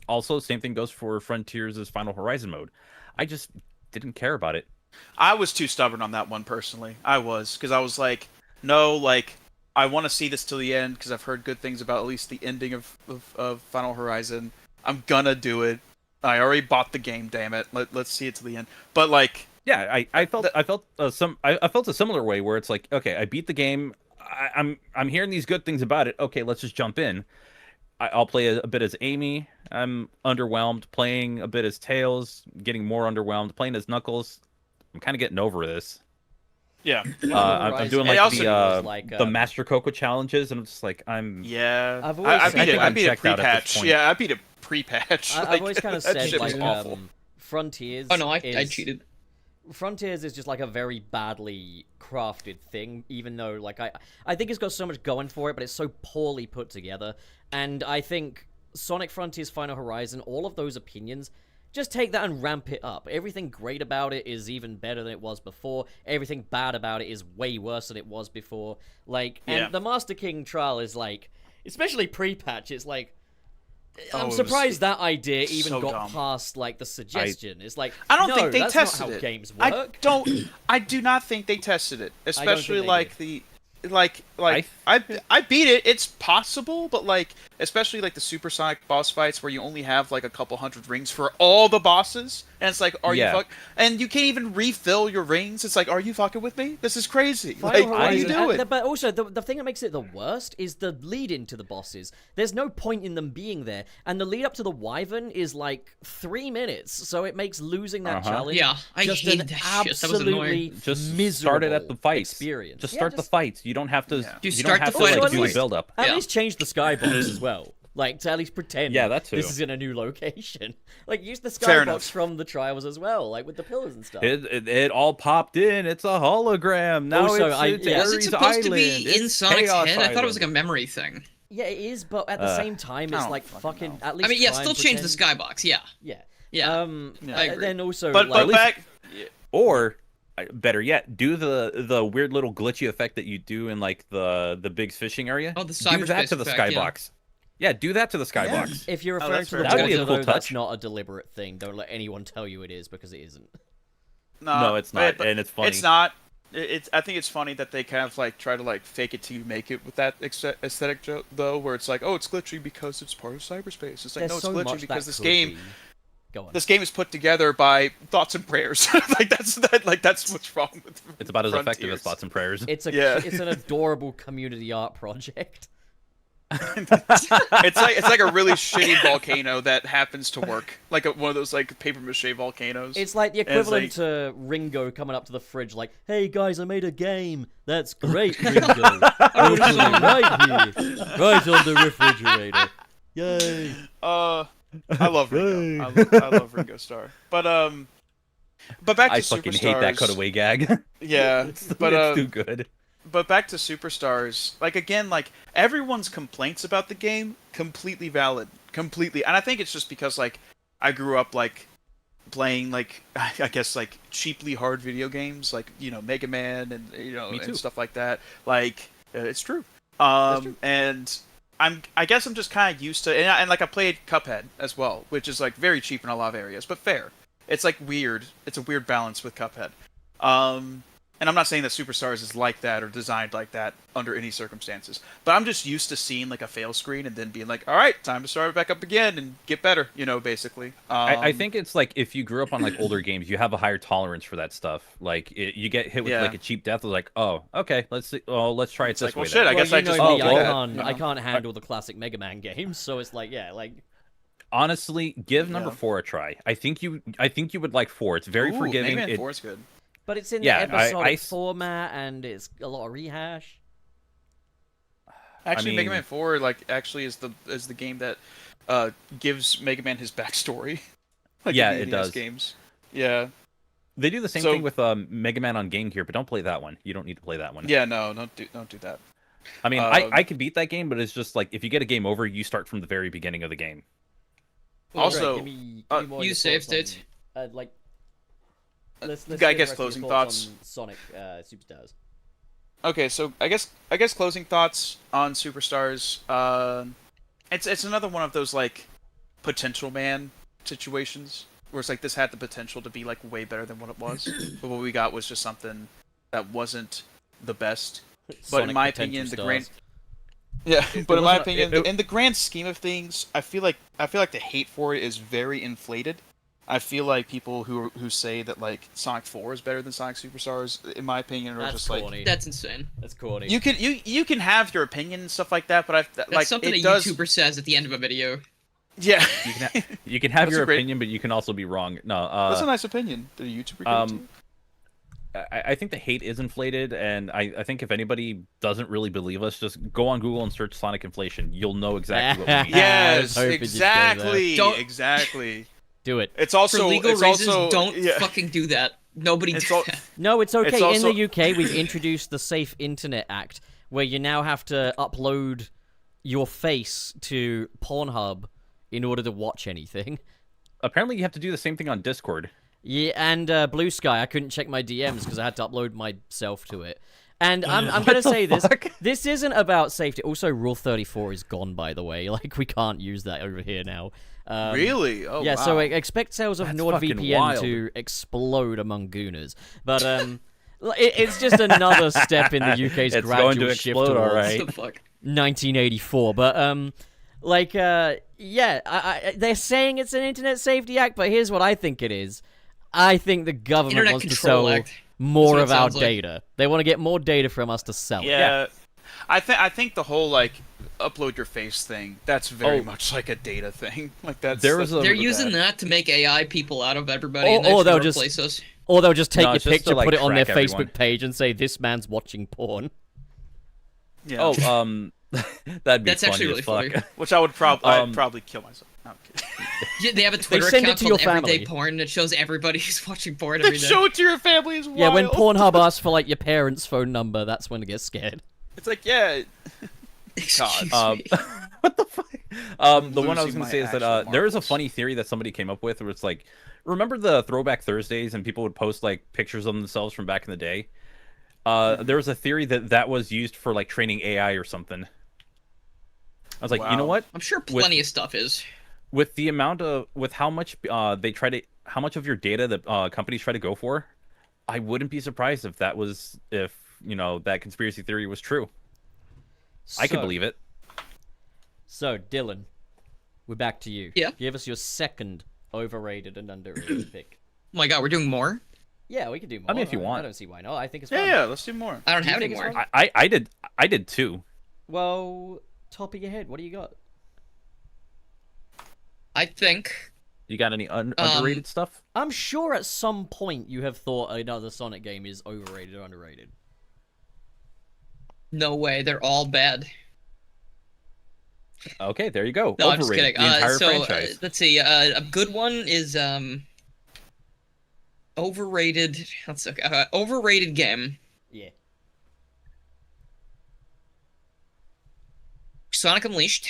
also, same thing goes for Frontiers' Final Horizon mode. I just didn't care about it. I was too stubborn on that one personally. I was, because I was like, no, like I want to see this till the end because I've heard good things about at least the ending of Final Horizon. I'm gonna do it. I already bought the game. Damn it. Let's see it till the end. But like, Yeah, I felt a similar way where it's like, okay, I beat the game. I'm hearing these good things about it. Okay, let's just jump in. I'll play a bit as Amy. I'm underwhelmed. Playing a bit as Tails, getting more underwhelmed. Playing as Knuckles, I'm kind of getting over this. yeah, I'm doing It also was the Master Coco challenges, and I'm just like, yeah. I've always I said- beat it. I beat it checked out at this pre-patch. point. Yeah, I beat it pre-patch. I've always kind of that said shit was like awful. Frontiers. Oh no, I is- cheated. Frontiers is just like a very badly crafted thing, even though like I think it's got so much going for it, but it's so poorly put together. And I think Sonic Frontiers Final Horizon, all of those opinions, just take that and ramp it up. Everything great about it is even better than it was before. Everything bad about it is way worse than it was before. Like, and the Master King trial is like, especially pre-patch, it's like, I'm surprised that idea even so got dumb. past like the suggestion. It's like, I don't no, think they that's tested not how it. games work. I do not think they tested it, especially they like did. I beat it. It's possible, but like especially like the Supersonic boss fights where you only have like a couple hundred rings for all the bosses, and it's like, are you and you can't even refill your rings. It's like, are you fucking with me? This is crazy. Final Like, what are you Horizon- doing? But also, the thing that makes it the worst is the lead into the bosses. There's no point in them being there, and the lead up to the Wyvern is like 3 minutes, so it makes losing that challenge Yeah, I just hated an that shit. That was absolutely annoying. just miserable start it at the fights. experience. Just Yeah, start the fights. You don't have to. Yeah. You Start don't have the to fight. like, Also, do at a build up. At Yeah. least change the skybox as well. Like, to at least pretend Yeah, that too. this is in a new location. Like, use the Fair skybox enough. from the trials as well, like with the pillars and stuff. It all popped in. It's a hologram. Now Also, it's yeah. Was Ares it supposed to Island. be in It's Sonic's Chaos head? I thought it was Island. like a memory thing. Yeah, it is, but at the same time, I it's don't like fucking fucking. know. At least I mean, yeah, try still and change the pretend- skybox. Yeah. Yeah. Yeah. I agree. Then also, But like, back. Or better yet, do the weird little glitchy effect that you do in like the big fishing area. Oh, the do that cyberspace to the effect, yeah. skybox. Yeah, do that to the skybox. if you're Oh, referring that's to the fair. That would be a water, cool though, that's touch. not a deliberate thing. Don't let anyone tell you it is, because it isn't. No, it's not, and it's funny. It's not. I think it's funny that they kind of like try to like fake it till you make it with that aesthetic though, where it's like, oh, it's glitchy because it's part of cyberspace. It's like, There's no, it's so glitchy much because that this could game, be. Go on. this game is put together by thoughts and prayers. That's what's wrong with. It's about as effective Frontiers. as thoughts and prayers. It's it's an adorable community art project. It's like a really shitty volcano that happens to work, like one of those like paper mache volcanoes. It's like the it's equivalent like- to Ringo coming up to the fridge like, "Hey guys, I made a game. That's great, Ringo. Open it right here, right on the refrigerator. Yay!" I love Ringo. I love Ringo Starr. But But back to I fucking Superstars. hate that cutaway gag. Yeah, it's but too good. But back to Superstars, like again, like everyone's complaints about the game completely valid, completely, and I think it's just because like I grew up like playing like I guess like cheaply hard video games like Mega Man and and stuff like that. Like it's true. And I guess I'm just kind of used to and like I played Cuphead as well, which is like very cheap in a lot of areas, but fair. It's like weird. It's a weird balance with Cuphead. And I'm not saying that Superstars is like that or designed like that under any circumstances. But I'm just used to seeing like a fail screen and then being like, all right, time to start it back up again and get better, basically. I think it's like if you grew up on like older games, you have a higher tolerance for that stuff. Like you get hit with like a cheap death, it's like, oh, okay, let's see. Oh, let's try it this way. Well, shit, I guess I just I can't handle the classic Mega Man games, so it's like, honestly, give number 4 a try. I think you would like 4. It's very forgiving. Mega Man 4 is good. But it's in the episodic format, and it's a lot of rehash. Actually, Mega Man 4 is the game that gives Mega Man his backstory. It does. Games. Yeah. They do the same thing with Mega Man on Game Gear, but don't play that one. You don't need to play that one. Yeah, no, don't do that. I mean, I could beat that game, but it's just like if you get a game over, you start from the very beginning of the game. Also, give me more you saved it. Let's I guess closing thoughts on Sonic Superstars. Okay, so I guess closing thoughts on Superstars. It's another one of those like potential man situations where it's like this had the potential to be like way better than what it was, but what we got was just something that wasn't the best. But in my opinion, in the grand scheme of things, I feel like the hate for it is very inflated. I feel like people who say that like Sonic 4 is better than Sonic Superstars, in my opinion, are just corny. like that's insane. That's corny. You can have your opinion and stuff like that, but That's something a YouTuber says at the end of a video. Yeah, you can have your opinion, but you can also be wrong. No, that's a nice opinion. Did a YouTuber get it too? I think the hate is inflated, and I think if anybody doesn't really believe us, just go on Google and search Sonic inflation. You'll know exactly what we mean. Yes, exactly. Exactly. Do it. It's also for legal reasons. Don't yeah. fucking do that. Nobody do that. No, it's okay. It's also... In the UK, we've introduced the Safe Internet Act, where you now have to upload your face to Pornhub in order to watch anything. Apparently, you have to do the same thing on Discord. Yeah, and Blue Sky, I couldn't check my DMs because I had to upload myself to it. And I'm going to say this isn't about safety. Also, Rule 34 is gone, by the way. Like, we can't use that over here now. Really? Oh, yeah, wow. So expect sales of That's NordVPN wild. to explode among Gooners. But it's just another step in the UK's It's gradual going to shift explode, towards all right. What the fuck? 1984. But, they're saying it's an Internet Safety Act, but here's what I think it is. I think the government Internet wants to Control sell Act. more That's of what it our sounds like. data. They want to get more data from us to sell it. Yeah. I think the whole like upload your face thing, that's very much like a data thing. Like that's There was They're using that to make AI people out of everybody, Or- and they're or they'll just just- replace us. Or they'll just take No, your it's just to, picture, like, put it on their track Facebook everyone. page, and say, this man's watching porn. Yeah. Oh, that'd be That's funny actually really as fuck. funny. Which I'd probably kill myself. No, I'm kidding. Yeah, they have a Twitter send it account to your called Everyday family. Porn, and it shows everybody who's watching porn every day. Show it to your family as well. Yeah, when Pornhub asks for, like, your parents' phone number, that's when it gets scared. It's like, yeah. Excuse God. me. What the fuck? The one I was Losing going my to say is that actual there is a marbles. funny theory that somebody came up with where it's like, remember the Throwback Thursdays and people would post like pictures of themselves from back in the day? There was a theory that was used for like training AI or something. I was like, you know Wow. what? I'm sure plenty of stuff is. With the amount of how much how much of your data that companies try to go for, I wouldn't be surprised if that conspiracy theory was true. I could believe it. So, Dylan, we're back to you. Yeah? Give us your second overrated and underrated pick. Oh my god, we're doing more? Yeah, we can do more. I mean, if you want. I don't see why not. I think it's fun. Yeah, let's do more. I don't Do you have any think it's more. fun? I did too. Well, top of your head, what do you got? I think You got any underrated stuff? I'm sure at some point you have thought another Sonic game is overrated or underrated. no way, they're all bad. Okay, there you go. No, I'm Overrated. just kidding. The entire So franchise. let's see. A good one is Overrated. Let's look. Overrated game. Yeah. Sonic Unleashed.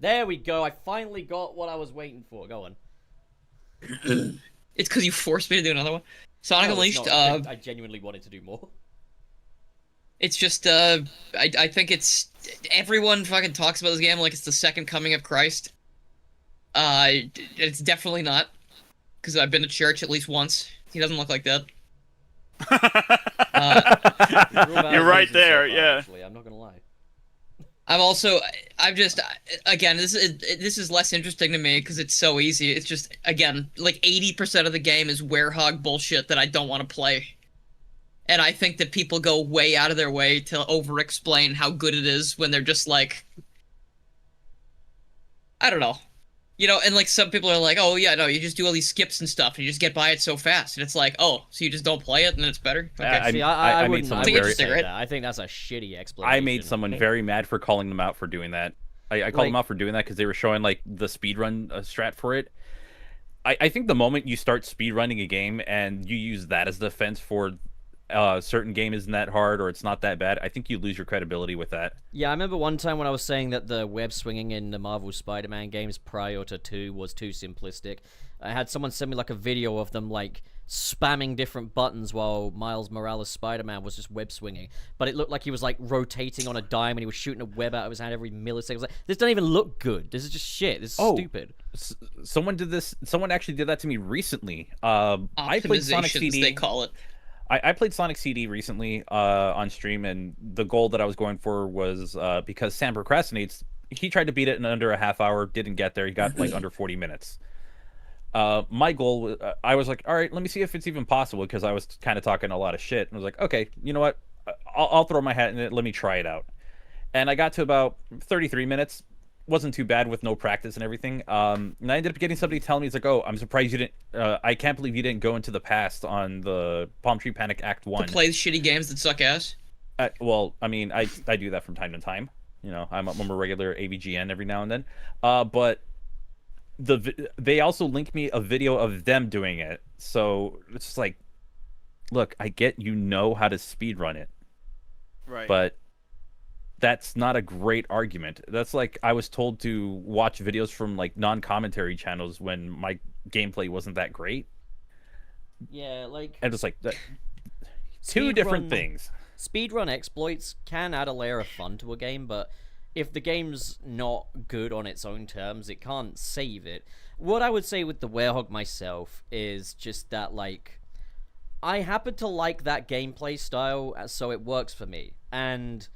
There we go. I finally got what I was waiting for. Go on. It's because you forced me to do another one. Sonic No, it's Unleashed. not. I genuinely wanted to do more. It's just I think it's everyone fucking talks about this game like it's the second coming of Christ. It's definitely not, because I've been to church at least once. He doesn't look like that. You're right there, yeah. Actually, I'm not gonna lie. I'm just, again, this is less interesting to me because it's so easy. It's just, again, like 80% of the game is werehog bullshit that I don't want to play. And I think that people go way out of their way to over-explain how good it is when they're just like, I don't know. You know, and like some people are like, oh yeah, no, you just do all these skips and stuff and you just get by it so fast. And it's like, oh, so you just don't play it and it's better? Okay. See, I made wouldn't someone say very. that. I think that's a shitty explanation. I made someone very mad for calling them out for doing that. I called them out for doing that because they were showing like the speedrun strat for it. I think the moment you start speedrunning a game and you use that as defense for certain game isn't that hard or it's not that bad, I think you lose your credibility with that. Yeah, I remember one time when I was saying that the web swinging in the Marvel Spider-Man games prior to 2 was too simplistic. I had someone send me like a video of them like spamming different buttons while Miles Morales Spider-Man was just web swinging, but it looked like he was like rotating on a dime and he was shooting a web out of his hand every millisecond. I was like, this doesn't even look good. This is just shit. This is stupid. Someone did this. Someone actually did that to me recently. I played Sonic CD. They call it. I played Sonic CD recently on stream, and the goal that I was going for was because Sam procrastinates. He tried to beat it in under a half hour, didn't get there. He got like under 40 minutes. My goal was, I was like, all right, let me see if it's even possible, because I was kind of talking a lot of shit. And I was like, okay, you know what? I'll throw my hat in it. Let me try it out. And I got to about 33 minutes. Wasn't too bad with no practice and everything. And I ended up getting somebody telling me, it's like, oh, I'm surprised you didn't, I can't believe you didn't go into the past on the Palm Tree Panic Act 1. To play shitty games that suck ass? Well, I mean, I do that from time to time. You know, I'm a regular AVGN every now and then. But they also linked me a video of them doing it. So it's just like, look, I get you know how to speedrun it. Right. But that's not a great argument. That's like I was told to watch videos from like non-commentary channels when my gameplay wasn't that great. Yeah, like... And it's like, two different things. Speedrun exploits can add a layer of fun to a game, but if the game's not good on its own terms, it can't save it. What I would say with the Werehog myself is just that, like, I happen to like that gameplay style, so it works for me. And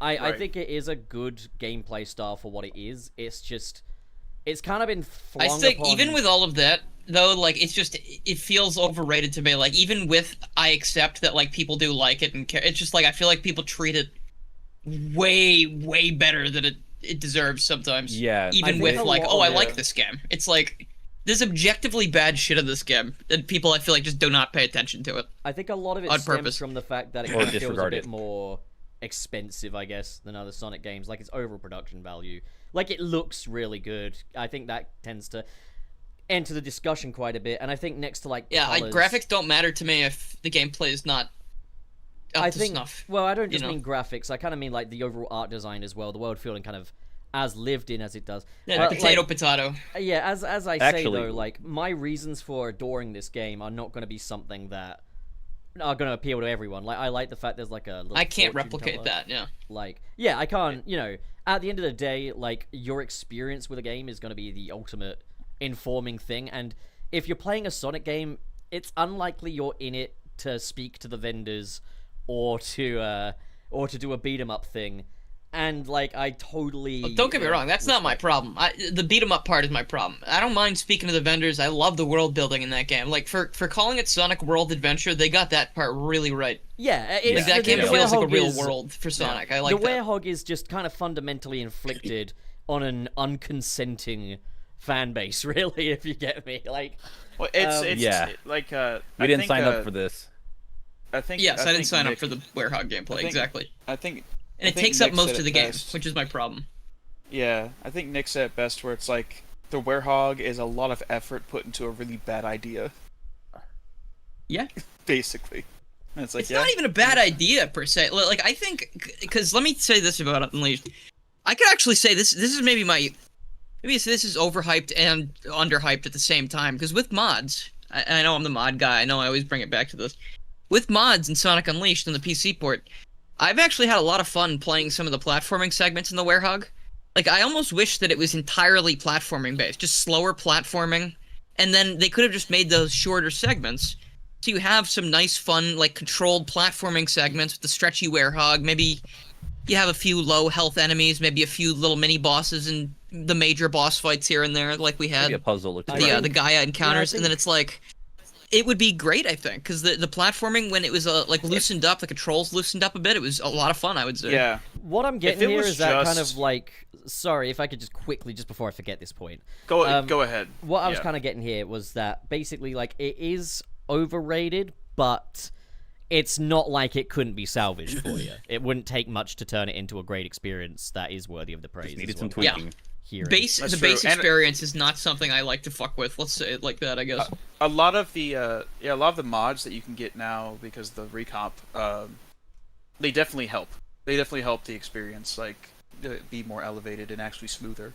I think it is a good gameplay style for what it is. It's just, it's kind of been flung I think upon... even with all of that, though, like, it's just, it feels overrated to me. Like, even with, I accept that, like, people do like it and care. It's just, like, I feel like people treat it way, way better than it deserves sometimes. Yeah. Even with, like, oh, I like this game. It's like, there's objectively bad shit in this game, and people, I feel like, just do not pay attention to it. I think a lot of it On stems purpose. from the fact that it Or kind of feels a disregard bit it. more expensive, I guess, than other Sonic games. Like, its overall production value. Like, it looks really good. I think that tends to enter the discussion quite a bit, and I think next to, like, Yeah, colors, graphics don't matter to me if the gameplay is not up to snuff. Well, I don't just you know? mean graphics. I kind of mean, like, the overall art design as well. The world feeling kind of as lived in as it does. Yeah, potato. Yeah, as I say, Actually- though, like, my reasons for adoring this game are not going to be something that are going to appeal to everyone. Like, I like the fact there's, like, a little I can't fortune replicate teller. that, yeah. Like, yeah, I can't, you know, at the end of the day, like, your experience with a game is going to be the ultimate informing thing, and if you're playing a Sonic game, it's unlikely you're in it to speak to the vendors or to do a beat-em-up thing. And, like, I totally... Well, don't get me wrong, that's not my problem. The beat-em-up part is my problem. I don't mind speaking to the vendors. I love the world building in that game. Like, for calling it Sonic World Adventure, they got that part really right. Yeah, Like, that game feels like a Werehog real is- world for Sonic. I like the that. Werehog is just kind of fundamentally inflicted on an unconsenting fan base, really, if you get me. Like, Well, it's Yeah. like We I didn't think, sign up for this. I think Yes, I didn't think sign up Nick- for the Werehog gameplay, think- exactly. I think. And I it think takes up Nick most said of the it game, best. which is my problem. Yeah, I think Nick said it best, where it's like the Werehog is a lot of effort put into a really bad idea. Yeah. basically. And it's like, It's not even a bad idea per se. Like I think, because let me say this about Unleashed. I could actually say this. This is maybe this is overhyped and underhyped at the same time. Because with mods, I know I'm the mod guy. I know I always bring it back to this. With mods in Sonic Unleashed on the PC port, I've actually had a lot of fun playing some of the platforming segments in the Werehog. Like I almost wish that it was entirely platforming based, just slower platforming, and then they could have just made those shorter segments. So you have some nice, fun, like, controlled platforming segments with the stretchy Werehog. Maybe you have a few low-health enemies, maybe a few little mini-bosses and the major boss fights here and there, like we had. Maybe a puzzle or two. The Gaia encounters, think- and then it's like... It would be great, I think, because the platforming, when it was, like, loosened up, the controls loosened up a bit, it was a lot of fun, I would say. Yeah. What I'm If getting it here was is that kind just- of like, sorry, if I could just quickly, just before I forget this point. Go Um, ahead. What I was Yeah. kind of getting here was that basically, like, it is overrated, but it's not like it couldn't be salvaged for you. It wouldn't take much to turn it into a great experience that is worthy of the praise. Needed is some what I'm tweaking. hearing. That's The true, base and- experience is not something I like to fuck with, let's say it like that, I guess. A lot of the mods that you can get now because the recomp, they definitely help. They definitely help the experience like be more elevated and actually smoother.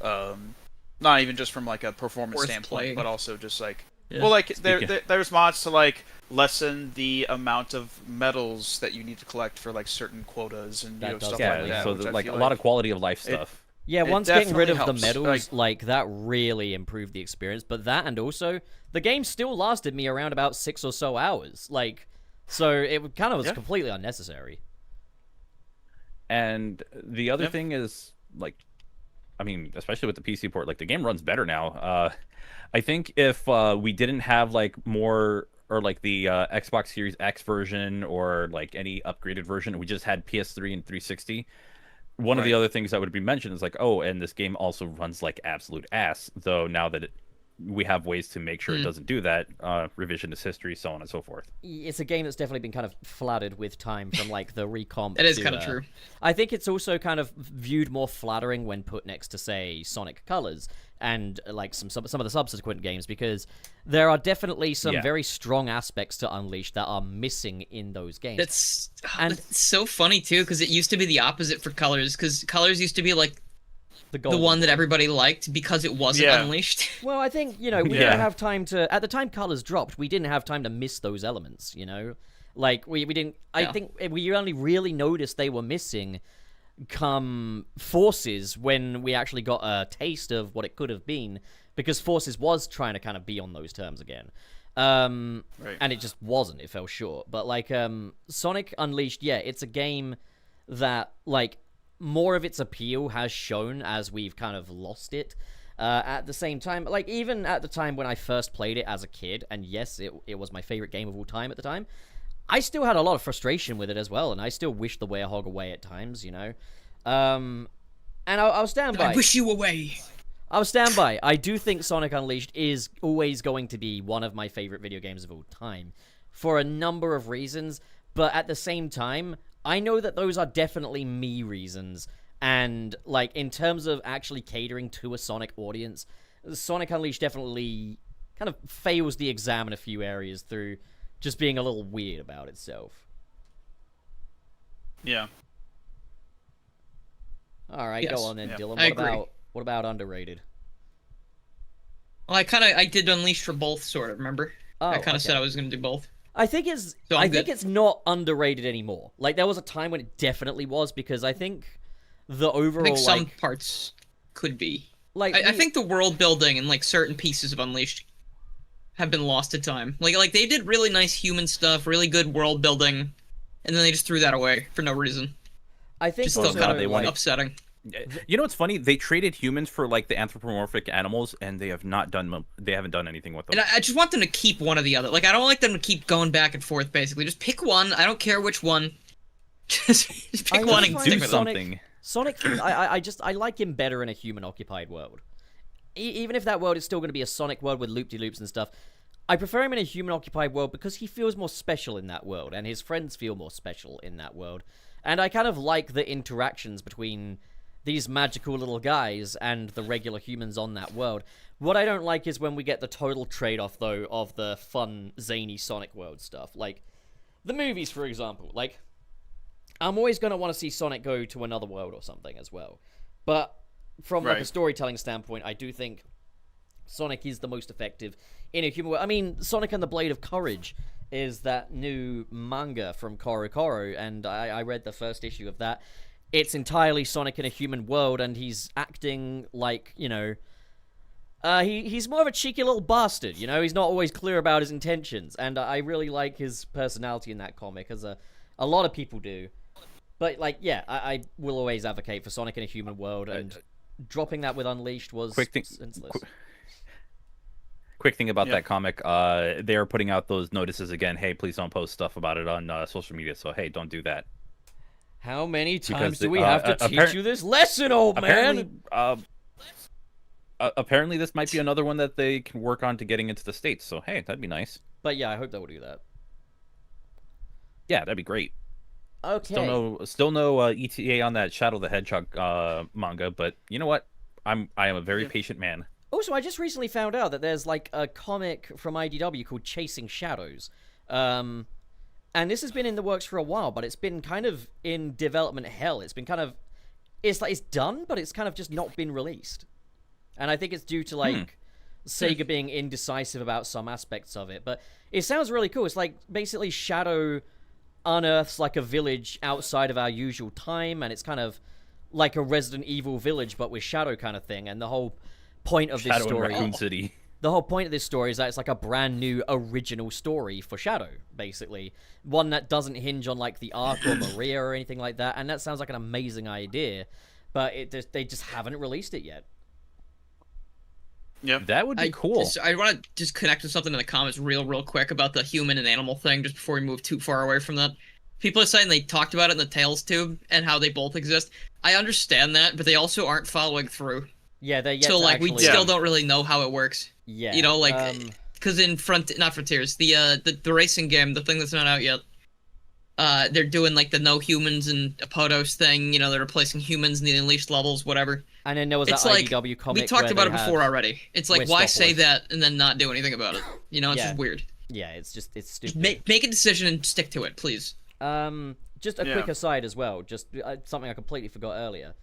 Not even just from like a performance Worth standpoint, playing. but also just like Yeah. well, like Speaking- there's mods to like lessen the amount of medals that you need to collect for like certain quotas and That does stuff Yeah, like that. so which I like a feel lot of quality of life stuff. Yeah, It once getting rid of definitely the helps. medals, like, that really improved the experience. But that, and also, the game still lasted me around about 6 or so hours. Like, so it kind of was Yeah. completely unnecessary. And the other Yep. thing is, like, I mean, especially with the PC port, like the game runs better now. I think if we didn't have like more or like the Xbox Series X version or like any upgraded version, we just had PS3 and 360. One of the Right. other things that would be mentioned is like, oh, and this game also runs like absolute ass. Though now that we have ways to make sure it doesn't do that, revisionist history, so on and so forth. It's a game that's definitely been kind of flooded with time from, like, the recomp. It is to, kind of true. I think it's also kind of viewed more flattering when put next to, say, Sonic Colors and like some of the subsequent games, because there are definitely some Yeah. very strong aspects to Unleashed that are missing in those games. And- It's so funny too, because it used to be the opposite for Colors, because Colors used to be like the golden one that one. everybody liked because it wasn't Yeah. Unleashed. Well, I think, we Yeah. didn't have time to... At the time Colors dropped, we didn't have time to miss those elements, Like, we didn't... I Yeah. think we only really noticed they were missing come Forces when we actually got a taste of what it could have been, because Forces was trying to kind of be on those terms again. And it just wasn't. It fell short. But, like, Sonic Unleashed, yeah, it's a game that, like, more of its appeal has shown as we've kind of lost it. At the same time, like, even at the time when I first played it as a kid, and yes, it was my favorite game of all time at the time, I still had a lot of frustration with it as well, and I still wish the Werehog away at times, And I'll stand by. I wish you away. I'll stand by. I do think Sonic Unleashed is always going to be one of my favorite video games of all time, for a number of reasons, but at the same time, I know that those are definitely me reasons, and, like, in terms of actually catering to a Sonic audience, Sonic Unleashed definitely kind of fails the exam in a few areas through just being a little weird about itself. Yeah. Alright, Yes. go on then, Yeah. Dylan. I agree. What about underrated? Well, I did Unleashed for both, sort of, remember? Oh, I kind of okay. said I was going to do both. I think it's So I'm I think good. it's not underrated anymore. Like, there was a time when it definitely was, because I think the overall I think some like parts could be. like I think the world building and like certain pieces of Unleashed have been lost to time. Like they did really nice human stuff, really good world building, and then they just threw that away for no reason. I think Just also, still kind of they wanted- upsetting. You know what's funny? They traded humans for like the anthropomorphic animals, and they haven't done anything with them. And I just want them to keep one or the other. Like I don't like them to keep going back and forth. Basically, just pick one. I don't care which one. just pick I one just and find stick Do with Sonic- it. something. Sonic, I like him better in a human-occupied world. Even if that world is still going to be a Sonic world with loop-de-loops and stuff, I prefer him in a human-occupied world because he feels more special in that world, and his friends feel more special in that world. And I kind of like the interactions between these magical little guys and the regular humans on that world. What I don't like is when we get the total trade-off, though, of the fun, zany Sonic world stuff. Like, the movies, for example. Like, I'm always going to want to see Sonic go to another world or something as well. But from like a storytelling standpoint, I do think Sonic is the most effective in a human world. I mean, Sonic and the Blade of Courage is that new manga from Koro, and I read the first issue of that. It's entirely Sonic in a human world, and he's acting like, you know... he's more of a cheeky little bastard, you know? He's not always clear about his intentions, and I really like his personality in that comic, as a lot of people do. But, like, yeah, I will always advocate for Sonic in a human world, and dropping that with Unleashed was senseless. Quick thing about that comic, they are putting out those notices again. Hey, please don't post stuff about it on social media. So, hey, don't do that. How many times do we have to teach you this lesson, old man? Apparently, this might be another one that they can work on to getting into the States. So, hey, that'd be nice. But yeah, I hope they will do that. Yeah, that'd be great. Okay. Still no ETA on that Shadow the Hedgehog manga, but you know what? I am a very patient man. Also, I just recently found out that there's like a comic from IDW called Chasing Shadows. And this has been in the works for a while, but it's been kind of in development hell. It's been kind of... It's done, but it's kind of just not been released. And I think it's due to, like, Sega being indecisive about some aspects of it. But it sounds really cool. It's like, basically, Shadow unearths, like, a village outside of our usual time, and it's kind of like a Resident Evil village, but with Shadow kind of thing. And the whole point of this story... Shadow in Raccoon City. The whole point of this story is that it's like a brand new original story for Shadow, basically. One that doesn't hinge on, like, the arc or Maria or anything like that. And that sounds like an amazing idea, but they just haven't released it yet. Yeah, that would be cool. I want to just connect with something in the comments real quick about the human and animal thing, just before we move too far away from that. People are saying they talked about it in the Tales tube and how they both exist. I understand that, but they also aren't following through. Yeah, they so like we still don't really know how it works. Yeah, you know, like because in not Frontiers, the racing game, the thing that's not out yet. They're doing like the no humans and Apodos thing. You know, they're replacing humans in the Unleashed levels, whatever. And then there was that IDW comic. We talked about it before already. It's like, why say that and then not do anything about it? You know, it's just weird. Yeah, it's stupid. Just make a decision and stick to it, please. Just a quick aside as well. Just something I completely forgot earlier.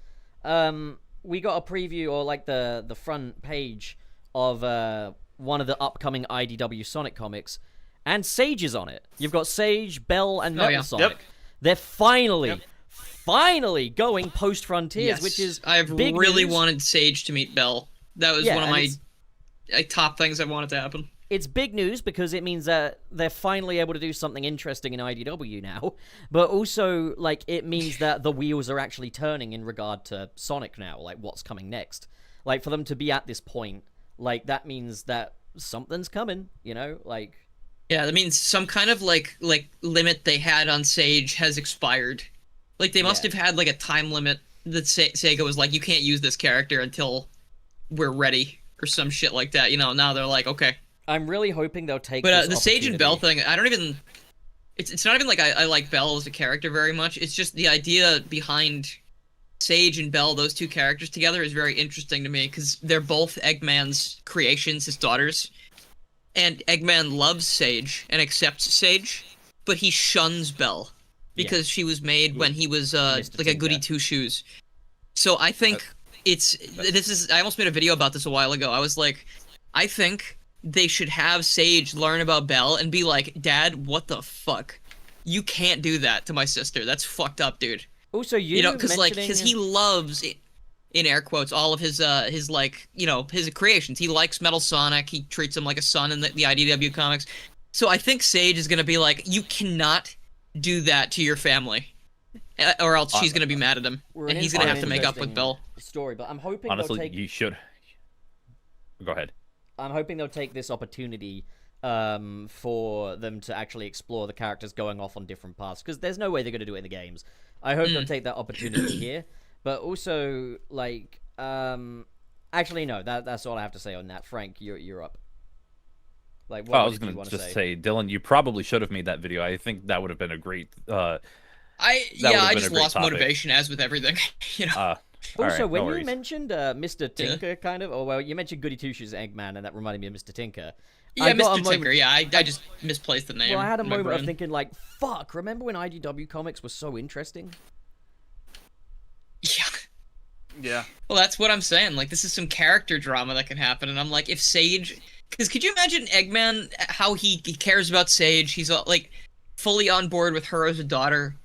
We got a preview or like the front page of one of the upcoming IDW Sonic comics, and Sage is on it. You've got Sage, Bell, and Metal Sonic. Yep. They're finally going post Frontiers, which is I've big really news. Wanted Sage to meet Bell. That was one of my top things I wanted to happen. It's big news because it means that they're finally able to do something interesting in IDW now, but also like it means that the wheels are actually turning in regard to Sonic now, like what's coming next. Like for them to be at this point, like that means that something's coming, you know, like. Yeah, that means some kind of like limit they had on Sage has expired. Like they must have had like a time limit that Sega was like, you can't use this character until we're ready or some shit like that. You know, now they're like, okay. I'm really hoping they'll take. But the Sage and Bell thing, I don't even. It's not even like I like Bell as a character very much. It's just the idea behind Sage and Bell, those two characters together, is very interesting to me because they're both Eggman's creations, his daughters. And Eggman loves Sage and accepts Sage, but he shuns Belle because she was made when he was like a goody two-shoes. So I think I almost made a video about this a while ago. I was like, I think they should have Sage learn about Belle and be like, Dad, what the fuck? You can't do that to my sister. That's fucked up, dude. Also, you know, because he loves it. In air quotes, all of his like, you know, his creations. He likes Metal Sonic. He treats him like a son in the IDW comics. So I think Sage is going to be like, you cannot do that to your family. Or else she's going to be mad at him. And he's going to have to make up with Bell. Story, but I'm hoping honestly, you should. Go ahead. I'm hoping they'll take this opportunity for them to actually explore the characters going off on different paths. Because there's no way they're going to do it in the games. I hope they'll take that opportunity here. But also, like, actually, no, that's all I have to say on that. Frank, you're up. Like, what I was going to just say, Dylan, you probably should have made that video. I think that would have been a great. I just lost motivation, as with everything. You know. Also, Alright, when no you worries. mentioned Mr. Tinker, kind of, or well, you mentioned Goody Two-Shoes Eggman, and that reminded me of Mr. Tinker. Yeah, I got a Mr. Tinker. moment- Yeah, I just misplaced the name. Well, I had a in my moment of brain. thinking, like, fuck, remember when IDW comics were so interesting? Yeah. Yeah. Well, that's what I'm saying. Like, this is some character drama that can happen, and I'm like, if Sage, because could you imagine Eggman, how he cares about Sage? He's like fully on board with her as a daughter.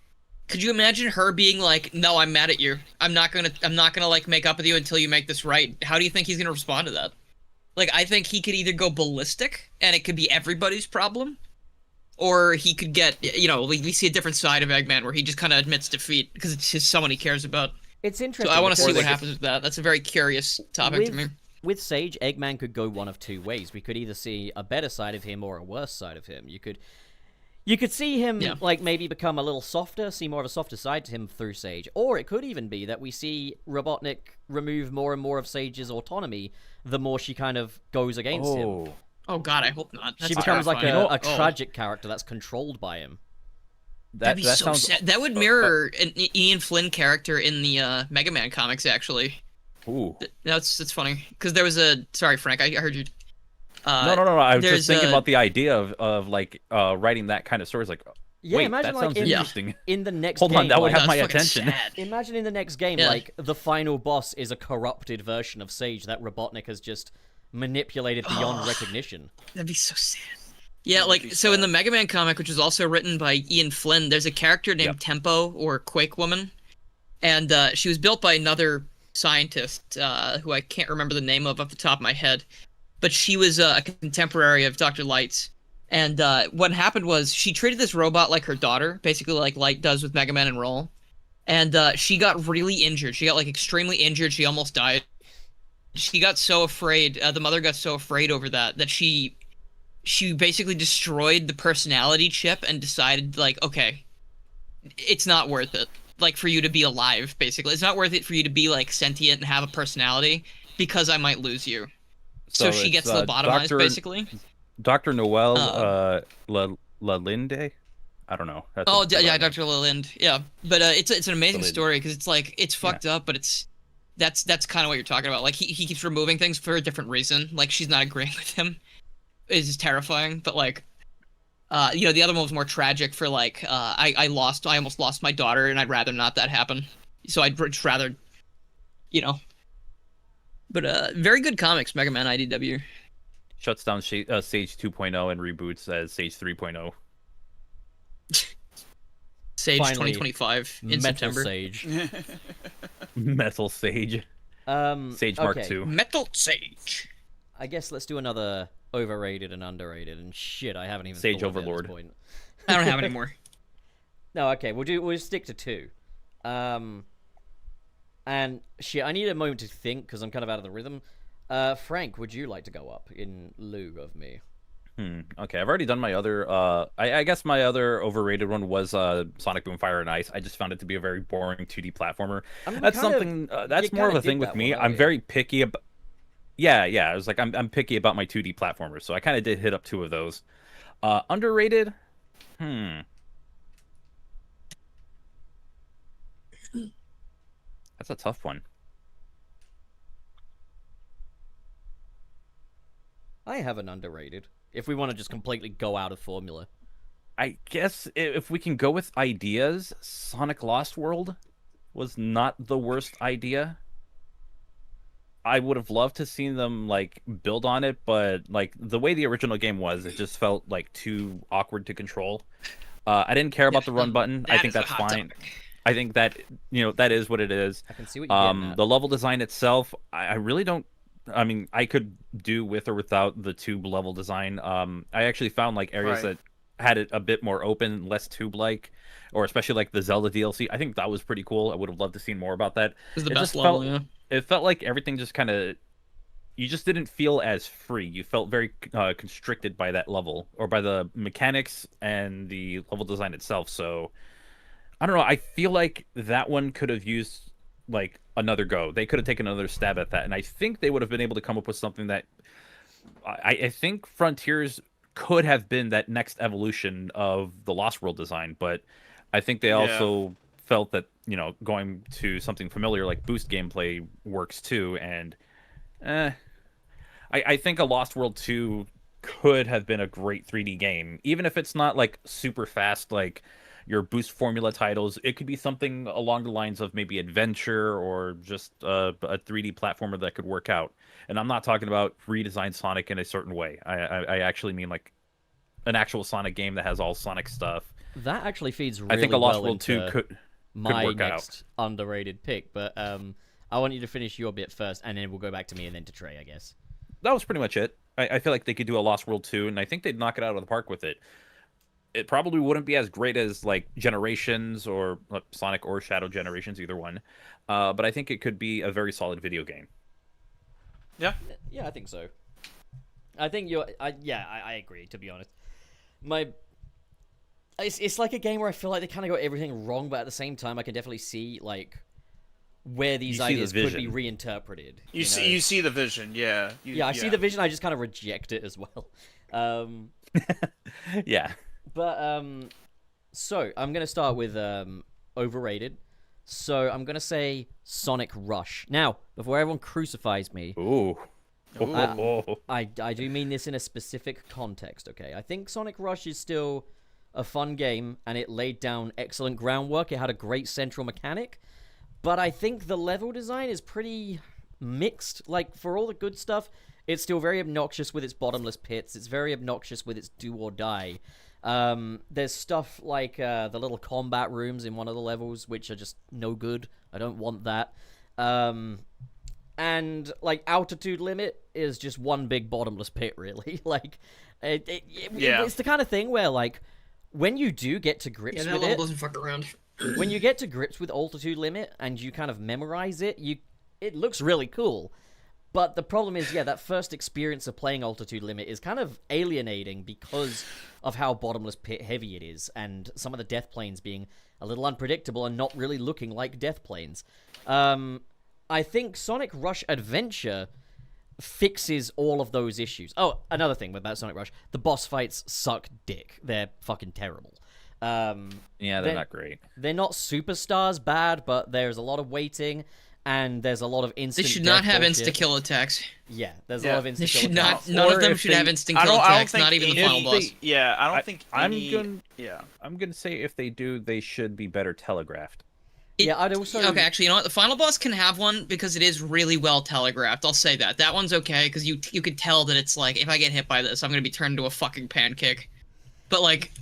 Could you imagine her being like, "No, I'm mad at you. I'm not gonna like make up with you until you make this right." How do you think he's gonna respond to that? Like, I think he could either go ballistic, and it could be everybody's problem, or he could get, you know, we see a different side of Eggman where he just kind of admits defeat because it's just someone he cares about. It's So interesting. I want to see because what happens with that. That's a very curious topic to me. with Sage, Eggman could go one of two ways. We could either see a better side of him or a worse side of him. You could see him like maybe become a little softer, see more of a softer side to him through Sage, or it could even be that we see Robotnik remove more and more of Sage's autonomy the more she kind of goes against him. Oh God, I hope not. She That's becomes like terrifying. a tragic character that's controlled by him. That'd be that so sounds sad. That would mirror an Ian Flynn character in the Mega Man comics, actually. Ooh. That's funny because there was a. Sorry, Frank, I heard you. No. I was there's just thinking a- about the idea of like writing that kind of story. It's like, Yeah, wait, imagine that like sounds in, interesting. in the next Hold game. on, that would like, have my That's fucking attention. sad. Imagine in the next game, Yeah. like the final boss is a corrupted version of Sage that Robotnik has just manipulated beyond recognition. That'd be so sad. Yeah, like so in the Mega Man comic, which was also written by Ian Flynn, there's a character named Tempo or Quake Woman, and she was built by another scientist who I can't remember the name of off the top of my head, but she was a contemporary of Dr. Light's. And what happened was she treated this robot like her daughter, basically like Light does with Mega Man and Roll. And she got really injured. She got like extremely injured. She almost died. She got so afraid. The mother got so afraid over that she basically destroyed the personality chip and decided like, okay, it's not worth it. Like for you to be alive, basically, it's not worth it for you to be like sentient and have a personality because I might lose you. So she it's, gets lobotomized, basically. Dr. Noel Lalinde? I don't know. That's Yeah, Dr. Liland. Yeah, but it's an amazing Liland. story because it's like it's fucked up, but that's kind of what you're talking about. Like he keeps removing things for a different reason. Like she's not agreeing with him. It's just terrifying. But like, you know, the other one was more tragic for like I almost lost my daughter, and I'd rather not that happen. So I'd just rather, you know. But very good comics, Mega Man IDW. Shuts down Sage 2.0 and reboots as Sage 3.0. Sage Finally, 2025 in Metal September. Sage. Metal Sage. Sage Mark okay. II. Metal Sage. I guess let's do another overrated and underrated. And shit, I haven't even Sage thought of it at this Overlord. point. I don't have any more. No, okay, we'll stick to two. And shit, I need a moment to think because I'm kind of out of the rhythm. Frank, would you like to go up in lieu of me? Okay, I've already done my other. I guess my other overrated one was Sonic Boom Fire and Ice. I just found it to be a very boring 2D platformer. I mean, That's kind of- something. That's you more of kinda a thing did with that me. one I'm earlier. very picky about. Yeah. I was like, I'm picky about my 2D platformers, so I kind of did hit up two of those. Underrated. That's a tough one. I have an underrated. If we want to just completely go out of formula. I guess if we can go with ideas, Sonic Lost World was not the worst idea. I would have loved to see them like build on it, but like the way the original game was, it just felt like too awkward to control. I didn't care about the run button. I think is a that's hot fine. topic. I think that that is what it is. I can see what you're getting at. The level design itself, I really don't. I mean, I could do with or without the tube level design. I actually found like areas Right. that had it a bit more open, less tube-like, or especially like the Zelda DLC. I think that was pretty cool. I would have loved to see more about that. This is the It best just level, felt- yeah. It felt like everything just kind of. You just didn't feel as free. You felt very constricted by that level, or by the mechanics and the level design itself. So, I don't know. I feel like that one could have used like another go. They could have taken another stab at that, and I think they would have been able to come up with something that I think Frontiers could have been that next evolution of the Lost World design. But I think they also felt that going to something familiar like boost gameplay works too, and I think a Lost World 2 could have been a great 3D game, even if it's not like super fast like your boost formula titles. It could be something along the lines of maybe adventure or just a 3D platformer that could work out. And I'm not talking about redesign Sonic in a certain way. I actually mean like an actual Sonic game that has all Sonic stuff. That actually feeds really I think a Lost well World 2 into could my work next out. underrated pick, but I want you to finish your bit first, and then we'll go back to me and then to Trey, I guess. That was pretty much it. I feel like they could do a Lost World 2, and I think they'd knock it out of the park with it. It probably wouldn't be as great as like Generations or Sonic or Shadow Generations, either one. But I think it could be a very solid video game. Yeah. Yeah, I think so. I think I agree, to be honest. It's like a game where I feel like they kind of got everything wrong, but at the same time, I can definitely see like where these ideas could be reinterpreted. You see the vision, yeah. I see the vision. I just kind of reject it as well. Yeah. But so I'm gonna start with overrated. So I'm gonna say Sonic Rush. Now, before everyone crucifies me, Ooh. I do mean this in a specific context. Okay, I think Sonic Rush is still a fun game, and it laid down excellent groundwork. It had a great central mechanic, but I think the level design is pretty mixed. Like, for all the good stuff, it's still very obnoxious with its bottomless pits. It's very obnoxious with its do or die. There's stuff like the little combat rooms in one of the levels, which are just no good. I don't want that. And like altitude limit is just one big bottomless pit, really. Like, it's the kind of thing where like when you do get to grips that with level it, doesn't fuck around. when you get to grips with altitude limit and you kind of memorize it, it looks really cool. But the problem is, that first experience of playing altitude limit is kind of alienating because of how bottomless pit heavy it is, and some of the death planes being a little unpredictable and not really looking like death planes. I think Sonic Rush Adventure fixes all of those issues. Oh, another thing about Sonic Rush, the boss fights suck dick. They're fucking terrible. Yeah, they're not great. They're not superstars bad, but there's a lot of waiting, and there's a lot of instant They should not have bullshit. insta-kill attacks. Yeah, there's a lot of instant They should attacks. not. None of them if should they- have instant kill attacks. Not even the final boss. I don't think I'm any... gonna say if they do, they should be better telegraphed. Yeah, I'd also... Okay, actually, you know what? The final boss can have one because it is really well telegraphed. I'll say that. That one's okay because you could tell that it's like, if I get hit by this, I'm gonna be turned into a fucking pancake. But like,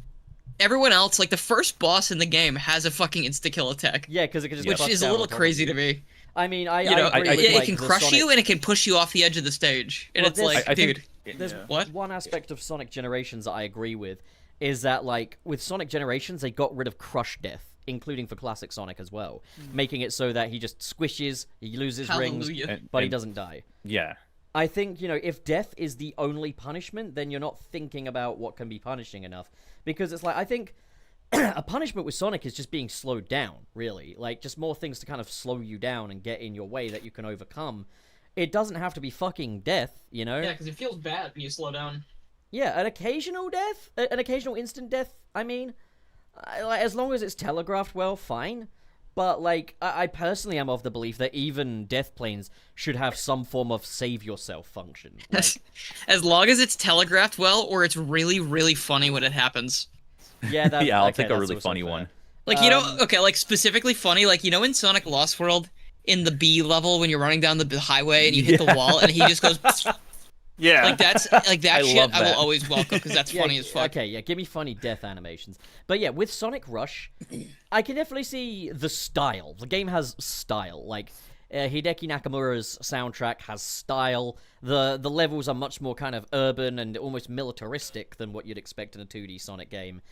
everyone else, like the first boss in the game has a fucking insta-kill attack. Yeah, because it can just Which bust is a down little on top of crazy you. to me. I mean, I You know, agree with, it like, can the crush Sonic... you and it can push you off the edge of the stage. And Well, it's like, I think- dude, There's what? one aspect of Sonic Generations that I agree with, is that, like, with Sonic Generations, they got rid of crush death, including for classic Sonic as well, making it so that he just squishes, he loses rings, Hallelujah. but he And- doesn't die. Yeah. I think, if death is the only punishment, then you're not thinking about what can be punishing enough. Because it's like, I think a punishment with Sonic is just being slowed down, really. Like, just more things to kind of slow you down and get in your way that you can overcome. It doesn't have to be fucking death, Yeah, because it feels bad when you slow down. Yeah, an occasional death, an occasional instant death, I mean, like, as long as it's telegraphed well, fine. But, like, I personally am of the belief that even death planes should have some form of save yourself function. Like, As long as it's telegraphed well, or it's really, really funny when it happens. yeah, that, Yeah, I'll okay, take a that's really also funny fair. one. Like, okay, like, specifically funny, like, in Sonic Lost World, in the B level, when you're running down the highway and you hit the wall, and he just goes... Yeah. Like, that I shit love I will that. always welcome, because that's Yeah, funny as fuck. Okay, yeah, give me funny death animations. But yeah, with Sonic Rush, I can definitely see the style. The game has style. Like, Hideki Nakamura's soundtrack has style. The levels are much more kind of urban and almost militaristic than what you'd expect in a 2D Sonic game.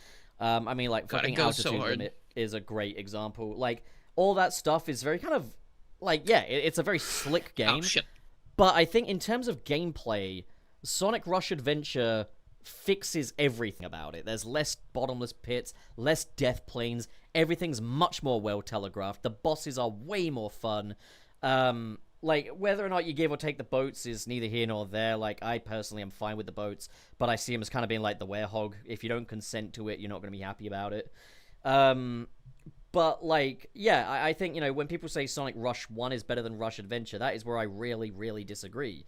I mean, like, God, it fucking goes so Altitude hard. Limit is a great example. Like, all that stuff is very kind of, like, yeah, it's a very slick game. Oh, shit. But I think in terms of gameplay, Sonic Rush Adventure fixes everything about it. There's less bottomless pits, less death planes. Everything's much more well telegraphed. The bosses are way more fun. Like, whether or not you give or take the boats is neither here nor there. Like, I personally am fine with the boats, but I see them as kind of being like the werehog. If you don't consent to it, you're not going to be happy about it. But, like, yeah, I think, you know, when people say Sonic Rush 1 is better than Rush Adventure, that is where I really, really disagree.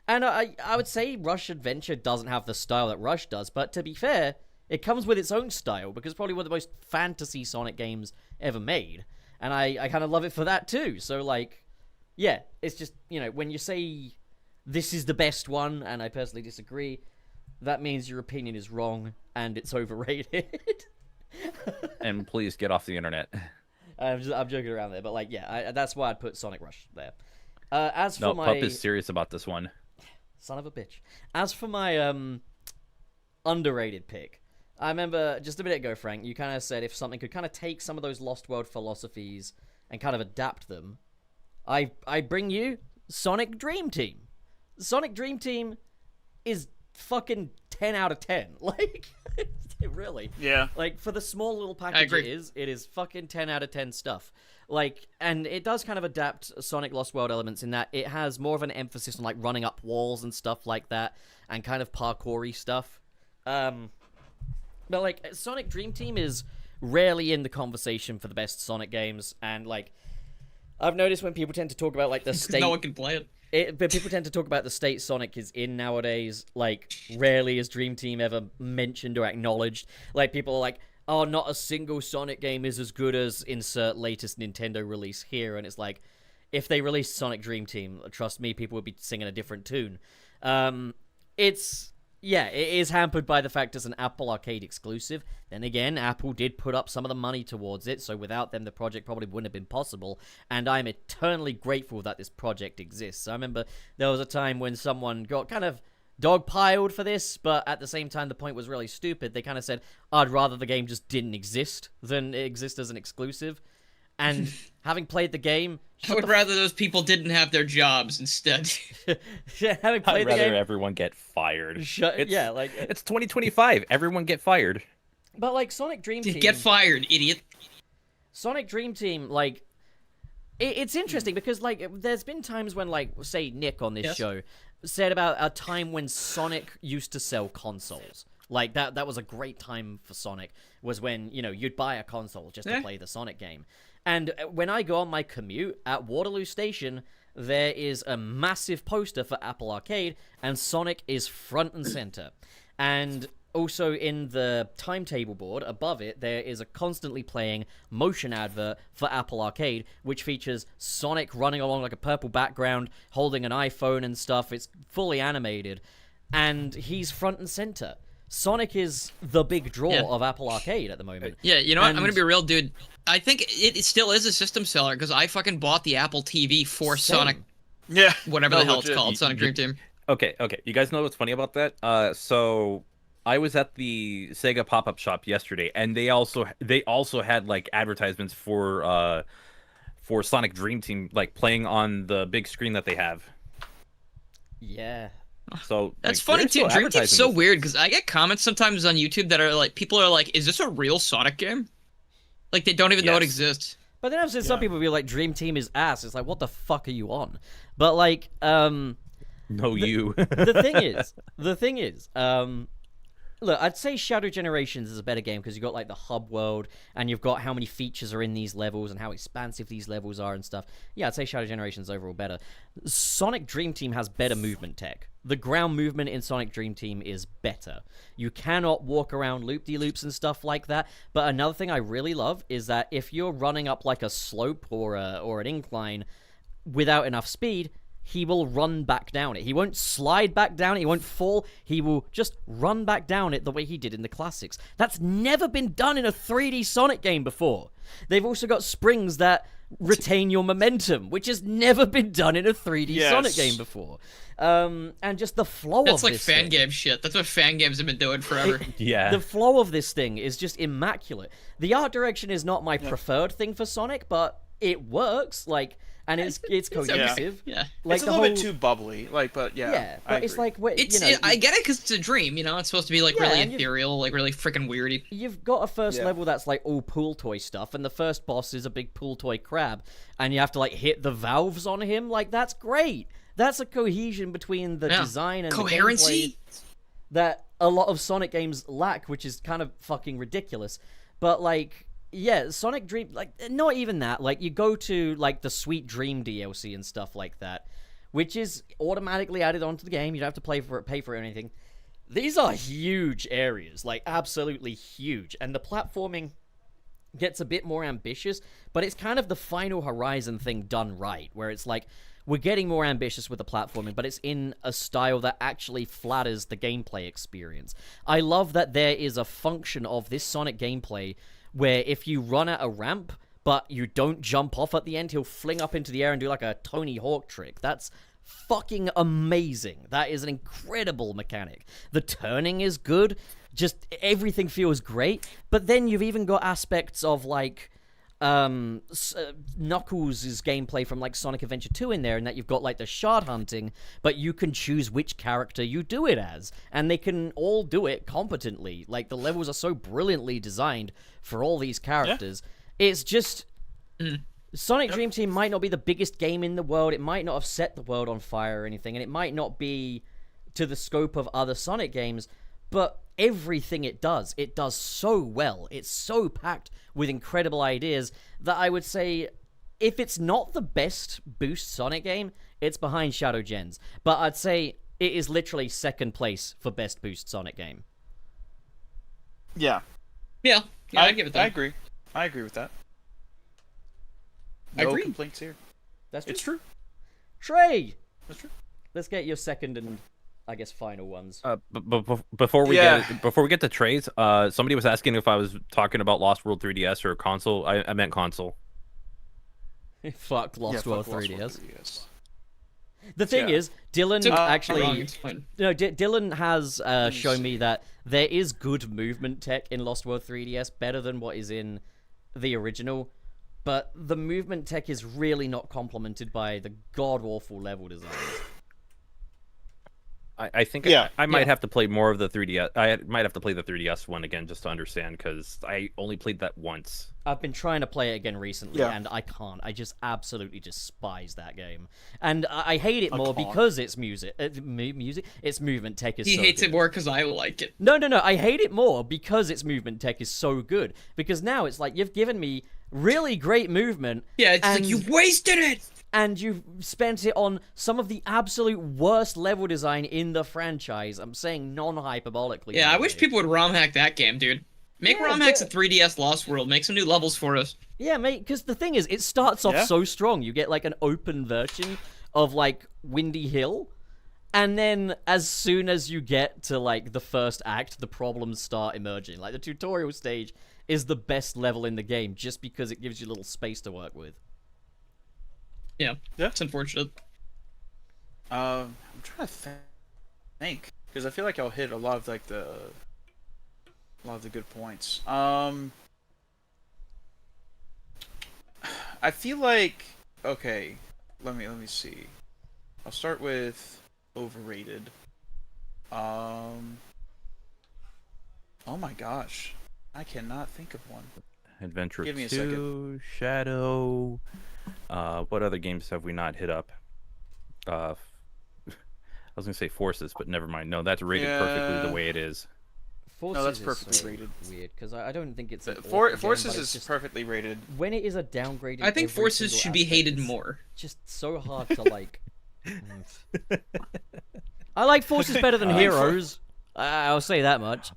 And I would say Rush Adventure doesn't have the style that Rush does, but to be fair, it comes with its own style, because it's probably one of the most fantasy Sonic games ever made. And I kind of love it for that, too. So, like, yeah, it's just, you know, when you say this is the best one, and I personally disagree, that means your opinion is wrong, and it's overrated. And please get off the internet. I'm joking around there, but like, yeah, that's why I'd put Sonic Rush there. As for No, my Pup is serious about this one. son of a bitch. As for my underrated pick, I remember just a minute ago, Frank, you kind of said if something could kind of take some of those Lost World philosophies and kind of adapt them, I bring you Sonic Dream Team. Sonic Dream Team is fucking 10 out of 10. Like, really. Yeah. Like, for the small little package agree. it is fucking 10 out of 10 stuff. Like, and it does kind of adapt Sonic Lost World elements in that it has more of an emphasis on, like, running up walls and stuff like that, and kind of parkour-y stuff. But, like, Sonic Dream Team is rarely in the conversation for the best Sonic games, and, like, I've noticed when people tend to talk about, like, the state... No one can play it. But people tend to talk about the state Sonic is in nowadays. Like, rarely is Dream Team ever mentioned or acknowledged. Like, people are like, oh, not a single Sonic game is as good as insert latest Nintendo release here. And it's like, if they released Sonic Dream Team, trust me, people would be singing a different tune. It is hampered by the fact it's an Apple Arcade exclusive. Then again, Apple did put up some of the money towards it, so without them, the project probably wouldn't have been possible. And I'm eternally grateful that this project exists. I remember there was a time when someone got kind of dogpiled for this, but at the same time, the point was really stupid. They kind of said, I'd rather the game just didn't exist than it exist as an exclusive. And having played the game... I would rather those people didn't have their jobs instead. having played I'd the rather game... everyone get fired. It's 2025. Everyone get fired. But, like, Sonic Dream Team... Get fired, idiot. Sonic Dream Team, like... It's interesting because, like, there's been times when, like, say, Nick on this show said about a time when Sonic used to sell consoles. Like, that was a great time for Sonic, was when, you know, you'd buy a console just to play the Sonic game. And when I go on my commute at Waterloo Station, there is a massive poster for Apple Arcade, and Sonic is front and center. And also in the timetable board above it, there is a constantly playing motion advert for Apple Arcade, which features Sonic running along like a purple background, holding an iPhone and stuff. It's fully animated, and he's front and center. Sonic is the big draw of Apple Arcade at the moment. Yeah, you know what? I'm gonna be real, dude. I think it still is a system seller because I fucking bought the Apple TV for Sonic. Yeah. Whatever the hell legit. it's called, Sonic Dream Team. Okay. You guys know what's funny about that? So I was at the Sega pop-up shop yesterday, and they also had like advertisements for Sonic Dream Team, like playing on the big screen that they have. Yeah. So That's like, funny they're too. still Dream Team's advertising so this. weird because I get comments sometimes on YouTube that are like, people are like, "Is this a real Sonic game?" Like they don't even know it Yes. exists. But then I've seen some people be like, Dream Team is ass. It's like, what the fuck are you on? But like, No, you. the thing is, look, I'd say Shadow Generations is a better game because you've got like the hub world and you've got how many features are in these levels and how expansive these levels are and stuff. Yeah, I'd say Shadow Generations overall better. Sonic Dream Team has better movement tech. The ground movement in Sonic Dream Team is better. You cannot walk around loop-de-loops and stuff like that. But another thing I really love is that if you're running up like a slope or an incline without enough speed, he will run back down it. He won't slide back down it. He won't fall. He will just run back down it the way he did in the classics. That's never been done in a 3D Sonic game before. They've also got springs that retain your momentum, which has never been done in a 3D Sonic game before. And just the flow That's of like this fan thing. game shit. That's what fan games have been doing forever. Yeah. The flow of this thing is just immaculate. The art direction is not my preferred thing for Sonic, but it works. Like, and it's cohesive. Yeah. Like It's a the little whole, bit too bubbly, like, but yeah. yeah, I but it's agree. like what It's you know. I get it because it's a dream. You know, it's supposed to be like Yeah, really and ethereal, like really freaking weirdy. You've got a first level that's like all pool toy stuff, and the first boss is a big pool toy crab, and you have to like hit the valves on him. Like that's great. That's a cohesion between the design and coherency the gameplay that a lot of Sonic games lack, which is kind of fucking ridiculous. But like, Yeah, Sonic Dream, like, not even that. Like, you go to, like, the Sweet Dream DLC and stuff like that, which is automatically added onto the game. You don't have to pay for it or anything. These are huge areas, like, absolutely huge. And the platforming gets a bit more ambitious, but it's kind of the Final Horizon thing done right, where it's like, we're getting more ambitious with the platforming, but it's in a style that actually flatters the gameplay experience. I love that there is a function of this Sonic gameplay where if you run at a ramp, but you don't jump off at the end, he'll fling up into the air and do like a Tony Hawk trick. That's fucking amazing. That is an incredible mechanic. The turning is good. Just everything feels great. But then you've even got aspects of like Knuckles' gameplay from like Sonic Adventure 2 in there, and that you've got like the shard hunting, but you can choose which character you do it as, and they can all do it competently. Like, the levels are so brilliantly designed for all these characters. Yeah. It's just Sonic Dream Team might not be the biggest game in the world, it might not have set the world on fire or anything, and it might not be to the scope of other Sonic games, but everything it does so well. It's so packed with incredible ideas that I would say, if it's not the best Boost Sonic game, it's behind Shadow Gens. But I'd say it is literally second place for best Boost Sonic game. Yeah. Yeah, I'd give it that. I agree with that. I No agree. complaints here. That's It's true. Trey! That's true. Let's get your second and, I guess, final ones. Before we get to trades, somebody was asking if I was talking about Lost World 3DS or console. I meant console. Fuck Lost World fuck 3DS. Lost World 3DS. The thing is, Dylan actually... Fine. No, Dylan has shown me that there is good movement tech in Lost World 3DS, better than what is in the original, but the movement tech is really not complemented by the god-awful level designs. I think I might have to play more of the 3DS. I might have to play the 3DS one again just to understand, because I only played that once. I've been trying to play it again recently, and I can't. I just absolutely despise that game. And I hate it more because it's music. Its movement tech is He so hates good. it more because I like it. No. I hate it more because its movement tech is so good. Because now it's like, you've given me really great movement. Yeah, it's like, you wasted it! And you've spent it on some of the absolute worst level design in the franchise. I'm saying non-hyperbolically. Yeah, I wish people would ROM hack that game, dude. Make ROM hacks a 3DS Lost World. Make some new levels for us. Yeah, mate, because the thing is, it starts off so strong. You get, like, an open version of, like, Windy Hill, and then as soon as you get to, like, the first act, the problems start emerging. Like, the tutorial stage is the best level in the game, just because it gives you a little space to work with. Yeah, it's unfortunate. I'm trying to think, because I feel like I'll hit a lot of like the good points. I feel like, okay, let me see. I'll start with Overrated. Oh my gosh, I cannot think of one. Adventure Give me a 2, second. Shadow. What other games have we not hit up? I was gonna say Forces, but never mind. No, that's rated perfectly the way it is. Forces that's is perfectly so rated. Weird, because I don't think it's an awful game, Forces but it's is just, perfectly rated. when it is a downgraded. I think every Forces single should be aspect, hated it's more. Just so hard to like. I like Forces better than Heroes. I'll say that much.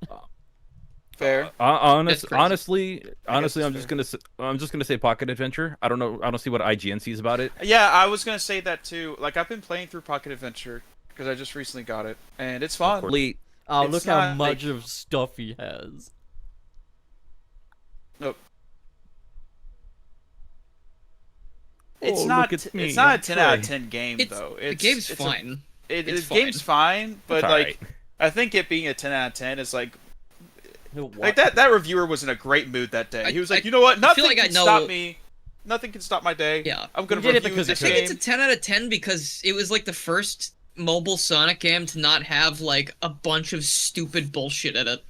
Fair. Honestly, I'm fair. just gonna say Pocket Adventure. I don't see what IGN sees about it. Yeah, I was gonna say that too. Like, I've been playing through Pocket Adventure because I just recently got it, and it's fun. Oh, It's look how not, much like- of stuff he has. Nope. It's Oh, not. look at me, It's not I'm a 10 out of Trey. 10 game though. The game's fine. The It's game's fine, but It's like, alright. I think it being a 10 out of 10 is like What? that reviewer was in a great mood that day. He was like, I- you know what? I Nothing feel like I can know- stop me. Nothing can stop my day. Yeah. I'm gonna You did it review because this it I could. think game. it's a 10 out of 10 because it was like the first mobile Sonic game to not have like a bunch of stupid bullshit in it.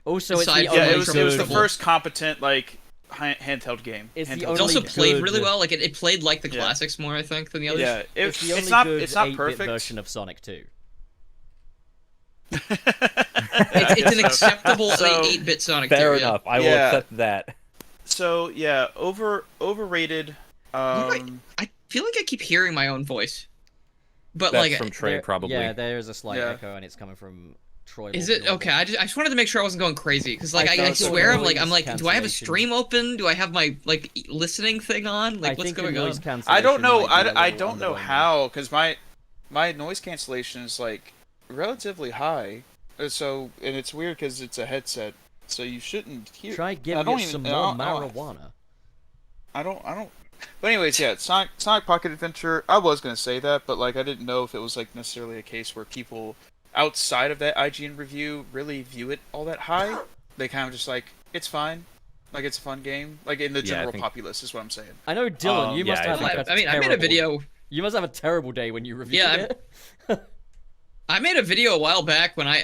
Also, it's Aside the from, Yeah, only it was the good- first competent like handheld game. It's the Handheld It only also game. played good- really well. Like it played like the Yeah. classics more, I think, than the others. Yeah, It's the only it's not. good It's not 8-bit perfect. version of Sonic 2. It's an acceptable So, 8-bit Sonic Fair 2, yeah. enough. I will Yeah. accept that. So yeah, overrated. I feel like I keep hearing my own voice, but That's like, from Trey, probably. Yeah, there's a slight Yeah. echo, and it's coming from Troy. is more it than normal. okay? I just wanted to make sure I wasn't going crazy because like I I think swear I'm noise like, do I have a cancellation- stream open? Do I have my like listening thing on? Like I what's think the going on? noise cancellation I don't know. might be a I little don't know underwhelming. how, because my noise cancellation is like relatively high. So and it's weird because it's a headset, so you shouldn't hear. Try I giving don't it even- some I more don't- marijuana. I don't. But anyways, yeah, Sonic Pocket Adventure. I was gonna say that, but like I didn't know if it was like necessarily a case where people outside of that IGN review really view it all that high. They kind of just like it's fine, like it's a fun game, like in the Yeah, I general think- populace is what I'm saying. I know, Dylan, you yeah, must I have think like a I mean, I made a terrible- video. You must have a terrible day when you reviewed Yeah, it. I made a video a while back when I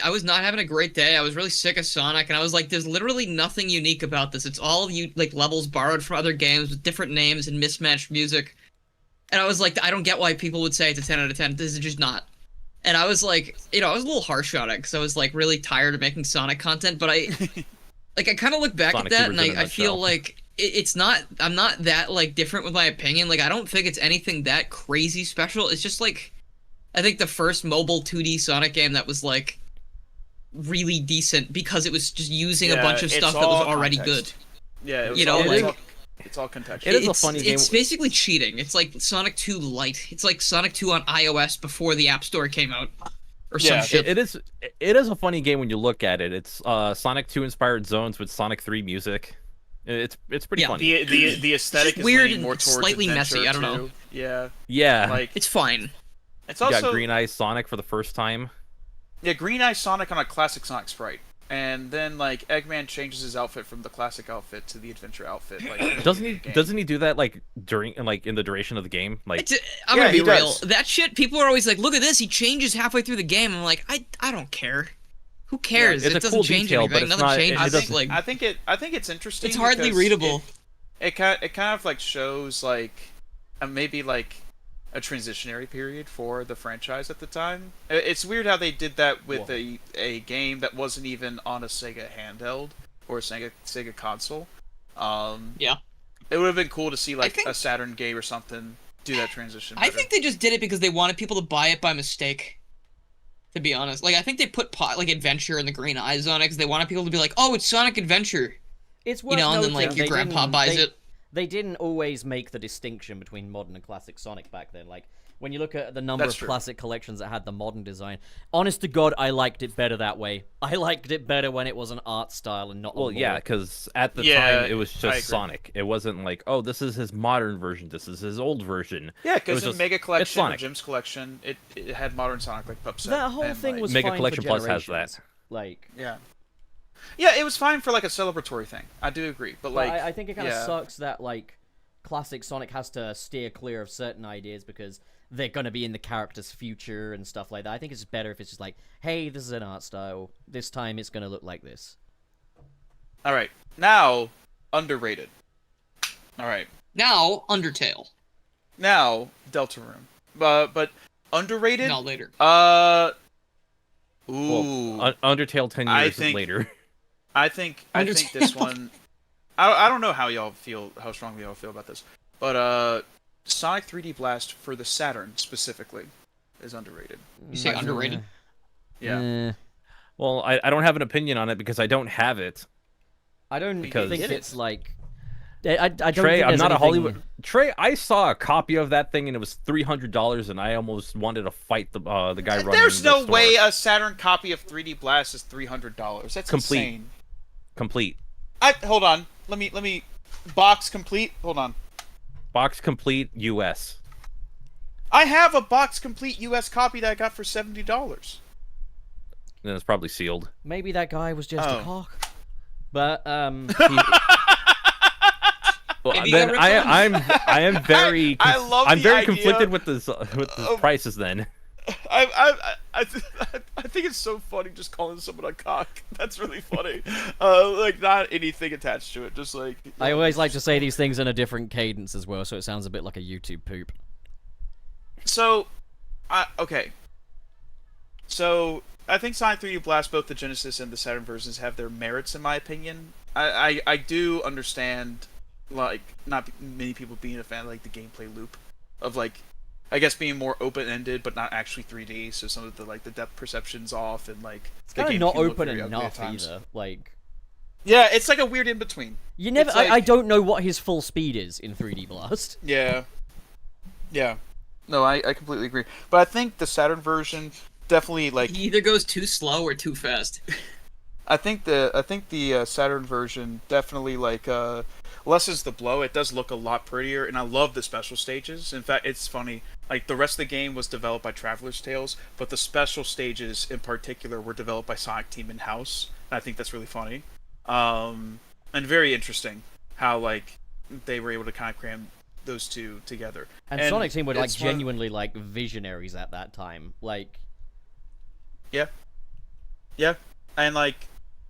was not having a great day. I was really sick of Sonic, and I was like, "There's literally nothing unique about this. It's all you like levels borrowed from other games with different names and mismatched music." And I was like, "I don't get why people would say it's a 10 out of 10. This is just not." And I was like, I was a little harsh on it because I was like really tired of making Sonic content. But I kind of look back Sonic at that, Super's and in a I feel nutshell. like it's not. I'm not that like different with my opinion. Like I don't think it's anything that crazy special. It's just like. I think the first mobile 2D Sonic game that was like really decent because it was just using a bunch of it's stuff that was all already context. Yeah, it was You know, all, like- it's all contextual. It is a funny game. It's basically cheating. It's like Sonic 2 Lite. It's like Sonic 2 on iOS before the App Store came out, or some Yeah, shit. It is a funny game when you look at it. It's Sonic 2 inspired zones with Sonic 3 music. It's pretty Yeah. funny. The aesthetic It's is weird leaning and more towards slightly adventure, messy, I don't know. too. Yeah, Yeah, like It's fine. it's you also got Green Eyes Sonic for the first time. yeah Green Eye Sonic on a classic Sonic sprite, and then like Eggman changes his outfit from the classic outfit to the adventure outfit. Like Doesn't he? game. Doesn't he do that like during in the duration of the game? Like I'm Yeah, gonna be he real. does. That shit, people are always like, "Look at this, he changes halfway through the game." I'm like, I don't care. Who cares? it's it a doesn't cool change detail, anything. but it's Nothing not- it changes. I doesn't- think, like, I think it's interesting. it's hardly because readable. It kind of like shows like maybe like a transitionary period for the franchise at the time. It's weird how they did that with a game that wasn't even on a Sega handheld or a Sega console. Yeah. It would have been cool to see like think- a Saturn game or something do that transition. I better. think they just did it because they wanted people to buy it by mistake. To be honest, like I think they put like Adventure and the green eyes on it because they wanted people to be like, "Oh, it's Sonic Adventure," It's worth and then noting like your they grandpa didn't- buys they- it. They didn't always make the distinction between modern and classic Sonic back then. Like, when you look at the number That's of true. classic collections that had the modern design, honest to God, I liked it better that way. I liked it better when it was an art style and not a well, yeah, lore. because at the Yeah, time it was I just agree. Sonic. It wasn't like, oh, this is his modern version. This is his old version. Yeah, It because was in just- Mega it's Collection or Sonic. Jim's Collection, it had modern Sonic like Pup Set. That whole and, thing like- was Mega fine Collection for Plus has that. generations. Like, Yeah. Yeah, it was fine for like a celebratory thing. I do agree, but like I think it kind of yeah. sucks that like classic Sonic has to steer clear of certain ideas because they're going to be in the character's future and stuff like that. I think it's better if it's just like, hey, this is an art style. This time it's going to look like this. All right, now underrated. All right, Now Undertale. now Deltarune, but underrated. No, later. Ooh, Well, Undertale 10 I years think- later. I think this one. I don't know how strongly y'all feel about this, but Sonic 3D Blast for the Saturn specifically is underrated. You say underrated? Yeah. Eh, Well, I don't have an opinion on it because I don't have it. I don't Because- think Get it. it's like... I don't Trey, think I'm there's not a anything- Hollywood. Trey, I saw a copy of that thing and it was $300, and I almost wanted to fight the guy running. There's the no store. way a Saturn copy of 3D Blast is $300. That's Complete. insane. Complete. Hold on. Let me box complete. Hold on. Box complete US. I have a box complete US copy that I got for $70. Then it's probably sealed. Maybe that guy was just a Oh. cock. But, Well, Maybe you then got ripped off. I am very I love I'm the very idea conflicted with the prices then. I think it's so funny just calling someone a cock. That's really funny. Like not anything attached to it, just like I always like to say these things in a different cadence as well, so it sounds a bit like a YouTube poop. So, okay. So I think Sonic 3D Blast, both the Genesis and the Saturn versions, have their merits in my opinion. I do understand, like, not many people being a fan of, like, the gameplay loop of, like, I guess being more open-ended but not actually 3D, so some of the, like, the depth perception's off, and, like, It's the kind of game not can look open very ugly at enough times. either. Like, Yeah, it's like a weird in-between. you never. It's like- I don't know what his full speed is in 3D Blast. Yeah. Yeah. No, I completely agree. But I think the Saturn version definitely, like, He either goes too slow or too fast. I think the Saturn version definitely, like, lessens the blow. It does look a lot prettier, and I love the special stages. In fact, it's funny. Like, the rest of the game was developed by Traveler's Tales, but the special stages in particular were developed by Sonic Team in-house. And I think that's really funny. And very interesting how, like, they were able to kind of cram those two together. And Sonic Team were like it's one of- genuinely like visionaries at that time. Like, Yeah. Yeah. And, like,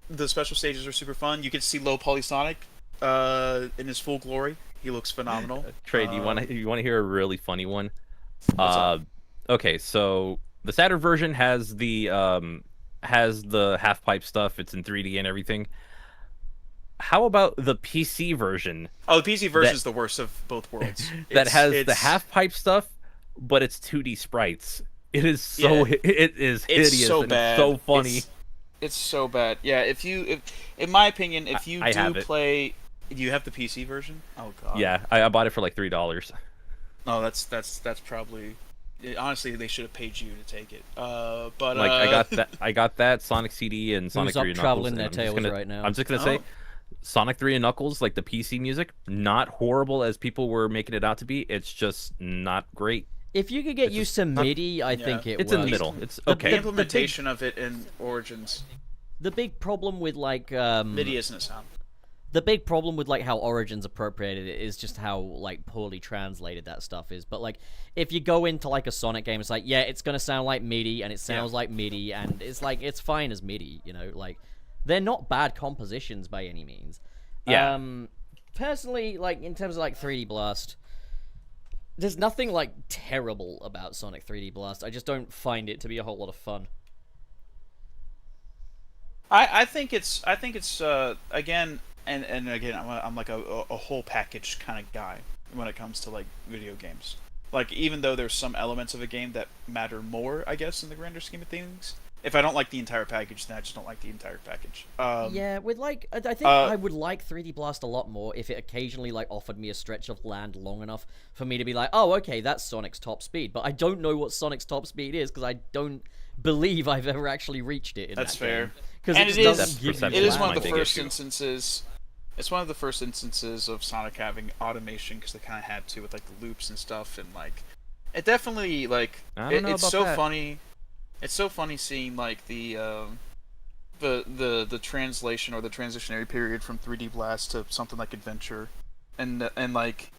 the special stages are super fun. You get to see low poly Sonic in his full glory. He looks phenomenal. Trey, do you want to hear a really funny one? What's up? Okay, so the Saturn version has the half pipe stuff. It's in 3D and everything. How about the PC version Oh, the PC version that- is the worst of both worlds. that has the It's- half pipe stuff, but it's 2D sprites? It is so Yeah. it is It's hideous so and bad. it's so funny. It's so bad. Yeah, if in my opinion, if you I do have it. play, do you have the PC version? Oh god. Yeah, I bought it for like $3. No, that's probably. Honestly, they should have paid you to take it. But Like I got that Sonic CD and Sonic up 3 and traveling Knuckles. their and tails right now? I'm just gonna say, Oh. Sonic 3 and Knuckles, like the PC music, not horrible as people were making it out to be. It's just not great. if you could get It's used just to MIDI, I yeah. think it It's works. in the middle. It's The- okay. The implementation of it in Origins, The big problem with like MIDI isn't a sound. the big problem with like how Origins appropriated it is just how like poorly translated that stuff is. But like if you go into like a Sonic game, it's like, yeah, it's gonna sound like MIDI and it sounds like MIDI and it's like it's fine as MIDI, you know, like they're not bad compositions by any means. Yeah. Personally, like in terms of like 3D Blast, there's nothing like terrible about Sonic 3D Blast. I just don't find it to be a whole lot of fun. I think it's again and again I'm like a whole package kind of guy when it comes to like video games. Like, even though there's some elements of a game that matter more, I guess, in the grander scheme of things. If I don't like the entire package, then I just don't like the entire package. Yeah, with like, I think I would like 3D Blast a lot more if it occasionally like offered me a stretch of land long enough for me to be like, oh, okay, that's Sonic's top speed. But I don't know what Sonic's top speed is because I don't believe I've ever actually reached it. That's fair. Because And it it just is- doesn't give perception you It is my one of the big first issue. instances. It's one of the first instances of Sonic having automation because they kind of had to with like the loops and stuff, and like it definitely like I don't know it's about so that. funny. It's so funny seeing like the translation or the transitionary period from 3D Blast to something like Adventure, and like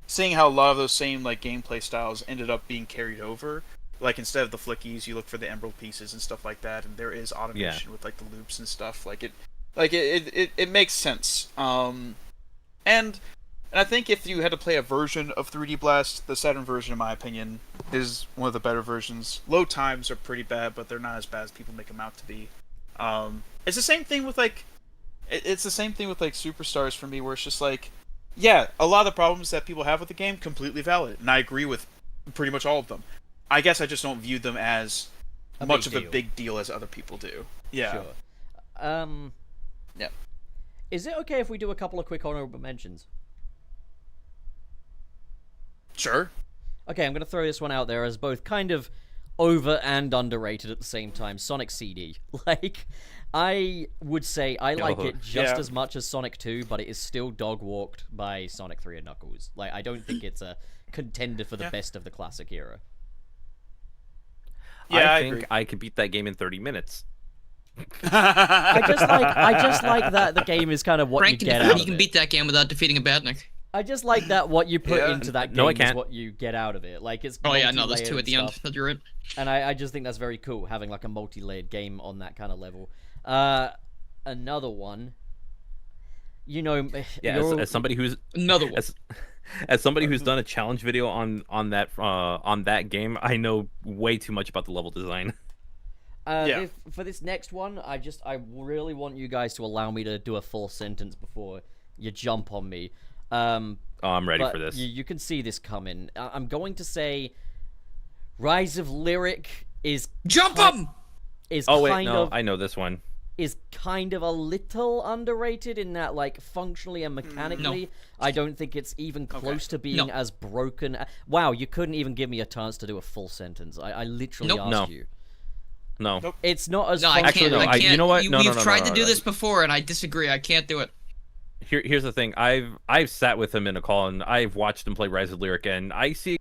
seeing how a lot of those same like gameplay styles ended up being carried over. Like, instead of the flickies, you look for the emerald pieces and stuff like that, and there is automation with like the loops and stuff. Like it makes sense. And I think if you had to play a version of 3D Blast, the Saturn version, in my opinion, is one of the better versions. Load times are pretty bad, but they're not as bad as people make them out to be. It's the same thing with like, it's the same thing with like Superstars for me, where it's just like, yeah, a lot of the problems that people have with the game completely valid, and I agree with pretty much all of them. I guess I just don't view them as much of a big deal as other people do. Yeah. Sure. Yeah. Is it okay if we do a couple of quick honorable mentions? Sure. Okay, I'm going to throw this one out there as both kind of over and underrated at the same time. Sonic CD. Like, I would say I like it just yeah. as much as Sonic 2, but it is still dog-walked by Sonic 3 and Knuckles. Like, I don't think it's a contender for the best of the classic era. Yeah, I I think agree. I could beat that game in 30 minutes. I just like that the game is kind of what Frank you can, get out he of can it. beat that game without defeating a Badnik. I just like that what you put Yeah. into that game No, I is can't. what you get out of it. Like, it's Oh yeah, no, there's multi-layered two at and the end. stuff. But you're right. And I just think that's very cool, having like a multi-layered game on that kind of level. Another one, you know, Yeah, as somebody who's Another one. as somebody who's done a challenge video on that game, I know way too much about the level design. Yeah. For this next one, I really want you guys to allow me to do a full sentence before you jump on me. Oh, I'm ready But for this. You can see this coming. I'm going to say, Rise of Lyric is Jump him! Oh wait, no, I know this one. is kind of a little underrated in that, like, functionally and mechanically, I don't think it's even close to being as broken. Wow, you couldn't even give me a chance to do a full sentence. I literally asked you. No. Nope. It's not as No, I Actually, can't. no, I can't. you know what? We've tried to do no. this before, and I disagree. I can't do it. Here's the thing. I've sat with him in a call, and I've watched him play Rise of Lyric, and I see.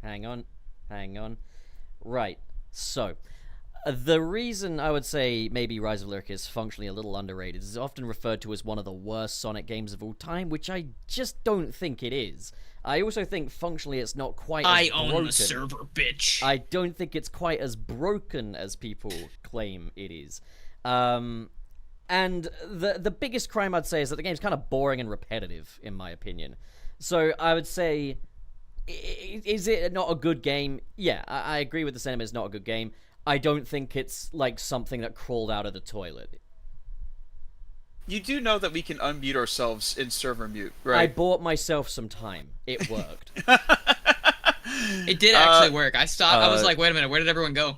Hang on. Right. So, the reason I would say maybe Rise of Lyric is functionally a little underrated is it's often referred to as one of the worst Sonic games of all time, which I just don't think it is. I also think functionally it's not quite as broken. I own the server, bitch. I don't think it's quite as broken as people claim it is. And the biggest crime I'd say is that the game's kind of boring and repetitive, in my opinion. So I would say, is it not a good game? Yeah, I agree with the sentiment. It's not a good game. I don't think it's like something that crawled out of the toilet. You do know that we can unmute ourselves in server mute, right? I bought myself some time. It worked. It did actually work. I stopped. I was like, wait a minute, where did everyone go?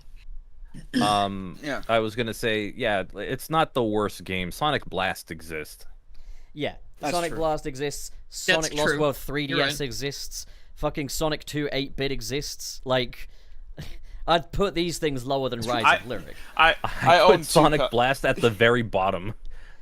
Yeah. I was gonna say, yeah, it's not the worst game. Sonic Blast exists. Yeah, That's Sonic true. Blast exists. Sonic Lost true. World You're 3DS right. exists. Fucking Sonic 2 8-bit exists. Like, I'd put these things lower than Rise of Lyric. I I own put Sonic Blast at the very bottom.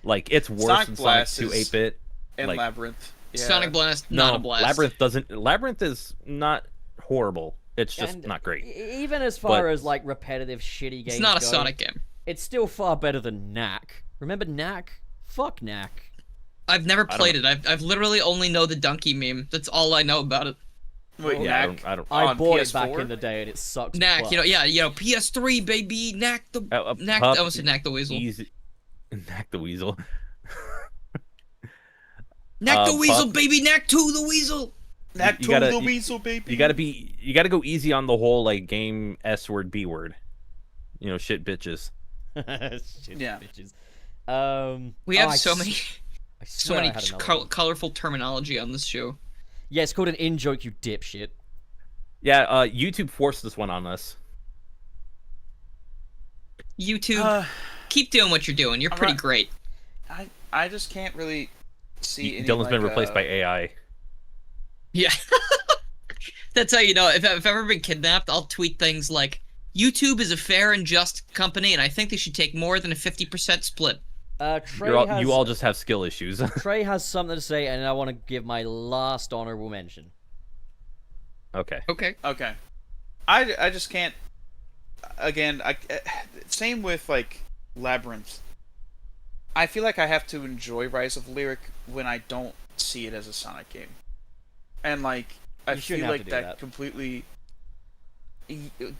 Like, it's worse Sonic than Blast Sonic 2 is- 8-bit. and like, Labyrinth. Yeah. Sonic Blast, No, not a blast. Labyrinth is not horrible. It's just And not great. Even as far But- as like repetitive shitty games It's not a go, Sonic game. it's still far better than Knack. Remember Knack? Fuck Knack. I've never played it. I've literally only know the donkey meme. That's all I know about it. Wait, Yeah, Knack? I don't. I On bought it back PS4? in the day and it sucks. Knack, butt. PS3 baby, Knack the Knack. I almost said Knack the Weasel. Easy. Knack the Weasel. Knack the Weasel, Pup. baby, Knack 2 the Weasel. Knack you to gotta- the you- weasel, baby. You gotta go easy on the whole like game S word B word. You know, shit bitches. Shit, Yeah. bitches. We have I so s- many, I so swear I many had another one. colorful terminology on this show. Yeah, it's called an in-joke, you dipshit. Yeah, YouTube forced this one on us. YouTube, keep doing what you're doing. You're pretty right. great. I just can't really see any, Dylan's been like, replaced by AI. Yeah. That's how you know. If I've ever been kidnapped, I'll tweet things like, YouTube is a fair and just company, and I think they should take more than a 50% split. Trey You all just have skill issues. Trey has something to say, and I want to give my last honorable mention. Okay. Okay. Okay. I just can't. Again, same with like Labyrinth. I feel like I have to enjoy Rise of Lyric when I don't see it as a Sonic game, and like I You shouldn't feel have like to do that that. completely.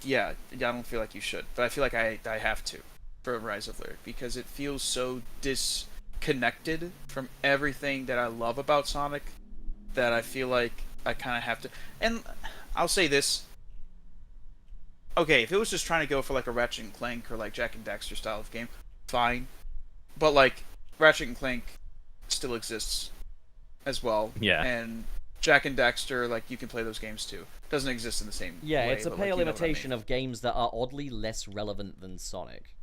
Yeah, I don't feel like you should, but I feel like I have to for Rise of Lyric because it feels so disconnected from everything that I love about Sonic that I feel like I kind of have to. And I'll say this. Okay, if it was just trying to go for like a Ratchet and Clank or like Jack and Daxter style of game, fine. But like Ratchet and Clank still exists as well. Yeah. And Jack and Daxter, like you can play those games too. Doesn't exist in the same Yeah, way. it's a but, like, pale you know what I imitation mean. of games that are oddly less relevant than Sonic.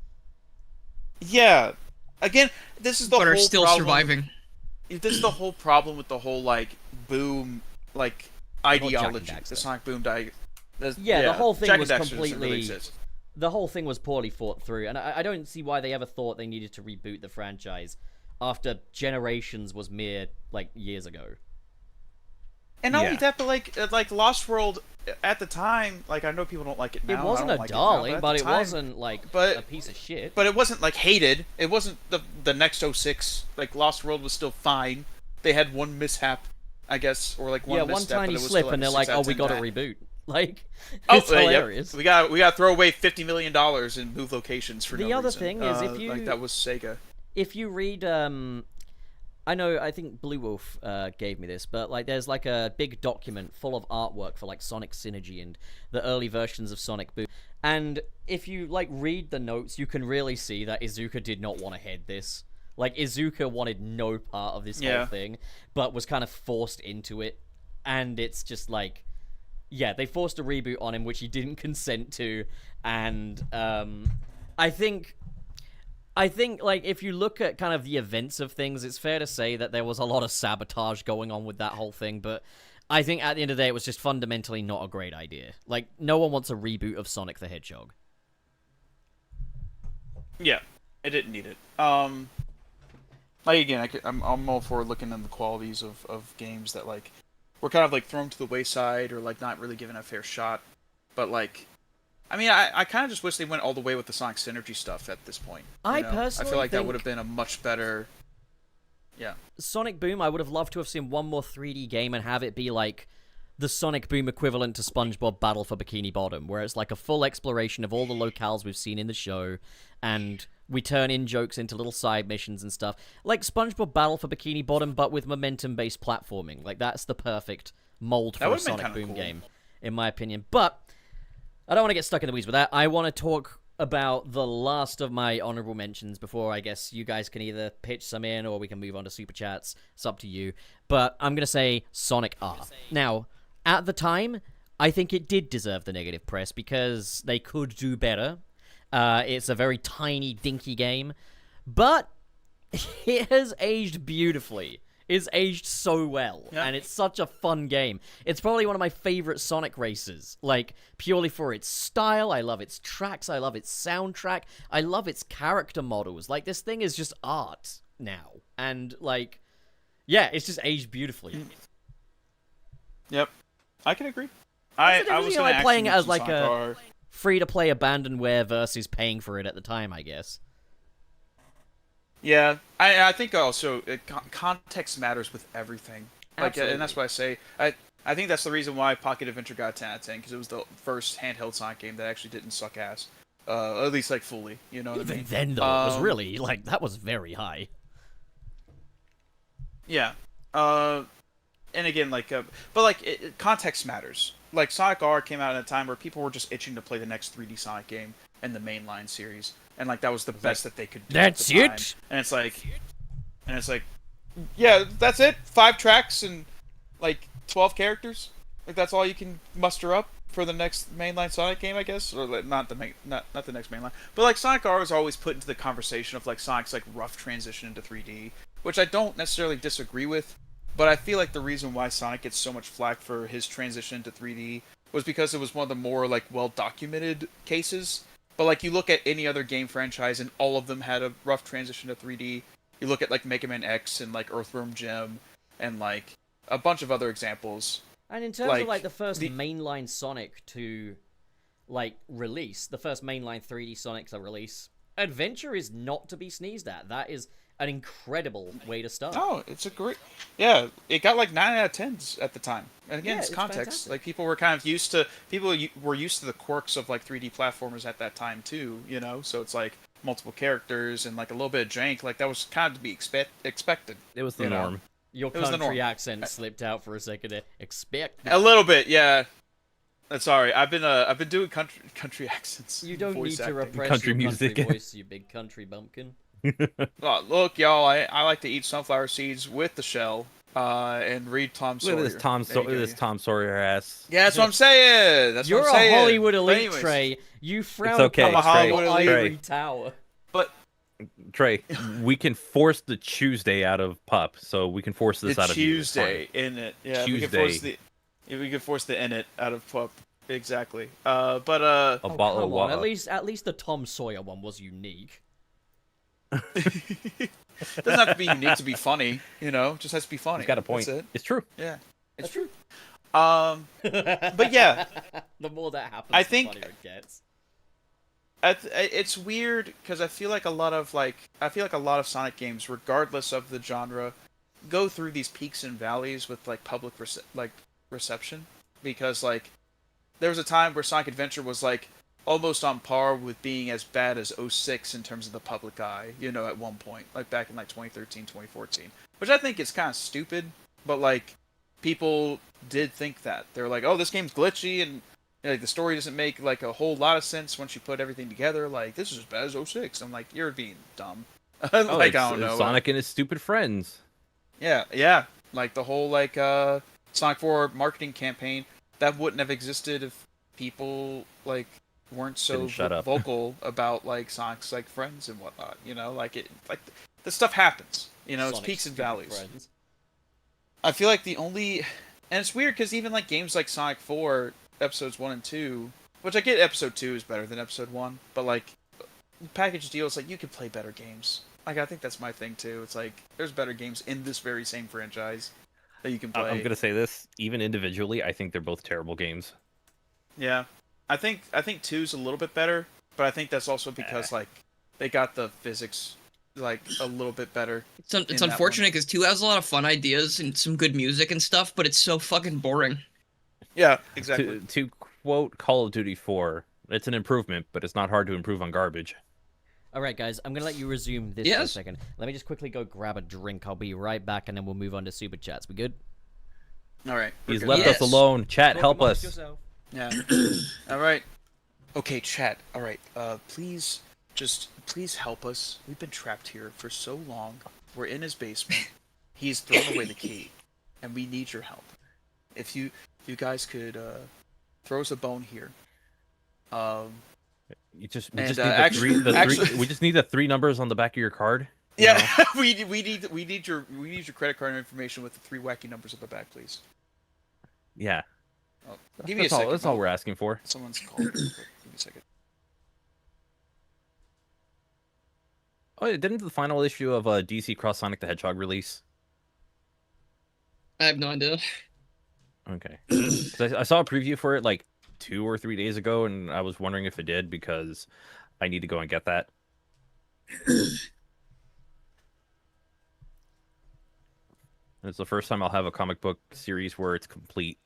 Yeah. Again, this is the But whole are still problem. surviving. This is the whole problem with the whole like boom like ideology. Jack and The Daxter. Sonic boom Yeah, the whole thing Jack was and Daxter doesn't really completely- exist. The whole thing was poorly thought through, and I don't see why they ever thought they needed to reboot the franchise after Generations was mere, like, years ago. And not only Yeah. that, but like Lost World at the time, like I know people don't like it now. It wasn't I a don't like darling, it now, but at it the time- wasn't, like, but- a piece of shit. But it wasn't like hated. It wasn't the next 06. Like Lost World was still fine. They had one mishap, I guess, or like one yeah, misstep, one but tiny it was slip, still, and they're 6 like, out oh, of we 10 gotta bad. reboot. Like, Oh, it's yeah, hilarious. we got to throw away $50 million and move locations for The no other reason. thing is if you- like that was Sega. If you read I know, I think Blue Wolf gave me this, but like there's like a big document full of artwork for like Sonic Synergy and the early versions of Sonic Boom. And if you like read the notes, you can really see that Izuka did not want to head this. Like Izuka wanted no part of this whole thing, but was kind of forced into it. And it's just like, yeah, they forced a reboot on him, which he didn't consent to. And I think like if you look at kind of the events of things, it's fair to say that there was a lot of sabotage going on with that whole thing, but I think at the end of the day it was just fundamentally not a great idea. Like no one wants a reboot of Sonic the Hedgehog. Yeah, it didn't need it. Like again, I'm all for looking at the qualities of games that like were kind of like thrown to the wayside or like not really given a fair shot. But like, I mean, I kind of just wish they went all the way with the Sonic Synergy stuff at this point. I personally I feel like that think would have been a much better. Yeah. Sonic Boom, I would have loved to have seen one more 3D game and have it be like the Sonic Boom equivalent to SpongeBob Battle for Bikini Bottom, where it's like a full exploration of all the locales we've seen in the show, and we turn in jokes into little side missions and stuff. Like SpongeBob Battle for Bikini Bottom, but with momentum-based platforming. Like, that's the perfect mold for a Sonic Boom game, in my opinion. But I don't want to get stuck in the weeds with that. I want to talk about the last of my honorable mentions before I guess you guys can either pitch some in or we can move on to Super Chats. It's up to you. But I'm going to say Sonic R. Now, at the time, I think it did deserve the negative press because they could do better. It's a very tiny, dinky game. But it has aged beautifully. It's aged so well, and it's such a fun game. It's probably one of my favorite Sonic races, like, purely for its style. I love its tracks, I love its soundtrack, I love its character models. Like, this thing is just art now, and, like, yeah, it's just aged beautifully. Yep, I can agree. I was like playing it as, like, a free-to-play abandonware versus paying for it at the time, I guess. Yeah, I think also context matters with everything. Like, and that's why I say I think that's the reason why Pocket Adventure got 10 out of 10 because it was the first handheld Sonic game that actually didn't suck ass, at least like fully. You know what I mean? Even then, though, it was really like that was very high. Yeah, and again, like, but like context matters. Like Sonic R came out at a time where people were just itching to play the next 3D Sonic game in the mainline series. And like that was the best that they could do. That's at the time. it. And it's like, yeah, that's it. 5 tracks and like 12 characters. Like that's all you can muster up for the next mainline Sonic game, I guess, or like, not the next mainline. But like Sonic R was always put into the conversation of like Sonic's like rough transition into 3D, which I don't necessarily disagree with. But I feel like the reason why Sonic gets so much flack for his transition into 3D was because it was one of the more like well documented cases. But, like, you look at any other game franchise, and all of them had a rough transition to 3D. You look at, like, Mega Man X and, like, Earthworm Jim and, like, a bunch of other examples. And in terms of, like, the first mainline Sonic to, like, release, the first mainline 3D Sonic to release, Adventure is not to be sneezed at. That is an incredible way to start. Oh, it's a great... Yeah, it got, like, 9 out of 10s at the time. And again, it's context. Fantastic. Like, people were kind of used to... People were used to the quirks of, like, 3D platformers at that time, too, you know? So it's, like, multiple characters and, like, a little bit of jank. Like, that was kind of to be expected. It was the norm. Your country accent slipped out for a second there. Expect. A little bit, yeah. Sorry, I've been doing country accents. You don't need to repress country your music. country voice, you big country bumpkin. Look, y'all, I like to eat sunflower seeds with the shell, and read Tom Sawyer. Look at this Tom Sawyer ass. Yeah, that's what I'm saying. That's You're what I'm saying. a Hollywood elite, anyways, Trey. You frown okay, upon Hollywood the elite. ivory tower. But Trey, we can force the Tuesday out of Pup, so we can force this out of you. Tuesday in it. Yeah, Tuesday. we can force the in it out of Pup. Exactly. But A bottle of Come on, water. at least the Tom Sawyer one was unique. it doesn't have to be unique to be funny, you know. It just has to be funny. He's got a point. That's it. It's true. Yeah, it's true. But yeah, The more that happens, I the think- funnier it gets. it's weird because I feel like a lot of Sonic games, regardless of the genre, go through these peaks and valleys with like public reception. Because like there was a time where Sonic Adventure was like almost on par with being as bad as 06 in terms of the public eye, you know, at one point, like back in like 2013, 2014. which I think is kind of stupid. But like, people did think that they're like, oh, this game's glitchy and like the story doesn't make like a whole lot of sense once you put everything together. Like, this is as bad as 06. I'm like, you're being dumb. Oh, like, I don't know. Sonic and his stupid friends. Yeah. Like the whole like Sonic 4 marketing campaign that wouldn't have existed if people like weren't so Didn't shut up. vocal about like Sonic's like friends and whatnot. You know, like this stuff happens. You know, it's Sonic's peaks and stupid valleys. friends. I feel like the only, and it's weird because even like games like Sonic 4 episodes 1 and 2, which I get episode 2 is better than episode 1, but like package deal, it's like you could play better games. Like, I think that's my thing too. It's like there's better games in this very same franchise that you can play. I'm gonna say this, even individually, I think they're both terrible games. Yeah, I think 2's a little bit better, but I think that's also because like they got the physics like a little bit better. It's unfortunate because 2 has a lot of fun ideas and some good music and stuff, but it's so fucking boring. Yeah, exactly. To quote Call of Duty 4, it's an improvement, but it's not hard to improve on garbage. All right, guys, I'm gonna let you resume this for a second. Let me just quickly go grab a drink. I'll be right back, and then we'll move on to super chats. We good? All right. He's good. left us alone. Chat, help Talk us. amongst yourself. Yeah. All right. Okay, chat. All right. Please help us. We've been trapped here for so long. We're in his basement. He's thrown away the key, and we need your help. If you guys could throw us a bone here. We just And, need actually- we just need the 3 numbers on the back of your card. you Yeah, know? we need your credit card information with the 3 wacky numbers at the back, please. Yeah. Oh, give me a That's all, second. that's all we're asking for. Someone's calling. Give me a second. Oh, yeah, didn't the final issue of DC Cross Sonic the Hedgehog release? I have no idea. Okay. 'Cause I saw a preview for it like 2 or 3 days ago, and I was wondering if it did because I need to go and get that. It's the first time I'll have a comic book series where it's complete.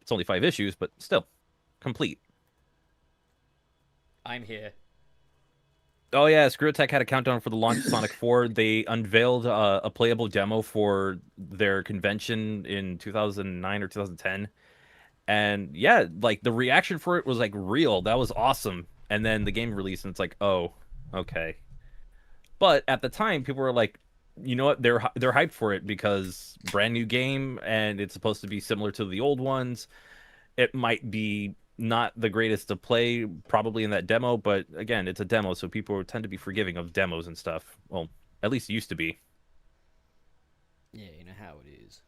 It's only 5 issues, but still complete. I'm here. Oh yeah, Screwtech had a countdown for the launch of Sonic 4. They unveiled a playable demo for their convention in 2009 or 2010. And yeah, like the reaction for it was like real. That was awesome. And then the game released and it's like, "Oh, okay." But at the time, people were like, "You know what? They're hyped for it because brand new game and it's supposed to be similar to the old ones. It might be not the greatest to play probably in that demo, but again, it's a demo, so people tend to be forgiving of demos and stuff. Well, at least it used to be. Yeah, you know how it is.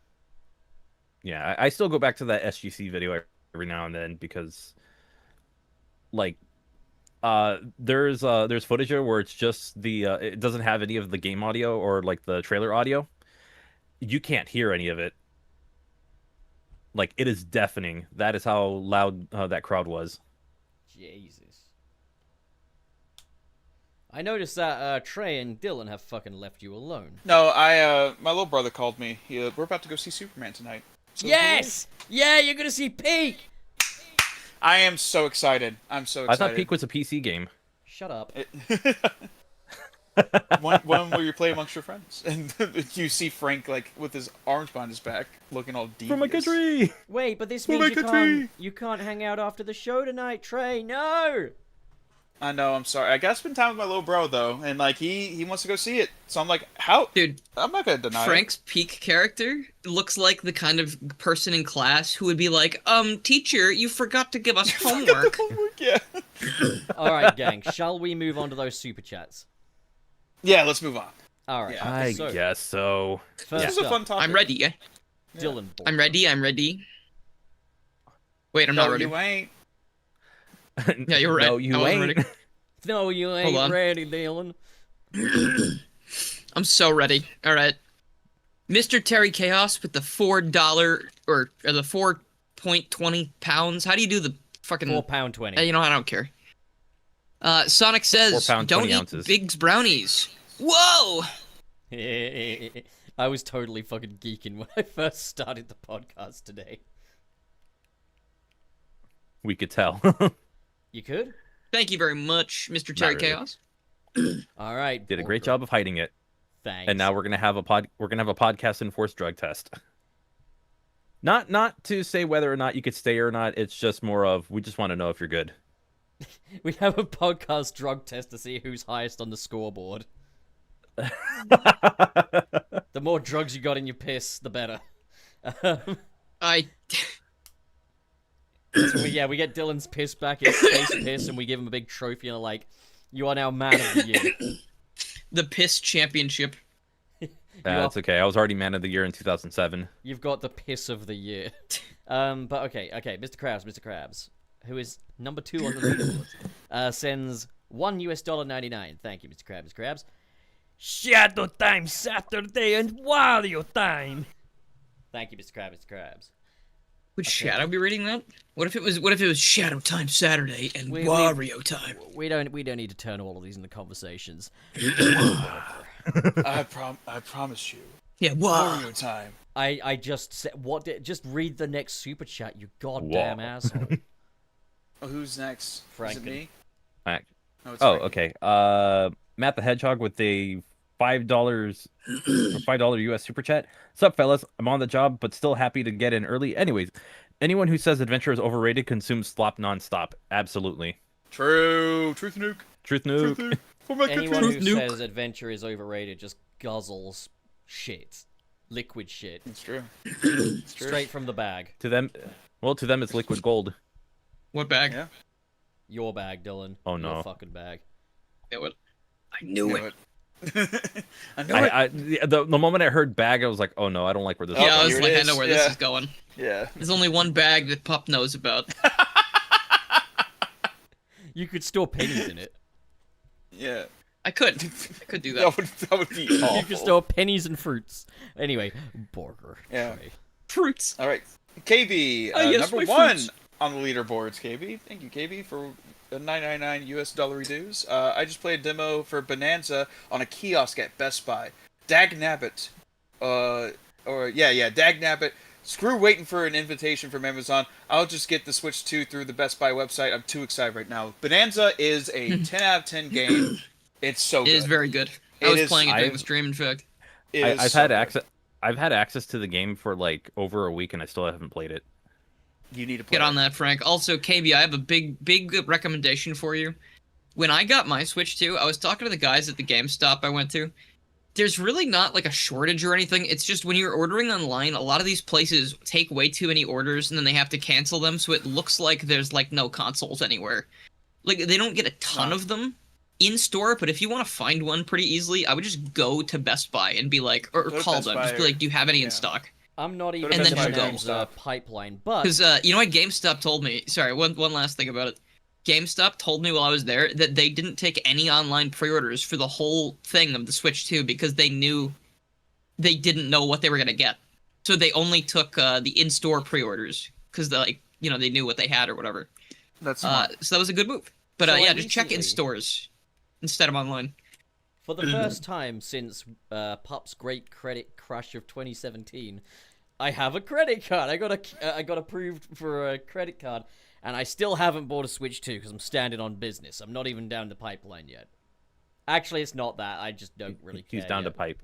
Yeah, I still go back to that SGC video every now and then because like there's footage of where it's just the it doesn't have any of the game audio or like the trailer audio. You can't hear any of it. Like, it is deafening. That is how loud that crowd was. Jesus. I noticed that Trey and Dylan have fucking left you alone. No, my little brother called me. We're about to go see Superman tonight. So Yes! Yeah, you're gonna see Pete! I am so excited. I'm so I excited. thought Peak was a PC game. Shut up. one where you play amongst your friends, and you see Frank like with his arms behind his back, looking all devious. From my country! Wait, but this For means my country! you can't hang out after the show tonight, Trey. No! I know. I'm sorry. I gotta spend time with my little bro though, and like he wants to go see it. So I'm like, how? Dude, I'm not gonna deny Frank's peak character looks like the kind of person in class who would be like, teacher, you forgot to give us homework. Yeah. Alright, gang, shall we move on to those super chats? Yeah. Let's move on. Alright, Yeah. I so, guess so. first This is a up, fun topic. I'm ready. Yeah. Dylan. I'm ready. Wait, I'm not ready. You ain't. Yeah, you're right. No, I you wasn't ain't. ready. No, you Hold ain't on. ready, Dylan. I'm so ready. All right. Mr. Terry Chaos with the $4 or the 4.20 pounds. How do you do the fucking £4.20. You know, I don't care. Sonic says, £4.20 don't eat ounces. Big's brownies. Whoa! I was totally fucking geeking when I first started the podcast today. We could tell. You could? Thank you very much, Mr. Terry really. Chaos. All right. Did a great Borger. job of hiding it. Thanks. And now we're gonna have a podcast enforced drug test. Not to say whether or not you could stay or not. It's just more of we just want to know if you're good. we have a podcast drug test to see who's highest on the scoreboard. The more drugs you got in your piss, the better. I So we get Dylan's piss back. It's space piss, and we give him a big trophy and are like, "You are now man of the year." the piss championship. That's okay. I was already man of the year in 2007. You've got the piss of the year. But okay, Mr. Krabs, who is number 2 on the leaderboard, sends $1.99. Thank you, Mr. Krabs. Shadow Time Saturday and Wario Time. Thank you, Mr. Krabs. Would Shadow be reading that? What if it was Shadow Time Saturday and Wario Time? We don't need to turn all of these into conversations. I promise you. Yeah, Wario time. I just said just read the next super chat, you goddamn asshole. Oh, who's next? Franken. Is it me? Alright. No, it's Oh, Franken. okay. Matt the Hedgehog with a $5 US super chat. Sup, fellas? I'm on the job, but still happy to get in early. Anyways, anyone who says adventure is overrated consumes slop nonstop. Absolutely. True. Truth nuke. Truth nuke. Truth nuke. For my Anyone country. who says adventure is overrated just guzzles shit. Liquid shit. It's true. It's true. Straight from the bag. To them it's liquid gold. What bag? Yeah. Your bag, Dylan. Oh, no. Your fucking bag. Yeah, what? I knew it. I knew it. The moment I heard bag, I was like, oh no, I don't like where this is Yeah, I going. was here like, it I know is. where this Yeah. is going. Yeah. There's only one bag that Pup knows about. You could store pennies in it. Yeah. I could do that. That would be You awful. could store pennies and fruits. Anyway, Borger. Yeah. Sorry. Fruits. All right. KB, yes, number my 1 fruits. on the leaderboards, KB. Thank you, KB, for the $9.99 US dollar dues. I just played a demo for Bonanza on a kiosk at Best Buy. Dagnabbit. Dagnabbit. Screw waiting for an invitation from Amazon. I'll just get the Switch 2 through the Best Buy website. I'm too excited right now. Bonanza is a 10 out of 10 game. It's so good. It is very good. I It was is- playing it during I've- the stream, in fact. It is I've so had good. access. I've had access to the game for like over a week, and I still haven't played it. You need to play Get on that, Frank. Also, KB, I have a big recommendation for you. When I got my Switch 2, I was talking to the guys at the GameStop I went to. There's really not like a shortage or anything. It's just when you're ordering online, a lot of these places take way too many orders and then they have to cancel them, so it looks like there's like no consoles anywhere. Like they don't get a ton of them in store, but if you want to find one pretty easily, I would just go to Best Buy and be like, or Go to call Best them, Buy just be or- like, do you have any yeah. in stock? I'm not even And then going just to go. the pipeline, but Because you know what GameStop told me? Sorry, one last thing about it. GameStop told me while I was there that they didn't take any online pre-orders for the whole thing of the Switch 2 because they knew they didn't know what they were gonna get. So they only took the in-store pre-orders because they they knew what they had or whatever. That's smart. So that was a good move. But So, yeah, like, just check in recently- stores instead of online. for the first time since Pup's great credit crush of 2017, I have a credit card. I got approved for a credit card, and I still haven't bought a Switch 2 because I'm standing on business. I'm not even down the pipeline yet. Actually, it's not that. I just don't really care. He's down to yet. pipe.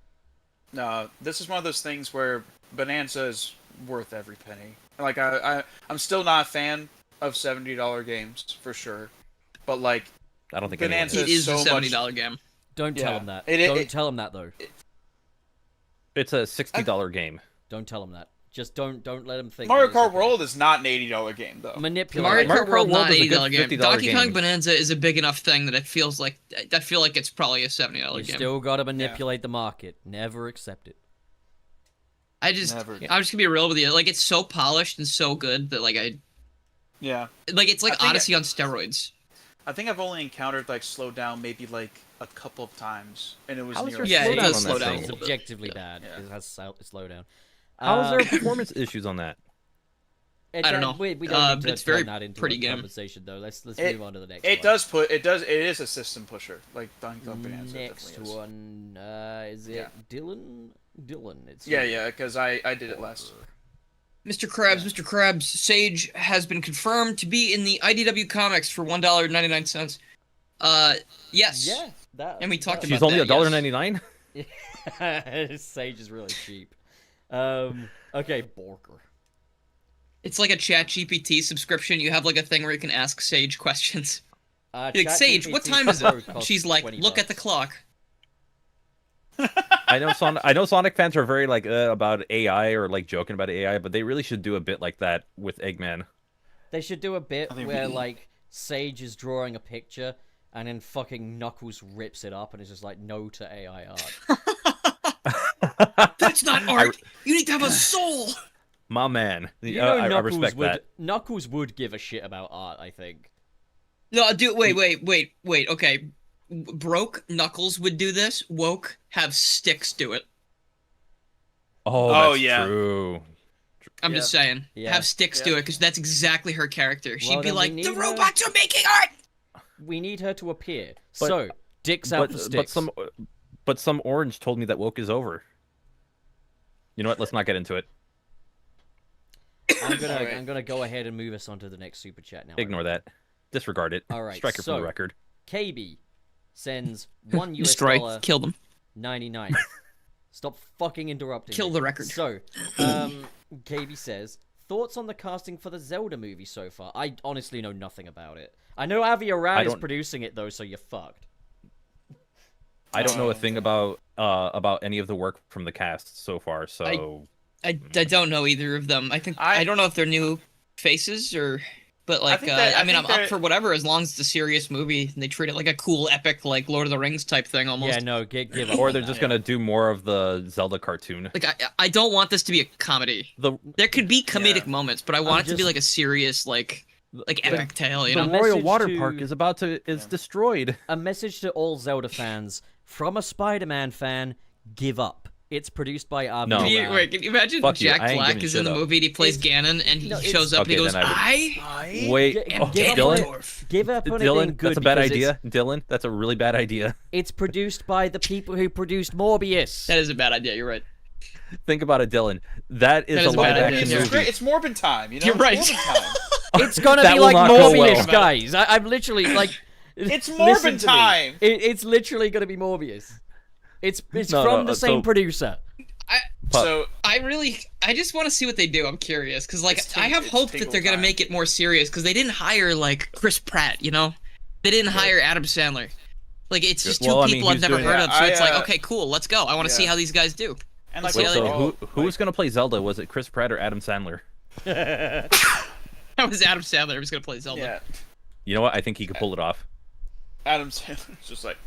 No, this is one of those things where Bonanza is worth every penny. Like I'm still not a fan of $70 games for sure, but like I don't think Bonanza anyone It is is so a much. $70 game. Don't tell Yeah. him that. It- Don't it- tell him that though. It's a $60 game. Don't tell him that. Just don't let him think. Mario that it's Kart okay. World is not an $80 game though. Manipulate. Mario Mario Kart Kart World World not is a good $80 game. $50 Donkey Kong game. Bonanza is a big enough thing that it feels like I feel like it's probably a $70 You game. still gotta manipulate the market. Never accept it. I'm just Never. gonna be real with you. Like it's so polished and so good that Yeah, it's like I think Odyssey on steroids. I think I've only encountered like slowdown maybe like a couple of times, and it was How's near. there Yeah, it slowdown does on slow that down. thing? It's objectively bad. Yeah. It has slow down. How is there performance issues on that? It I don't does- know. We don't need to It's very turn that into pretty a game. conversation though. Let's It- move on to the next It one. It is a system pusher like Donkey Kong Bonanza. Next definitely is. one, is it Yeah. Dylan? Dylan, it's Yeah, because I did it last. Mr. Krabs, Sage has been confirmed to be in the IDW comics for $1.99. Yes. Yeah, That And we talked She's about only that, $1.99. Sage is really cheap. Okay, Borger. It's like a Chat GPT subscription. You have like a thing where you can ask Sage questions. You're like, Sage, what time is it? She's like, look at the clock. I know Sonic fans are very like about AI or like joking about AI, but they really should do a bit like that with Eggman. They should do a bit where like Sage is drawing a picture and then fucking Knuckles rips it up and is just like, no to AI art. That's not art. You need to have a soul. My man. You know, I respect that. Knuckles would give a shit about art, I think. No, dude, wait. Okay, Broke Knuckles would do this. Woke have Sticks do it. Oh, that's true. I'm just saying. Yeah. Have Sticks do it because that's exactly her character. She'd Well, be then like, we the need robots are making art. We need her to appear. But- So, dicks out for sticks. But some orange told me that woke is over. You know what? Let's not get into it. I'm gonna go ahead and move us on to the next super chat now. Ignore that. Disregard it. All right, Strike it from so- the record. KB sends $1 Destroy. Kill them. 99. Stop fucking interrupting. Kill me. the record. So, KB says, thoughts on the casting for the Zelda movie so far? I honestly know nothing about it. I know Avi Arad is producing it though, so you're fucked. I don't know a thing about any of the work from the cast so far, so I don't know either of them. I don't know if they're new faces or, but like I'm up for whatever as long as it's a serious movie and they treat it like a cool epic like Lord of the Rings type thing almost. Yeah, no, give up. or on they're that. just gonna do more of the Zelda cartoon. Like I don't want this to be a comedy. There could be comedic moments, but I want it to be like a serious like epic tale, you The know? Royal message Water to- Park is destroyed. A message to all Zelda fans from a Spider-Man fan: give up. It's produced by Avi No. Arad. Can you imagine Fuck you, Jack I ain't Black giving is in shit the up. movie and he plays Ganon and he shows up and he Okay, goes, then I Wait, Give oh, up Dylan, on it. Give up on it being Dylan, good that's a bad because idea. Dylan, that's a really bad idea. It's produced by the people who produced Morbius. That is a bad idea, you're right. Think about it, Dylan. That is That a is a bad live idea. action It's movie. great. It's Morbin time. You know, You're right. It's Morbin time. It's gonna That be will like not go Morbius, well. guys. I'm literally like, It's listen Morbin to me. time. It's literally gonna be Morbius. It's No, from no, the same so- producer. So I just want to see what they do. I'm curious because like It's I have it's hope that tingle they're gonna time. make it more serious because they didn't hire like Chris Pratt, you know, they didn't hire Adam Sandler. Like it's just two Well, I mean, people I've he's never doing- heard Yeah, of, so it's like I, okay, cool, let's go. I want to see yeah. how these guys do. and like Wait, So overall, who was gonna play Zelda? Was it Chris Pratt or Adam Sandler? That was Adam Sandler who's gonna play Zelda. yeah, You know what? I think he could pull it off. Adam Sandler's just like,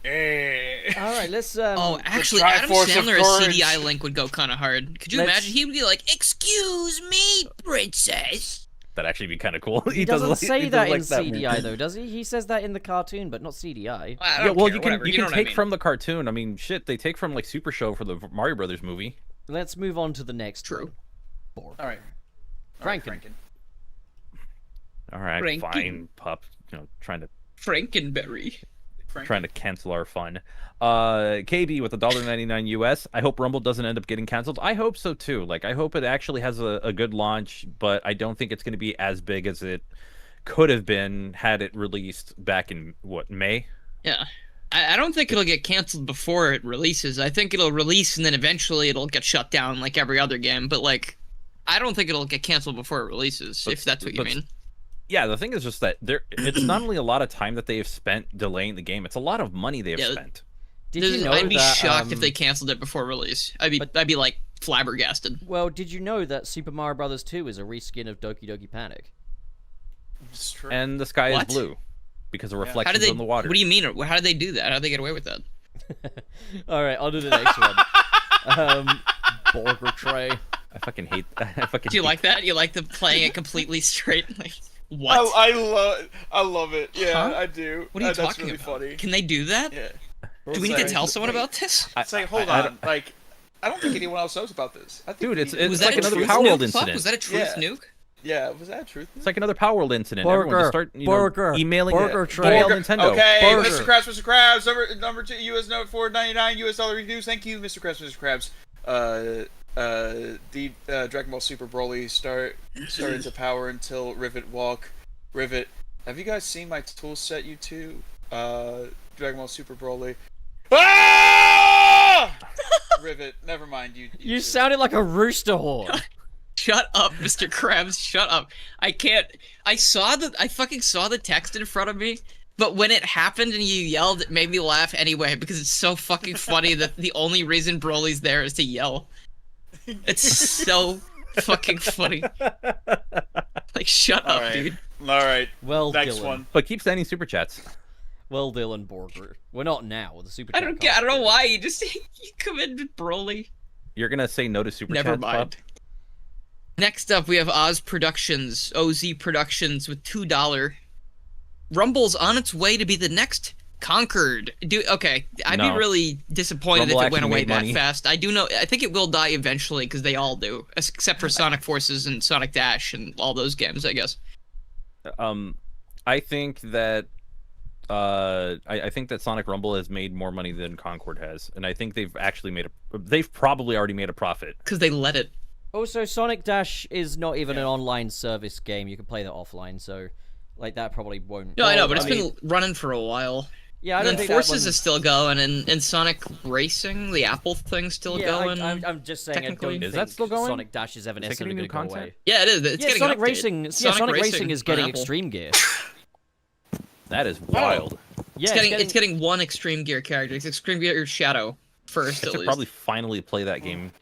eh. All right, let's. Oh, actually, Triforce Adam of Sandler as courage. CDI Link would go kind of hard. Could you Let's- imagine? He would be like, "Excuse me, princess." That'd actually be kind of cool. he does doesn't like- say he does that in like that CDI movie. though, does he? He says that in the cartoon, but not CDI. I Yeah, don't well, care, you can whatever, you know can what I take mean. from the cartoon. I mean, shit, they take from like Super Show for the Mario Brothers movie. Let's move on to the next. True. One. All right, Franken. All right, Frankie. fine, pup. You know, trying Frankenberry. to cancel our fun. KB with $1.99 US. I hope Rumble doesn't end up getting canceled. I hope so too. Like, I hope it actually has a good launch, but I don't think it's going to be as big as it could have been had it released back in May. Yeah. I don't think it'll get canceled before it releases. I think it'll release and then eventually it'll get shut down like every other game. But like, I don't think it'll get canceled before it releases. If that's what you mean. Yeah, the thing is just that it's not only a lot of time that they have spent delaying the game; it's a lot of money they have spent. Did you know I'd be that? shocked if they canceled it before release. I'd be like flabbergasted. Well, did you know that Super Mario Brothers 2 is a reskin of Doki Doki Panic? It's true. And the sky What? is blue because of How reflections did they? on the water. What do you mean? How did they do that? How did they get away with that? All right, on to the next one. Burger tray. I fucking hate. I fucking. Do you hate- like that? You like the playing it completely straight? Like what? I love it. Yeah, Huh? I do. What are you That's talking really about? funny. Can they do that? Yeah. Do we need to tell someone about this? It's like, hold on. Like, I don't think anyone else knows about this. I think Dude, it's we- Was like that a another truth Power World nuke? Fuck, incident. was that a truth Yeah. nuke? Yeah, was that truth? It's like another Power World incident. Everyone just start emailing Burger it. tray. Email Nintendo. Okay, Burger. Mr. Krabs, number 2, US note 499, US dollar reviews. Thank you, Mr. Krabs, Mr. Krabs. The Dragon Ball Super Broly started to power until Rivet walk. Rivet, have you guys seen my tool set, you two? Dragon Ball Super Broly. Ah! Rivet. Never mind. You sounded like a rooster horn. Shut up, Mr. Krabs. Shut up. I can't. I fucking saw the text in front of me, but when it happened and you yelled, it made me laugh anyway because it's so fucking funny that the only reason Broly's there is to yell. It's so fucking funny. Like, shut up, dude. All right. Well, Next Dylan. one. But keep sending super chats. Well, Dylan Borger. We're not now with the super. I don't know why you just you come in with Broly. You're gonna say no to super Never chats, Bob? mind. Next up, we have Oz Productions, OZ Productions with $2. Rumble's on its way to be the next Conquered. Okay, I'd be No. really disappointed Rumble if it went actually away made that money. fast. I think it will die eventually because they all do, except for Sonic Forces and Sonic Dash and all those games, I guess. I think that I think that Sonic Rumble has made more money than Concord has, and I think they've probably already made a profit. Because they let it. Also, Sonic Dash is not even an online service game. You can play that offline, so like that probably won't. No, I know, but it's been running for a while. Yeah, I And don't then think that Forces one- is still going, and Sonic Racing, the Apple thing's still Yeah, going. I'm just saying. I technically. don't Is think that still going? Sonic Dash is ever Is it necessarily getting going new to go content? away. Yeah, it is. It's Yeah, getting Sonic updated. Racing. Yeah, Sonic Racing is on getting Apple. Extreme Gear. That is wild. Yeah, It's getting one Extreme Gear character. It's Extreme Gear Shadow first, I at should least. probably finally play that game.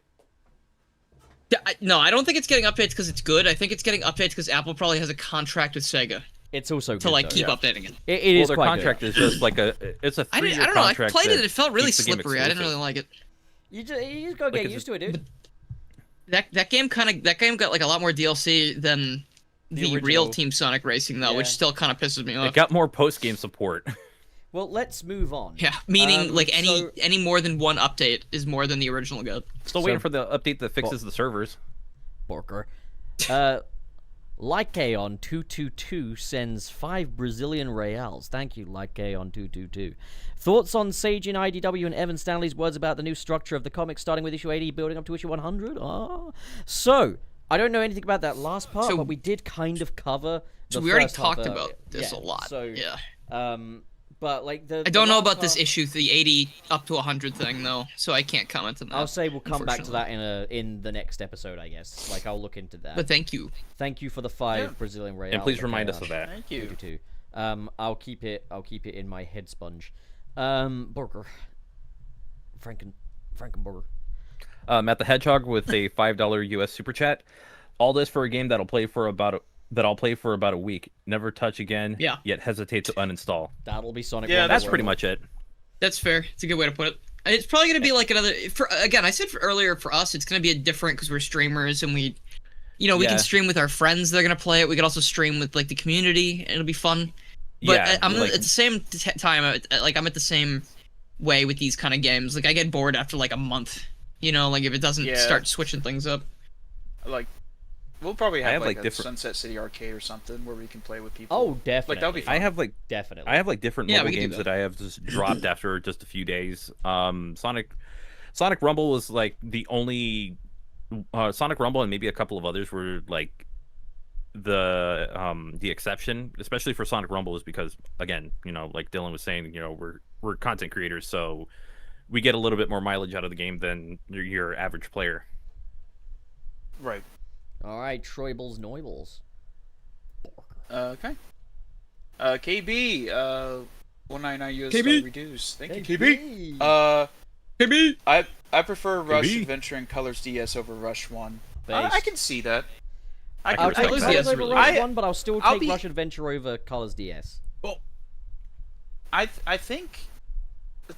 No, I don't think it's getting updates because it's good. I think it's getting updates because Apple probably has a contract with Sega It's also to good, like though. keep updating it. It Well, is their quite contract good. is just like it's a I 3-year don't know. I contract. played it. that It felt really keeps the game slippery. I didn't really exclusive. like it. You just gotta get Like, used to it, dude. That game got like a lot more DLC than the real original. Team Sonic Racing though, which Yeah. still kind of pisses me It off. got more post-game support. Well, let's move on. Yeah, meaning like so- any more than one update is more than the original got. Still waiting for the update that fixes the servers. Borker. Lycaon222 sends 5 Brazilian reals. Thank you, Lycaon222. Thoughts on Sage in IDW and Evan Stanley's words about the new structure of the comic, starting with issue 80, building up to issue 100? So, I don't know anything about that last part, So- but we did kind of cover the So we already first half talked of- about this a lot. So, yeah. But like the I don't know last about this half- issue, the 80 up to 100 thing though, so I can't comment on that. I'll say we'll come back to unfortunately. that in the next episode, I guess. Like I'll look into that. But thank you. Thank you for the 5 Brazilian reals. And please remind us of that. Thank you. Too. I'll keep it in my head sponge. Burger. Frankenburger. Matt the Hedgehog with a $5 US super chat. All this for a game that'll play for about a week. Never touch again. Yeah. Yet hesitate to uninstall. That'll be Sonic. Yeah, Rumble That's World. pretty much it. That's fair. It's a good way to put it. It's probably gonna be like another. Again, I said earlier for us, it's gonna be a different because we're streamers and we Yeah. can stream with our friends. They're gonna play it. We could also stream with like the community. And it'll be fun. But Yeah, I'm like- at the same time, like I'm at the same way with these kind of games. Like I get bored after like a month. You know, like if it doesn't Yeah. start switching things up. Like, we'll probably have, have, like like, a different- Sunset City arcade or something where we can play with people. Oh, definitely. Like, that'll be fun. I have like Definitely. different Yeah, mobile we can do games that. that I have just dropped after just a few days. Sonic Rumble was like the only Sonic Rumble and maybe a couple of others were like the exception, especially for Sonic Rumble, is because again, like Dylan was saying, we're content creators, so we get a little bit more mileage out of the game than your average player. Right. All right, Troibles Noibles. Okay. KB, 199 US KB. reduced. Thank you, KB. KB. KB. I prefer Rush KB. Adventure and Colors DS over Rush 1. Based. I can see that. I I can I'll can take Colors respect Colors DS over really Rush good. 1, but I'll still I'll take be- Rush Adventure over Colors DS. I think.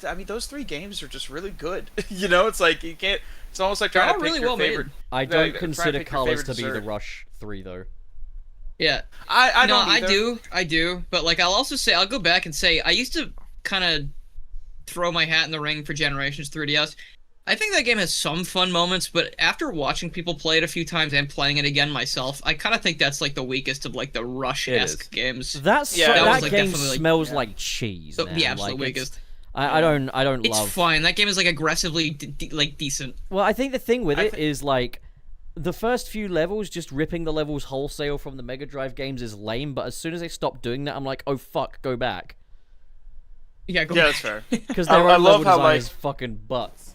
I mean, those 3 games are just really good. It's like you can't. It's almost like They're trying all to pick really your well made. favorite. I Yeah, don't trying to consider pick your Colors to favorite be the dessert. Rush 3, though. Yeah. I No, don't. I either. do. But like, I'll also say, I'll go back and say, I used to kind of throw my hat in the ring for Generations 3DS. I think that game has some fun moments, but after watching people play it a few times and playing it again myself, I kind of think that's like the weakest of like the Rush-esque is. games. That's Yeah, that, that was, like, game definitely, like, smells like cheese. The, man. the absolute Like, it's- weakest. I don't It's love. fine. That game is like aggressively like decent. Well, I think the thing with I it is like the first few levels, just ripping the levels wholesale from the Mega Drive games is lame. But as soon as they stop doing that, I'm like, oh fuck, go back. Yeah, go Yeah, ahead. that's fair. Because I their own love level how, design like- is fucking butts.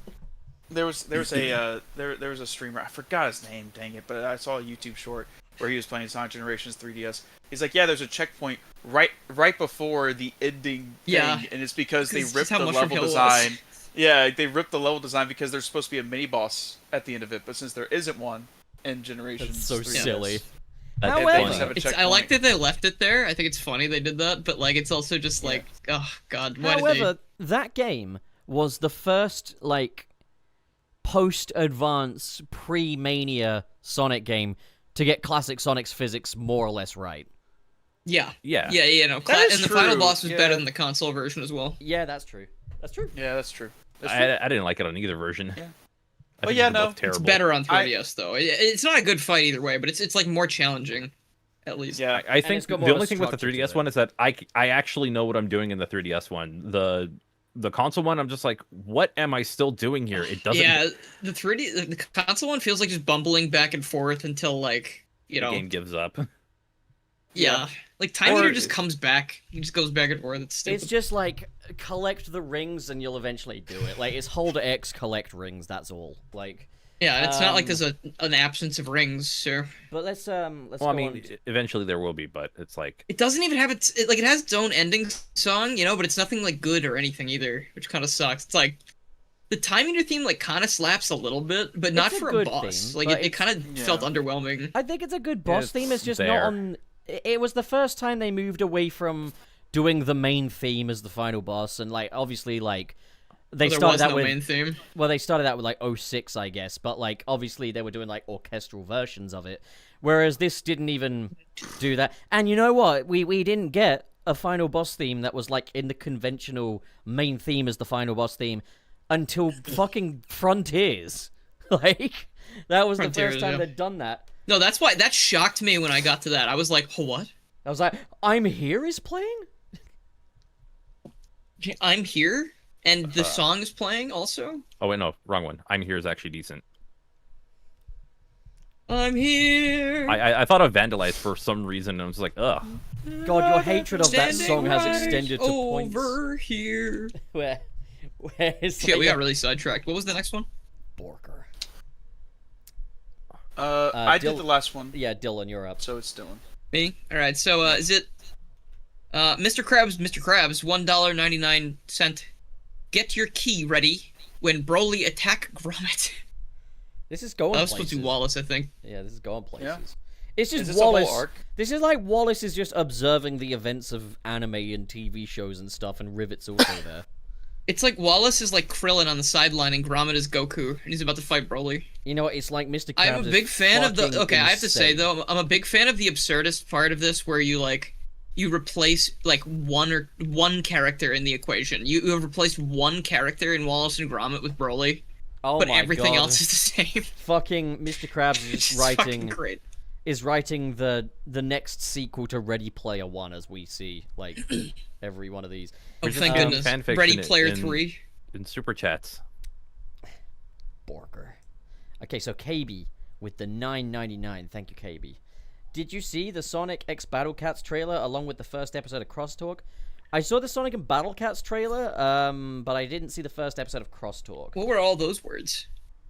There was a streamer, I forgot his name, dang it, but I saw a YouTube short where he was playing Sonic Generations 3DS. He's like, yeah, there's a checkpoint right before the ending Yeah. thing, and it's because they 'Cause ripped how the Mushroom level Hill was. design. Yeah, they ripped the level design because there's supposed to be a mini boss at the end of it, but since there isn't one in Generations, That's so 3DS, silly. they However, just have a I checkpoint. like that they left it there. I think it's funny they did that, but like it's also just like, oh god, why However, that game was the first, like, post-advance, pre-Mania Sonic game to get classic Sonic's physics more or less right. did they? Yeah. Yeah, no. That is And the final true, boss was yeah. better than the console version as well. Yeah, that's true. That's true. Yeah, that's true. That's true. I didn't like it on either version. Yeah. I Well, think yeah, they're no, both it's terrible. It's better on 3DS though. It's not a good fight either way, but it's like more challenging, at least. Yeah, I think it's got the more of a only thing with the structure to 3DS it. one is that I actually know what I'm doing in the 3DS one. The console one, I'm just like, what am I still doing here? It doesn't. Yeah, the 3D, the console one feels like just bumbling back and forth until like The game gives up. yeah. Like Time Or- Eater just comes back. He just goes back and forth. It's stupid. It's just like, collect the rings and you'll eventually do it. Like, it's hold X, collect rings, that's all. Like, yeah, it's not like there's an absence of rings, sir. but let's Well, go I on mean, to- eventually there will be, but it's like, It doesn't even have like it has its own ending song, but it's nothing like good or anything either, which kind of sucks. It's like the Time Eater theme like kind of slaps a little bit, but not It's a for a good boss. theme, Like but it it's- kind of felt underwhelming. I think it's a good boss It's theme, it's just there. not on... It was the first time they moved away from doing the main theme as the final boss, and, like, obviously, like... They There started was out no with... main theme. Well, they started out with, like, 06, I guess, but, like, obviously they were doing, like, orchestral versions of it. Whereas this didn't even do that. And you know what? We didn't get a final boss theme that was, like, in the conventional main theme as the final boss theme until fucking Frontiers. Like, that was the Frontiers, first time yeah. they'd done that. No, that's why that shocked me when I got to that. I was like, what? I was like, I'm Here is playing? I'm here, and the song is playing also. oh wait, no, wrong one. I'm Here is actually decent. I'm here. I thought of Vandalize for some reason, and I was like, ugh. God, your hatred of that Standing song has right extended to points. over here. Where it's Shit, like we a got really sidetracked. What was the next one? Borker. I did Dylan- the last one, Yeah, Dylan, you're up. so it's Dylan. Me? Alright, so is it Mr. Krabs, $1.99. Get your key ready when Broly attack Gromit. This is going That was places. supposed to be Wallace, I think. Yeah, this is going places. Yeah. It's just Is this a whole Wallace. arc? This is like Wallace is just observing the events of anime and TV shows and stuff, and Rivet's also there. It's like Wallace is like Krillin on the sideline and Gromit is Goku, and he's about to fight Broly. You know what? It's like Mr. Krabs I'm a is big fan of the. fucking Okay, I have to say insane. though, I'm a big fan of the absurdist part of this, where you replace like one character in the equation. You have replaced one character in Wallace and Gromit with Broly, Oh but my everything God. else is the same. Fucking Mr. Krabs is It's just fucking writing great. the next sequel to Ready Player One, as we see like every one of these. Oh, thank some goodness. fanfiction Ready Player in- 3. In Superchats. Borker. Okay, so KB with the $9.99. Thank you, KB. Did you see the Sonic X Battle Cats trailer along with the first episode of Crosstalk? I saw the Sonic and Battle Cats trailer, but I didn't see the first episode of Crosstalk. What were all those words?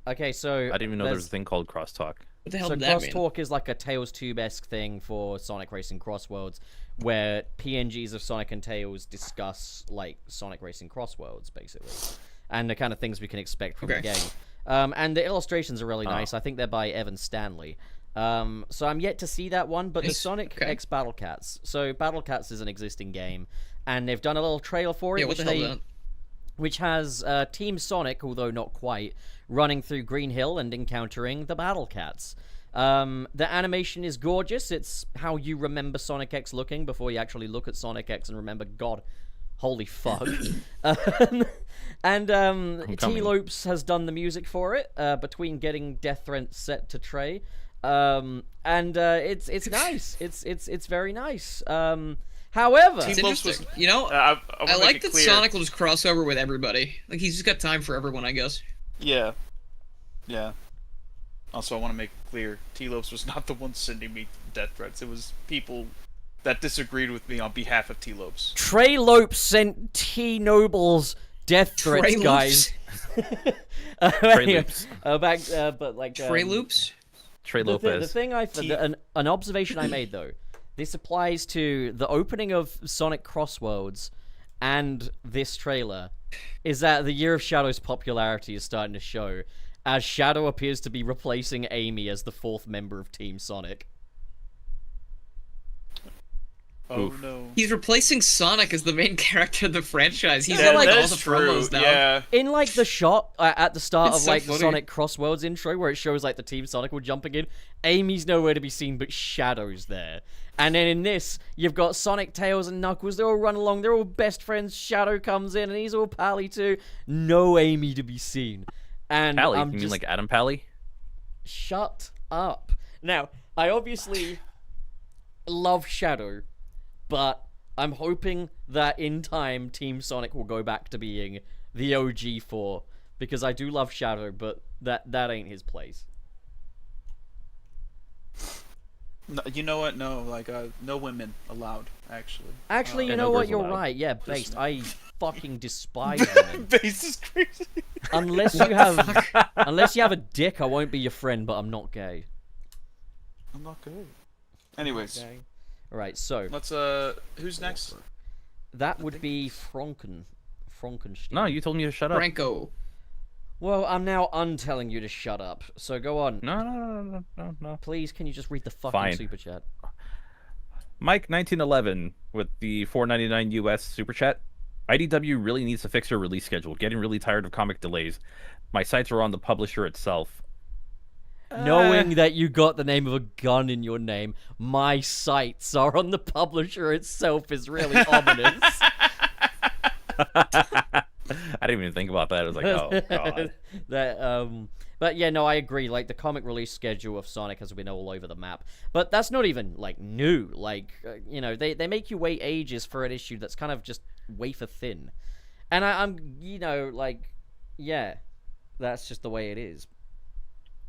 Okay, so I didn't even know there was a thing called crosstalk. What the hell So did that mean? Crosstalk is like a Tails Tube-esque thing for Sonic Racing Crossworlds, where PNGs of Sonic and Tails discuss like Sonic Racing Crossworlds, basically, and the kind of things we can expect from the Okay. game. And the illustrations are really nice. I think they're by Evan Stanley. So I'm yet to see that one, but the Nice. Sonic Okay. X Battle Cats. So Battle Cats is an existing game, and they've done a little trailer for it, Yeah, what which the hell they is that? which has Team Sonic, although not quite, running through Green Hill and encountering the Battle Cats. The animation is gorgeous. It's how you remember Sonic X looking before you actually look at Sonic X and remember, God, holy fuck. And T. coming. Lopes has done the music for it, between getting Death Threat set to Trey. It's nice. It's very nice. However, It's Team Lopes interesting. was- You know, I I like that clear. Sonic will just cross over with everybody. Like, he's just got time for everyone, I guess. Yeah. Yeah. Also, I want to make clear, T-Lopes was not the one sending me death threats. It was people that disagreed with me on behalf of T-Lopes. Trey Lopes sent T Noble's death threats, Trey guys. Trey Loops. But like Trey Loops? Trey The Lopez. thing an observation I made though, this applies to the opening of Sonic Crossworlds and this trailer, is that the Year of Shadow's popularity is starting to show, as Shadow appears to be replacing Amy as the 4th member of Team Sonic. Oh Oof. no. He's replacing Sonic as the main character of the franchise. He's Yeah, in like- like all that the is true. promos now. Yeah. In like the shot at the start It's of so like the funny. Sonic Crossworlds intro, where it shows like the Team Sonic were jumping in, Amy's nowhere to be seen, but Shadow's there. And then in this, you've got Sonic, Tails, and Knuckles. They're all running along. They're all best friends. Shadow comes in, and he's all pally too. No Amy to be seen. And Pally? I'm You mean just like Adam Pally? shut up. Now, I obviously love Shadow, but I'm hoping that in time Team Sonic will go back to being the OG 4, because I do love Shadow, but that ain't his place. No, you know what? No, like no women allowed. Actually. Actually, you Yeah, know no what? girls You're allowed. right. Yeah, based. I fucking despise women. Base is crazy. Unless you have a dick, I won't be your friend. But I'm not gay. I'm not good. Anyways, Okay. All right. So let's who's next? that would be Frankenstein. No, you told me to shut up. Franco. Well, I'm now untelling you to shut up. So go on. No. Please, can you just read the fucking Fine. super chat? Mike 1911 with the $4.99 US super chat. IDW really needs to fix their release schedule. Getting really tired of comic delays. My sights are on the publisher itself. Knowing that you got the name of a gun in your name, my sights are on the publisher itself is really ominous. I didn't even think about that. I was like, oh god. But yeah, no, I agree. Like the comic release schedule of Sonic has been all over the map. But that's not even like new. Like you know, they make you wait ages for an issue that's kind of just wafer thin. And I'm you know like yeah, that's just the way it is.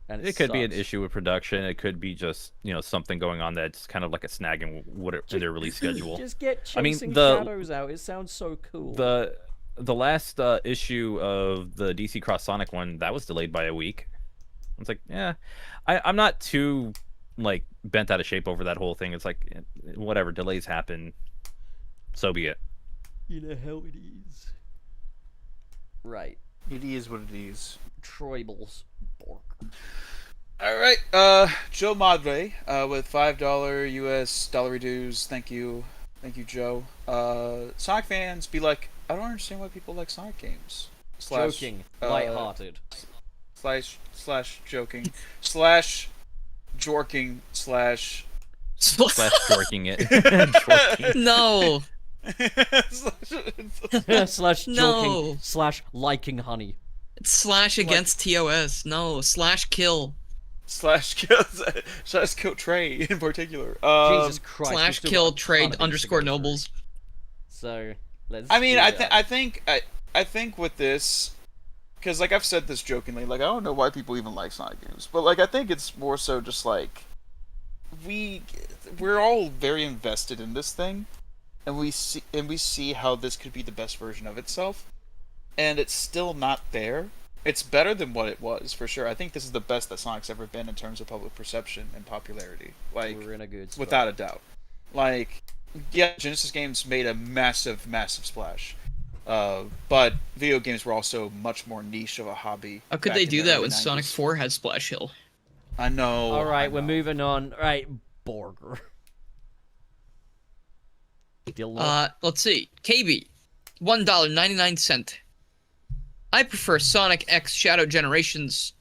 And It could be an sucks. issue with production. It could be just something going on that's kind of like a snag in in their release schedule. Just get I mean, chasing the- shadows out. It sounds so cool. The last issue of the DC Cross Sonic one that was delayed by a week. It's like, yeah, I'm not too like bent out of shape over that whole thing. It's like whatever, delays happen. So be it. You know how it is. Right. It is what it is. Troibles. Bork. All right, Joe Madre with $5 US dollar dues. Thank you, Joe. Sonic fans be like, I don't understand why people like Sonic games. Joking. Lighthearted. Slash joking slash jorking slash Slash jorking it. Jorking. No. slash joking. No. Slash liking honey. Slash against TOS. No. Slash kill. slash kill Trey in particular. Jesus Christ. we Slash still kill got a ton trade of these to underscore go through. nobles. So let's. I mean, do I that. think with this, because like I've said this jokingly, like I don't know why people even like Sonic games, but like I think it's more so just like we're all very invested in this thing, and we see how this could be the best version of itself, and it's still not there. It's better than what it was for sure. I think this is the best that Sonic's ever been in terms of public perception and popularity. Like We're in a good spot. without a doubt. Like, yeah, Genesis games made a massive splash. But video games were also much more niche of a hobby. How could back they in do the that early when 90s. Sonic 4 had Splash Hill? I know. All right, I we're know. moving on. All right, Borger. Dylan. Let's see. KB, $1.99. I prefer Sonic X Shadow Generations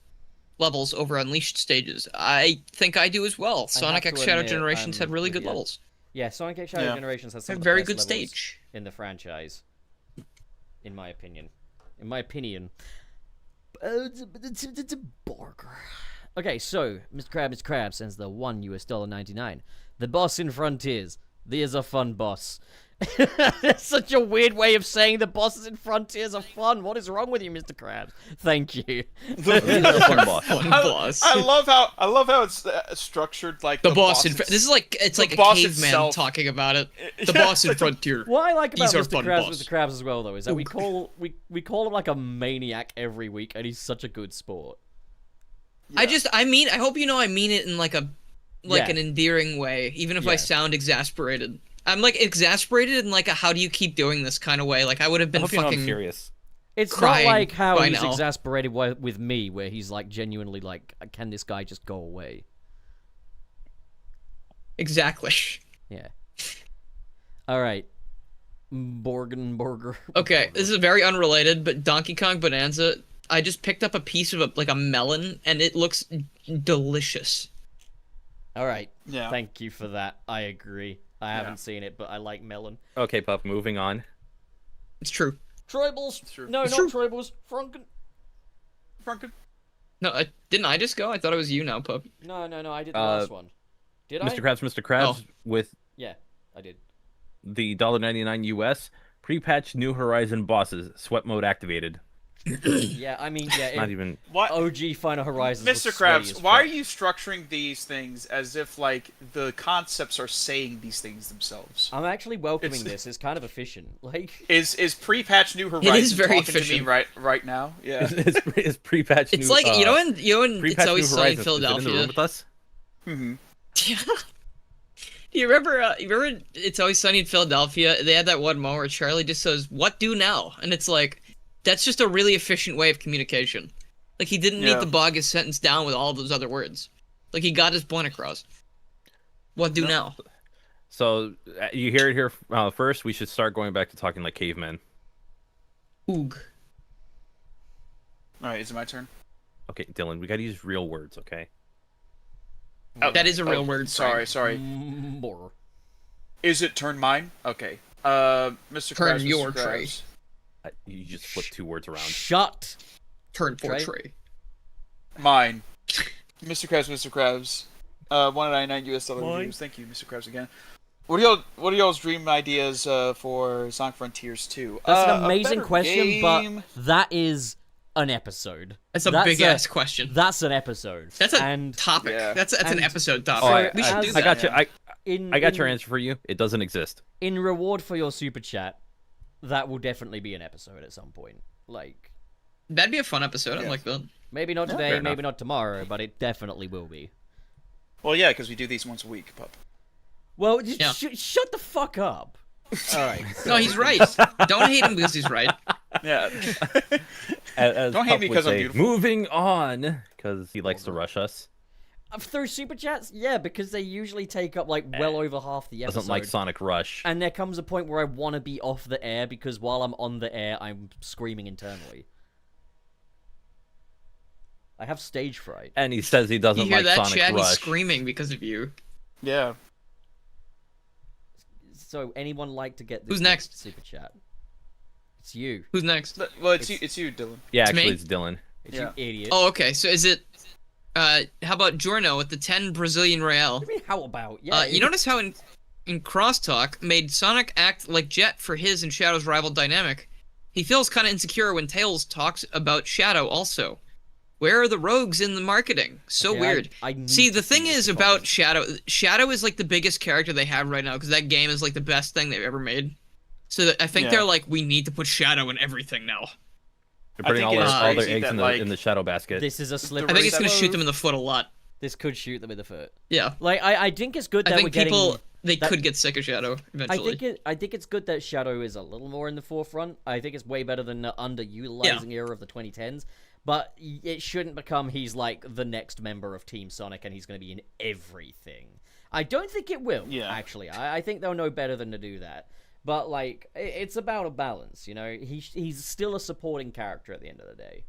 levels over Unleashed stages. I think I do as well. Sonic to X Shadow admit, Generations had really with good you. levels. Yeah, Sonic X Shadow Yeah. Generations has some A of the very best good levels stage. in the franchise. In my opinion. It's a Borger. Okay, so Mr. Krab sends the $1 US $1.99. The boss in Frontiers. There's a fun boss. That's such a weird way of saying the bosses in Frontiers are fun. What is wrong with you, Mr. Krabs? Thank you. Fun boss. Fun boss. I love how it's structured like The boss boss this is like it's like a boss caveman itself. talking about it. The Yeah, boss in Frontier. What I like about These are Mr. fun Krabs, boss. Mr. Krabs as well, though, is that we call him like a maniac every week, and he's such a good sport. I hope you know I mean it in like an endearing way, even if I Yeah. sound exasperated. I'm like exasperated in like a how do you keep doing this kind of way. Like I would have I been hope you know I'm fucking serious. It's not crying like how by he's now. exasperated with me, where he's like genuinely like, can this guy just go away? exactly. Yeah. All right. Borgenburger. Okay, this is very unrelated, but Donkey Kong Bonanza. I just picked up a piece of like a melon, and it looks delicious. All right. Yeah. Thank you for that. I agree. I haven't seen it, but I like melon. Okay, Pup, moving on. It's true. Troibles. True. No, It's not true. Troibles. Franken. Franken. No, didn't I just go? I thought it was you now, pup. No. I did the last one. Did I? Mr. Krabs, with Yeah, I did. the $1.99 US pre-patch New Horizon bosses, sweat mode activated. Yeah, I mean, yeah. Not even. What? OG Final Horizons. Mr. Krabs, why are you structuring these things as if like the concepts are saying these things themselves? I'm actually welcoming It's- this. It's kind of efficient. Like, Is pre-patch New Horizons is very talking to me efficient. right now? Yeah. Is pre-patch It's new, like you know when It's pre-patch Always New Sunny in Horizons. Is it in the room Philadelphia. with us? Mm-hmm. Do you remember? You remember It's Always Sunny in Philadelphia? They had that one moment where Charlie just says, "What do now?" And it's like, that's just a really efficient way of communication. Like he didn't Yeah. need to bog his sentence down with all those other words. Like he got his point across. What do now? So you hear it here first. We should start going back to talking like cavemen. Oog. All right, is it my turn? Okay, Dylan, we gotta use real words, okay? That is a real word. Sorry. more. Is it turn mine? Okay. Mr. Turn Krabs, your Mr. tray. Krabs. You just flip two words around. Shut. Turn for Trey? tray. Mine. Mr. Krabs. $1.99 US reviews. Thank you, Mr. Krabs again. What are y'all's dream ideas for Sonic Frontiers 2? That's A an amazing better question, game. but that is an episode. That's a big ass question. That's an episode. That's a and topic. Yeah. That's an and- episode topic. Oh, we should do that. I got you. in I got your in- answer for you. It doesn't exist. In reward for your super chat, that will definitely be an episode at some point. Like, That'd be a fun episode. I Yeah. like that. maybe not fair today, enough. maybe not tomorrow, but it definitely will be. Well, yeah, because we do these once a week, pup. Well, just Yeah. shut the fuck up. All right. No, he's right. Don't hate him because he's right. Yeah. As Don't hate Pup me would 'cause I'm say, beautiful. Moving on, because he likes to rush us. Through super chats, yeah, because they usually take up like well over half the episode. Doesn't like Sonic Rush. And there comes a point where I want to be off the air because while I'm on the air, I'm screaming internally. I have stage fright. And he says he doesn't You hear like that, Sonic Chad? He's Rush. screaming because of you. Yeah. So, anyone like to get this Who's next? super chat? It's you. Who's next? Well, it's you, Dylan. Yeah, It's actually, me? it's Dylan. It's Yeah. you idiot. Oh, okay. So is it? How about Giorno with the 10 Brazilian real? What do you mean, how about? Yeah, You notice how in Crosstalk made Sonic act like Jet for his and Shadow's rival dynamic. He feels kind of insecure when Tails talks about Shadow also. Where are the rogues in the marketing? So Okay, weird. I need See, to the thing this is to about follow. Shadow is like the biggest character they have right now because that game is like the best thing they've ever made. So I think Yeah. they're like, we need to put Shadow in everything now. They're I putting think all it their, is all their crazy eggs that, in like, the shadow basket. This is a slip. I think it's gonna Hello. shoot them in the foot a lot. This could shoot them in the foot. Yeah. Like, I think it's good that I we're think getting. people they that- could get sick of Shadow eventually. I think it's good that Shadow is a little more in the forefront. I think it's way better than the underutilizing era of the 2010s. But it shouldn't become he's like the next member of Team Sonic and he's going to be in everything. I don't think it will. Yeah. Actually, I think they'll know better than to do that. But like, it's about a balance. You know, he's still a supporting character at the end of the day.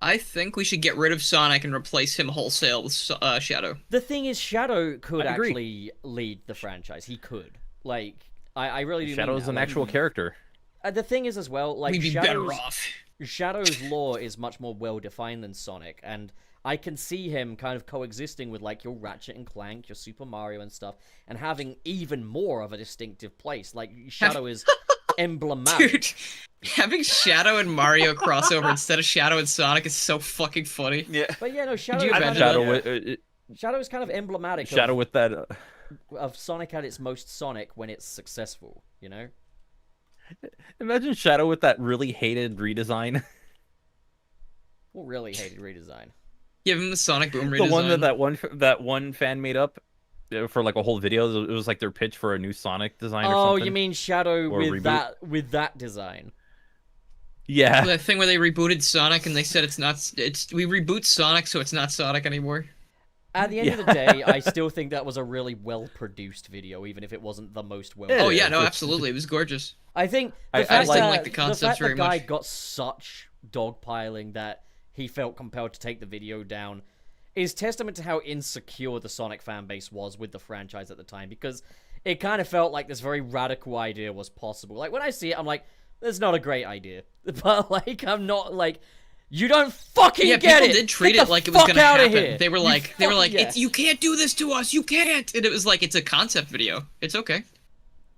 I think we should get rid of Sonic and replace him wholesale with Shadow. The thing is, Shadow could I agree. actually lead the franchise. He could. Like, I really do. mean Shadow's that. an Like, actual character. The thing is as well, like We'd be Shadow's, better off. Shadow's lore is much more well defined than Sonic, and I can see him kind of coexisting with like your Ratchet and Clank, your Super Mario and stuff, and having even more of a distinctive place. Like Shadow is emblematic. Dude, having Shadow and Mario crossover instead of Shadow and Sonic is so fucking funny. Yeah. But yeah, no, Shadow. you is imagine kind Shadow of, with Shadow is kind of emblematic. Shadow with that. Of Sonic at its most Sonic when it's successful. You know. Imagine Shadow with that really hated redesign. Well, really hated redesign. Give him the Sonic Boom redesign. The one that one fan made up for like a whole video. It was like their pitch for a new Sonic design. Or Oh, something. you mean Shadow Or with reboot. that design? Yeah. That thing where they rebooted Sonic and they said we reboot Sonic so it's not Sonic anymore. At the end of the day, I still think that was a really well-produced video, even if it wasn't the most well. Oh yeah, no, absolutely, it was gorgeous. I think I the fact like- that like the concepts very guy much. got such dogpiling that he felt compelled to take the video down is testament to how insecure the Sonic fan base was with the franchise at the time, because it kind of felt like this very radical idea was possible. Like when I see it, I'm like, "That's not a great idea," but like I'm not like. You don't fucking Yeah, get people it. did treat Get it the like it was fuck gonna outta happen. here. They were You like, yeah. you can't do this to us, you can't. And it was like, it's a concept video. It's okay.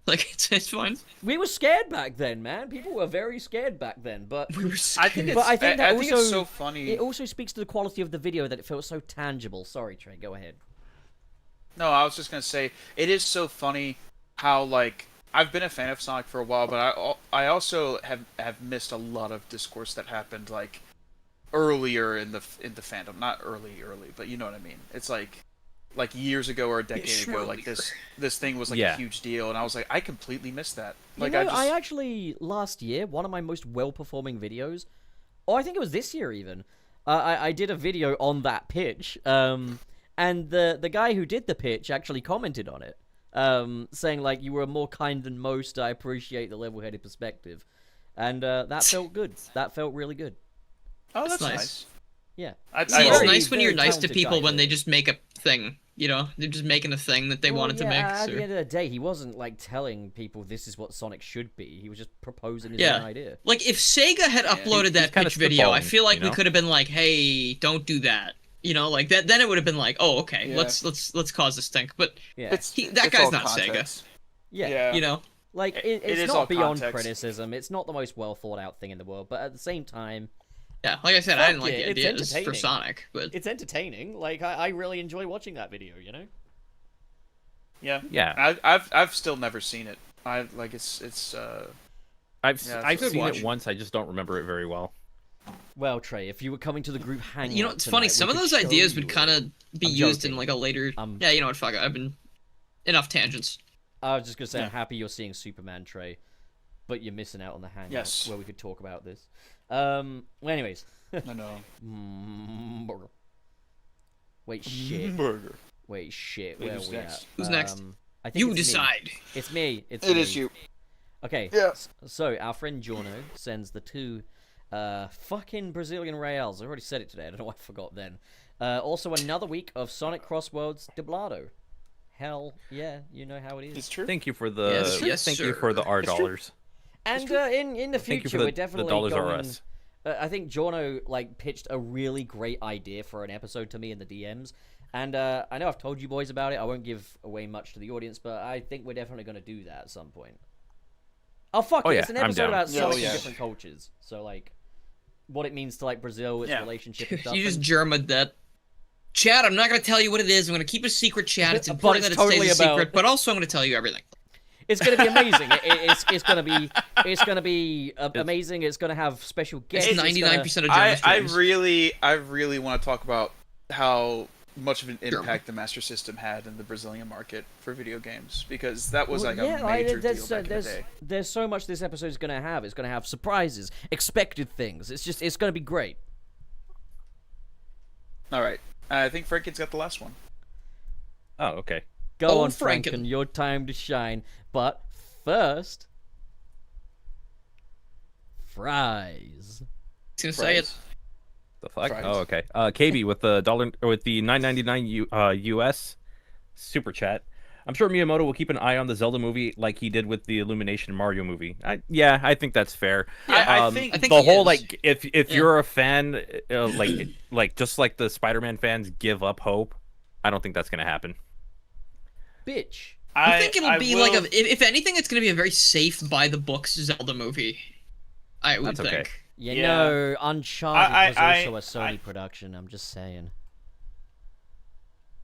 Like it's fine. We were scared back then, man. People were very scared back then, but We were I think it's, But I think that think also it's so funny. it also speaks to the quality of the video that it felt so tangible. Sorry, Trey, go ahead. No, I was just gonna say it is so funny how like I've been a fan of Sonic for a while, but I also have missed a lot of discourse that happened like earlier in the fandom. Not early, but you know what I mean. It's like years ago or a decade ago. Like this thing was like Yeah. a huge deal, and I was like, I completely missed that. You Like know, I actually last year, one of my most well-performing videos, or I think it was this year even, I did a video on that pitch, and the guy who did the pitch actually commented on it, saying like, "You were more kind than most. I appreciate the level-headed perspective," and that felt good. That felt really good. oh, that's nice. nice. Yeah. See, it's very, nice when you're very nice to talented people guy, when they though. just make a thing. You know, they're just making a thing that they Well, wanted to yeah, make. At so- the end of the day, he wasn't like telling people this is what Sonic should be. He was just proposing his Yeah. own idea. Like if Sega had uploaded that kinda pitch video, I spitballing, feel like you we know? could have been like, "Hey, don't do that." You know, like that. Then it would have been like, "Oh, okay, Yeah. let's cause this stink." But Yeah. It's that it's guy's all not context. yeah. Yeah. you know, Like It it's is all not beyond context. criticism. It's not the most well thought out thing in the world, but at the same time, yeah. Like I said, I Fuck didn't like yeah, the it's ideas for entertaining. Sonic, but it's entertaining. Like I really enjoy watching that video. You know. Yeah. Yeah. I've still never seen it. I like it's I've Yeah, I've good seen watch. it once. I just don't remember it very well. Well, Trey, if you were coming to the group hangout, you know, it's funny. tonight, Some we of could those show ideas you would it. kind of be I'm used joking. in like a later. Um, Yeah, you know what? Fuck it. I've been enough tangents. I was just gonna say, I'm Yeah. happy you're seeing Superman, Trey, but you're missing out on the hangout Yes. where we could talk about this. Well, anyways. I know. Burger. Wait, shit. Burger. Wait, shit. Wait, Where who's are we next? at? Who's next? I think You it's me. decide. It's me. It's It me. is you. Okay. Yeah. So our friend Jorno sends the two fucking Brazilian reals. I already said it today. I don't know why I forgot then. Also another week of Sonic Crossworlds Dublado. Hell yeah, you know how it is. It's true. Thank you for the Yes, thank you sir. for the R It's true. dollars. And in the Thank you future, for we're the definitely dollars are going. us. I think Jorno like pitched a really great idea for an episode to me in the DMs, and I know I've told you boys about it. I won't give away much to the audience, but I think we're definitely going to do that at some point. Oh fuck Oh, it! yeah, It's an I'm episode down. about Yeah, Sonic yeah. and different cultures. So like, what it means to like Brazil, its Yeah. relationship and stuff. You just and- German that. Chat, I'm not going to tell you what it is. I'm going to keep it a secret, chat. It's But important it's that it totally stays a about- secret, but also I'm going to tell you everything. It's going to be amazing. It's going to be amazing. It's going to have special guests. It's It's 99% of I German streams. I really want to talk about how much of an impact the Master System had in the Brazilian market for video games, because that was like a major deal back in the day. There's so much this episode is going to have. It's going to have surprises, expected things. It's going to be great. All right, I think Franken's got the last one. Oh, okay. Go Oh, on, Franken. Franken, your time to shine. But first, fries. He's going to say it. The fuck? Fries. Oh, okay. KB with the $9.99 US super chat. I'm sure Miyamoto will keep an eye on the Zelda movie like he did with the Illumination Mario movie. I think that's fair. I think I think the he whole is. like if you're a fan, like just like the Spider-Man fans give up hope, I don't think that's gonna happen. Bitch. I think it'll be like will- if anything, it's gonna be a very safe by the books Zelda movie. I would That's think. okay. You Yeah. know, Uncharted I- was also a Sony production. I'm just saying.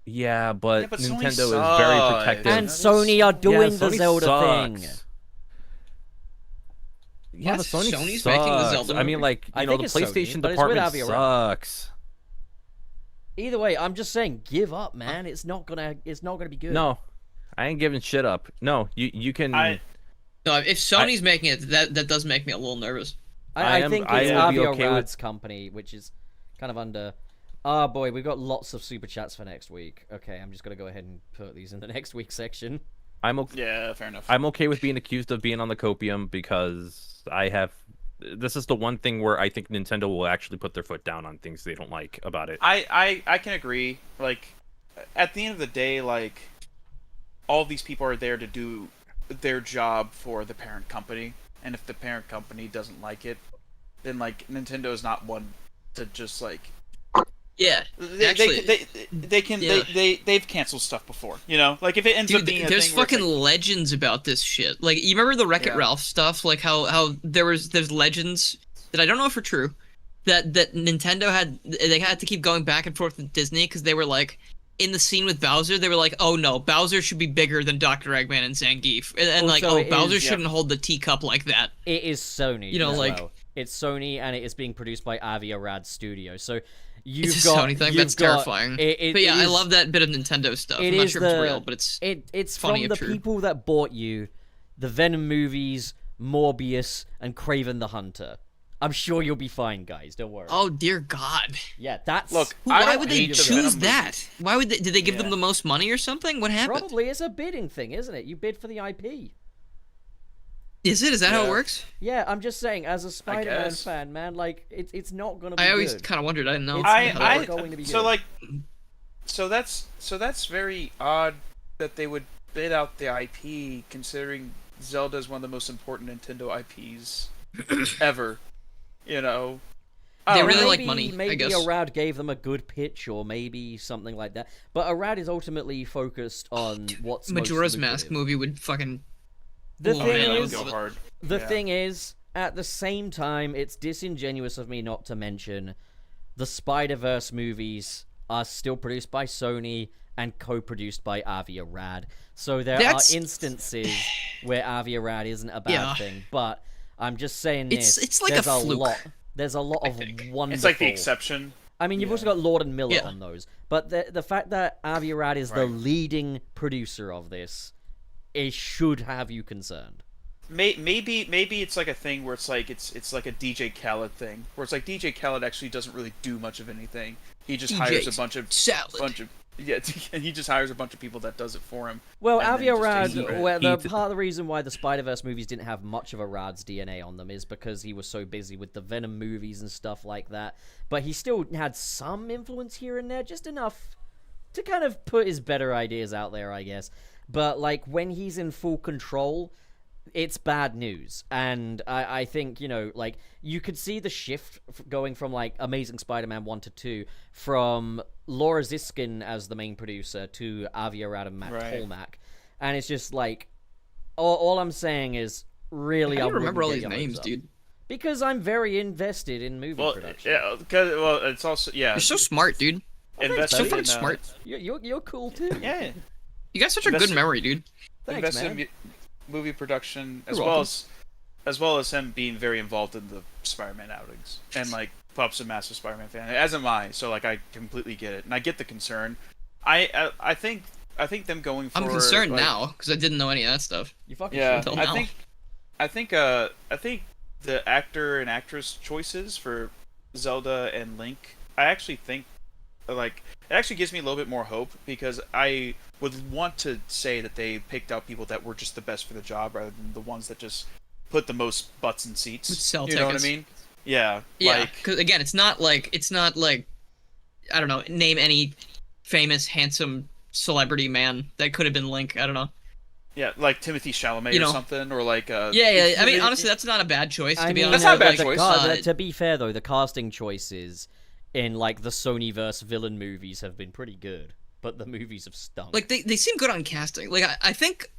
Yeah, but, Yeah, but Nintendo Sony is very sucks. protective. And that is- Sony are doing Yeah, the Sony Zelda sucks. thing. Yeah, What? the Sony Sony's sucks. making the Zelda I mean, movie? like I you know, think the it's Sony, PlayStation but it's with department Avi Arad. sucks. Either way, I'm just saying, give up, man. It's not gonna be good. No, I ain't giving shit up. No, you can. I- No, if Sony's making it, that does make me a little nervous. I think I it's will Avi be okay with- Arad's company, which is kind of under. Oh boy, we've got lots of super chats for next week. Okay, I'm just gonna go ahead and put these in the next week section. I'm okay. Yeah, fair enough. I'm okay with being accused of being on the copium because I have. This is the one thing where I think Nintendo will actually put their foot down on things they don't like about it. I can agree. Like, at the end of the day, like, all these people are there to do their job for the parent company, and if the parent company doesn't like it, then like Nintendo is not one to just like. Yeah, They can Yeah. they've canceled stuff before, you know. Like if it ends dude, up being a there's thing where it's fucking like, legends about this shit. Like, you remember the Wreck-It Yeah. Ralph stuff? Like how there's legends that I don't know if are true. That Nintendo had to keep going back and forth with Disney because they were like, in the scene with Bowser, they were like, oh no, Bowser should be bigger than Dr. Eggman and Zangief, and like, Also, oh, it Bowser is- shouldn't hold the teacup like that. It is Sony. You know, as like- well. It's Sony, and it is being produced by Avi Arad Studio. So you've It's a got Sony thing. you've That's got- terrifying. It But yeah, I is- love that bit of Nintendo stuff. It I'm not is sure if it's the- real, but it's from funny if the true. people that bought you the Venom movies, Morbius, and Craven the Hunter. I'm sure you'll be fine, guys. Don't worry. Oh dear God! Yeah, that's Look, I Why don't would they hate the Venom choose movie. that? Why would they? Did they give them Yeah. the most money or something? What happened? probably it's a bidding thing, isn't it? You bid for the IP. Is it? Is that how it Yeah. works? Yeah, I'm just saying, as a Spider-Man guess. fan, man, like it's not gonna be I always good. kind of wondered. I didn't know. It's I not going to be so good. like so that's very odd that they would bid out the IP considering Zelda is one of the most important Nintendo IPs ever. You know. I They don't really know. like money, I Maybe guess. Arad gave them a good pitch, or maybe something like that. But Arad is ultimately focused on what's Majora's most Mask lucrative. movie would fucking. The Oh, thing man, I would is, go go hard. the Yeah. thing is, at the same time, it's disingenuous of me not to mention the Spider-Verse movies are still produced by Sony and co-produced by Avi Arad. So there That's- are instances where Avi Arad isn't a bad Yeah. thing, but I'm just saying It's- this. it's like there's a fluke, There's a lot of think. wonderful. It's like the exception. I mean, you've also got Lord and Miller Yeah. on those, but the fact that Avi Arad is the Right. leading producer of this, it should have you concerned. Maybe it's like a thing where it's like it's like a DJ Khaled thing where it's like DJ Khaled actually doesn't really do much of anything. He just hires a DJ's bunch of salad. yeah. He just hires a bunch of people that does it for him. Well, and Avi then just Arad, takes the credit. well, He- part of the reason why the Spider-Verse movies didn't have much of Arad's DNA on them is because he was so busy with the Venom movies and stuff like that. But he still had some influence here and there, just enough to kind of put his better ideas out there, I guess. But, like, when he's in full control, it's bad news. And I think, you know, like, you could see the shift going from, like, Amazing Spider-Man 1 to 2 from Laura Ziskin as the main producer to Avi Arad and Matt Right. Tolmach. And it's just, like, all I'm saying is, really, How I do you remember wouldn't all get these your hopes names, up. dude? Because I'm very invested in movie Well, production. yeah, because it's also You're so smart, dude. invested So in, fucking smart. You're cool, too. Yeah, You got such a good Invested- memory, dude. Thanks, invested man. in movie production You're welcome. as well as him being very involved in the Spider-Man outings and like Pup's a massive Spider-Man fan, as am I. So like I completely get it and I get the concern. I think them going for I'm concerned like, now because I didn't know any of that stuff. You fucking Yeah, should. Until I now. think the actor and actress choices for Zelda and Link, I actually think like it actually gives me a little bit more hope because I would want to say that they picked out people that were just the best for the job rather than the ones that just put the most butts in seats. Sell You know what I tickets. mean? Yeah. Yeah, Like, because again, it's not like I don't know. Name any famous, handsome celebrity man that could have been Link. I don't know. Yeah, like Timothy Chalamet You or know. something, or like Yeah. I mean, honestly, that's not a bad choice. To be honest, That's not a bad like, choice. To be fair though, the casting choices in like the Sonyverse villain movies have been pretty good, but the movies have stunk. Like they seem good on casting. Like I think,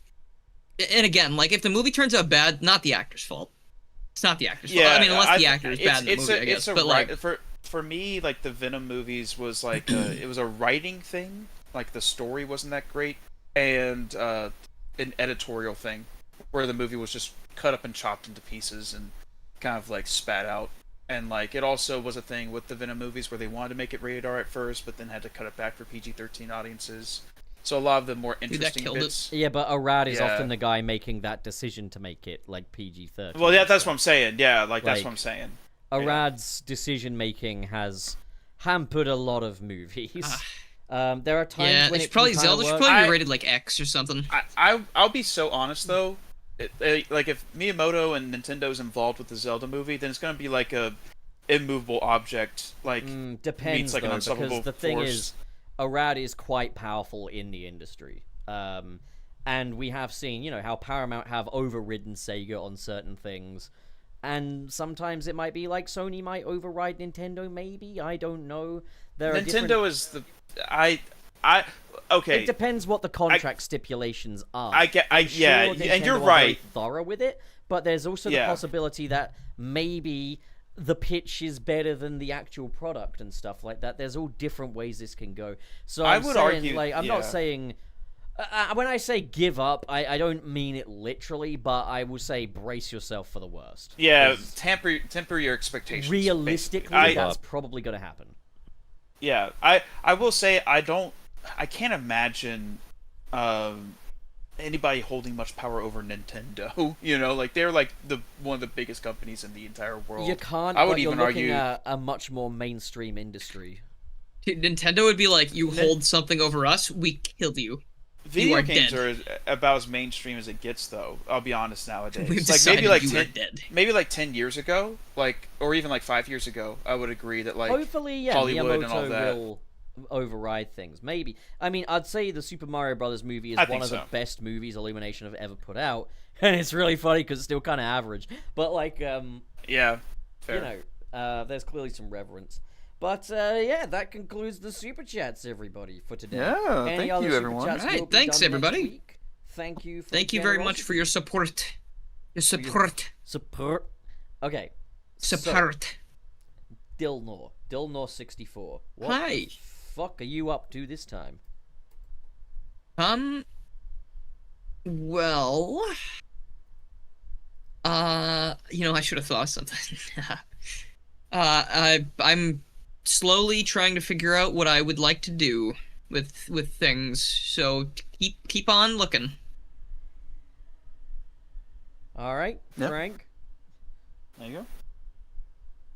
and again, like if the movie turns out bad, not the actor's fault. It's not the actor's fault. I mean, unless the actor is bad in the movie, I guess. But like, for me, like the Venom movies was like it was a writing thing. Like the story wasn't that great, and an editorial thing, where the movie was just cut up and chopped into pieces and kind of like spat out. And like it also was a thing with the Venom movies where they wanted to make it rated R at first, but then had to cut it back for PG-13 audiences. So a lot of the more interesting killed it. bits. yeah, but Arad is Yeah. often the guy making that decision to make it like PG-13. Well, yeah, that's what I'm saying. Yeah, like that's Like, what I'm saying. Arad's decision making has hampered a lot of movies. There are times yeah, when it's it probably can kinda Zelda should work. probably be I- rated like X or something. I'll be so honest though. Like if Miyamoto and Nintendo's involved with the Zelda movie, then it's gonna be like a immovable object. Like Depends meets like an though, unstoppable because the thing force. is, Arad is quite powerful in the industry. And we have seen, how Paramount have overridden Sega on certain things. And sometimes it might be like Sony might override Nintendo, maybe? I don't know. There are Nintendo is the okay. It depends what the contract stipulations are. Yeah, Sure, and you're Nintendo are very right. thorough with it, but there's also the Yeah. possibility that maybe the pitch is better than the actual product and stuff like that. There's all different ways this can go. So I I'm would saying, argue- like, I'm not yeah. saying. When I say give up, I don't mean it literally, but I will say brace yourself for the worst. Yeah, 'Cause temper your expectations. realistically, basically. that's probably going to happen. Yeah, I will say I can't imagine anybody holding much power over Nintendo. Like they're like one of the biggest companies in the entire world. You can't, I would but you're even looking argue. at a much more mainstream industry. Dude, Nintendo would be like, you hold something over us, we kill you. Video are games dead. are about as mainstream as it gets, though. I'll be honest nowadays. We've Like decided maybe like you are 10, dead. maybe like 10 years ago, or even like 5 years ago, I would agree that like Hopefully, yeah, Hollywood and all Miyamoto that. will override things. Maybe. I mean, I'd say the Super Mario Brothers movie is I one think of the so. best movies Illumination have ever put out, and it's really funny because it's still kind of average. But like, Yeah, fair. there's clearly some reverence. But yeah, that concludes the super chats, everybody, for today. Yeah, Any thank other you, super everyone. chats Alright, will be thanks, done next everybody. week. Thank you. Thank you very much for your support. Your support. support. Okay. So, Support. Dilnor64. What Hi. the fuck are you up to this time? Well, I should have thought of something. I'm slowly trying to figure out what I would like to do with things. So keep on looking. All right, Yep. Frank. There you go.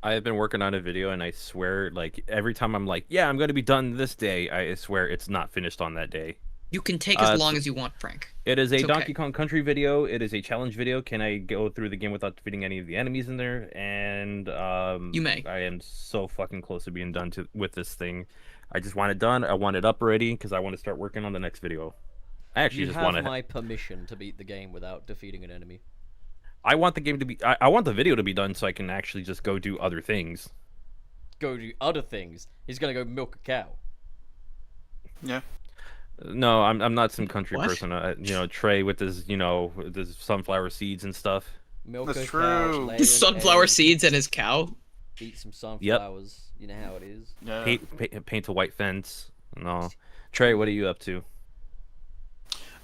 I have been working on a video, and I swear, like, every time I'm like, yeah, I'm going to be done this day, I swear it's not finished on that day. You can take as long as you want, Frank. It is a It's okay. Donkey Kong Country video. It is a challenge video. Can I go through the game without defeating any of the enemies in there? And You may. I am so fucking close to being done with this thing. I just want it done. I want it up already because I want to start working on the next video. I actually You just have want to. my permission to beat the game without defeating an enemy. I want the game to be. I want the video to be done so I can actually just go do other things. Go do other things. He's gonna go milk a cow. Yeah. No, I'm not some country What? person. Trey with his with his sunflower seeds and stuff. Milk That's a cow. true. lay an Sunflower egg, seeds and his cow. Eat some sunflowers. You know how it is. Yeah. Paint a white fence. No, Trey, what are you up to?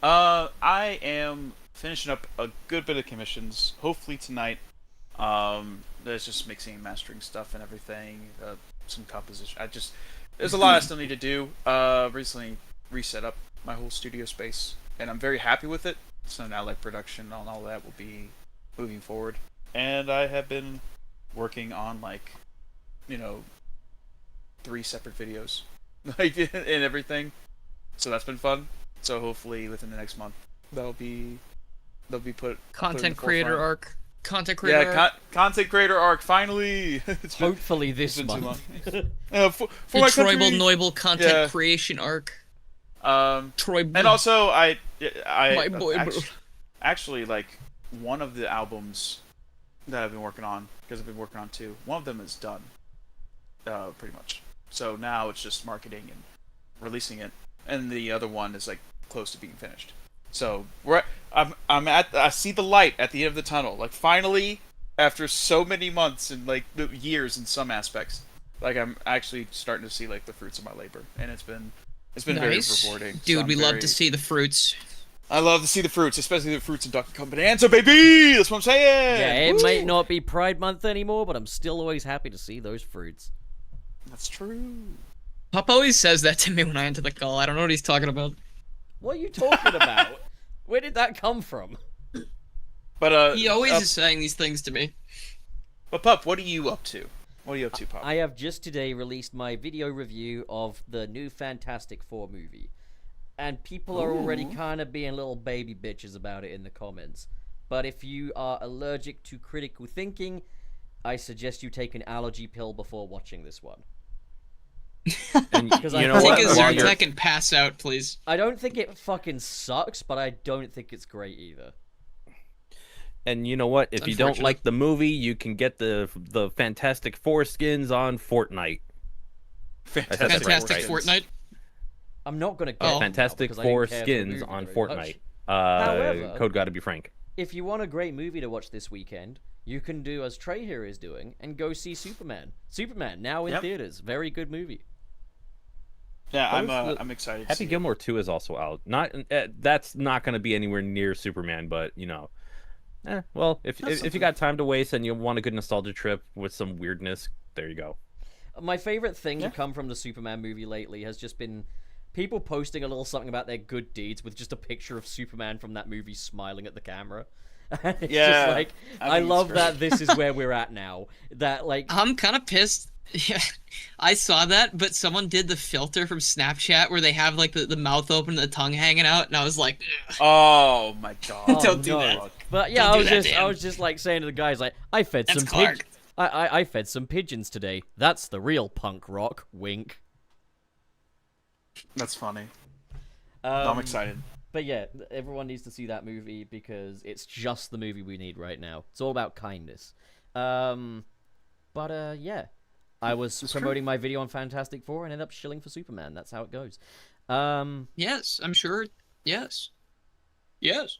I am finishing up a good bit of commissions. Hopefully tonight. There's just mixing and mastering stuff and everything. Some composition. There's a lot I still need to do. Recently reset up my whole studio space, and I'm very happy with it. So now, like, production and all that will be moving forward. And I have been working on, like, 3 separate videos, like, and everything. So that's been fun. So hopefully within the next month, they'll be put put in the Content creator forefront. arc. Content creator arc. Content creator arc finally. Hopefully this it's been too month. long. For The my Troible country, Noibel content Yeah. creation arc. Troy, And also, My boy, actually, like, one of the albums that I've been working on, because I've been working on two, one of them is done, pretty much. So now it's just marketing and releasing it, and the other one is like close to being finished. So I see the light at the end of the tunnel. Like finally, after so many months and like years in some aspects, like I'm actually starting to see like the fruits of my labor, and it's been very nice. rewarding. Dude, So we love to see the fruits. I love to see the fruits, especially the fruits in Donkey Kong Bonanza, baby! That's what I'm saying! Yeah, it Woo! might not be Pride Month anymore, but I'm still always happy to see those fruits. That's true. Pop always says that to me when I enter the call. I don't know what he's talking about. What are you talking about? Where did that come from? But He always is saying these things to me. But Pup, what are you up to? What are you up to, Pup? I have just today released my video review of the new Fantastic Four movie. And people are already kind of being little baby bitches about it in the comments. But if you are allergic to critical thinking, I suggest you take an allergy pill before watching this one. And Because you know Take what? a While you're- Zyrtec and pass out, please. I don't think it fucking sucks, but I don't think it's great either. And you know what? If you don't Unfortunate. like the movie, you can get the Fantastic Four skins on Fortnite. I said that right, Fantastic right? Fortnite. I'm not going to get Oh. them now Fantastic because I didn't Four care for the skins movie on very Fortnite. much. However- Code gotta be Frank. If you want a great movie to watch this weekend, you can do as Trey here is doing and go see Superman. Superman, now in Yep. theaters. Very good movie. Yeah, Both I'm excited. to Happy see it. Gilmore 2 is also out. Not that's not going to be anywhere near Superman, but you know, well, if you got time to waste and you want a good nostalgia trip with some weirdness, there you go. My favorite thing to come from the Superman movie lately has just been people posting a little something about their good deeds with just a picture of Superman from that movie smiling at the camera. It's Yeah, just like, I I think it's love great. that this is where we're at now. That, like, I'm kind of pissed. Yeah, I saw that, but someone did the filter from Snapchat where they have like the mouth open, and the tongue hanging out, and I was like, ugh. Oh my god. oh, Don't do no. that. But yeah, Don't I do was that just, to I him. was just like saying to the guys, like, I fed That's some Clark. I fed some pigeons today. That's the real punk rock. Wink. That's funny. I'm excited. But yeah, everyone needs to see that movie because it's just the movie we need right now. It's all about kindness. Yeah. I was promoting my video on Fantastic Four and ended up shilling for Superman. That's how it goes. Yes, I'm sure. Yes. Yes.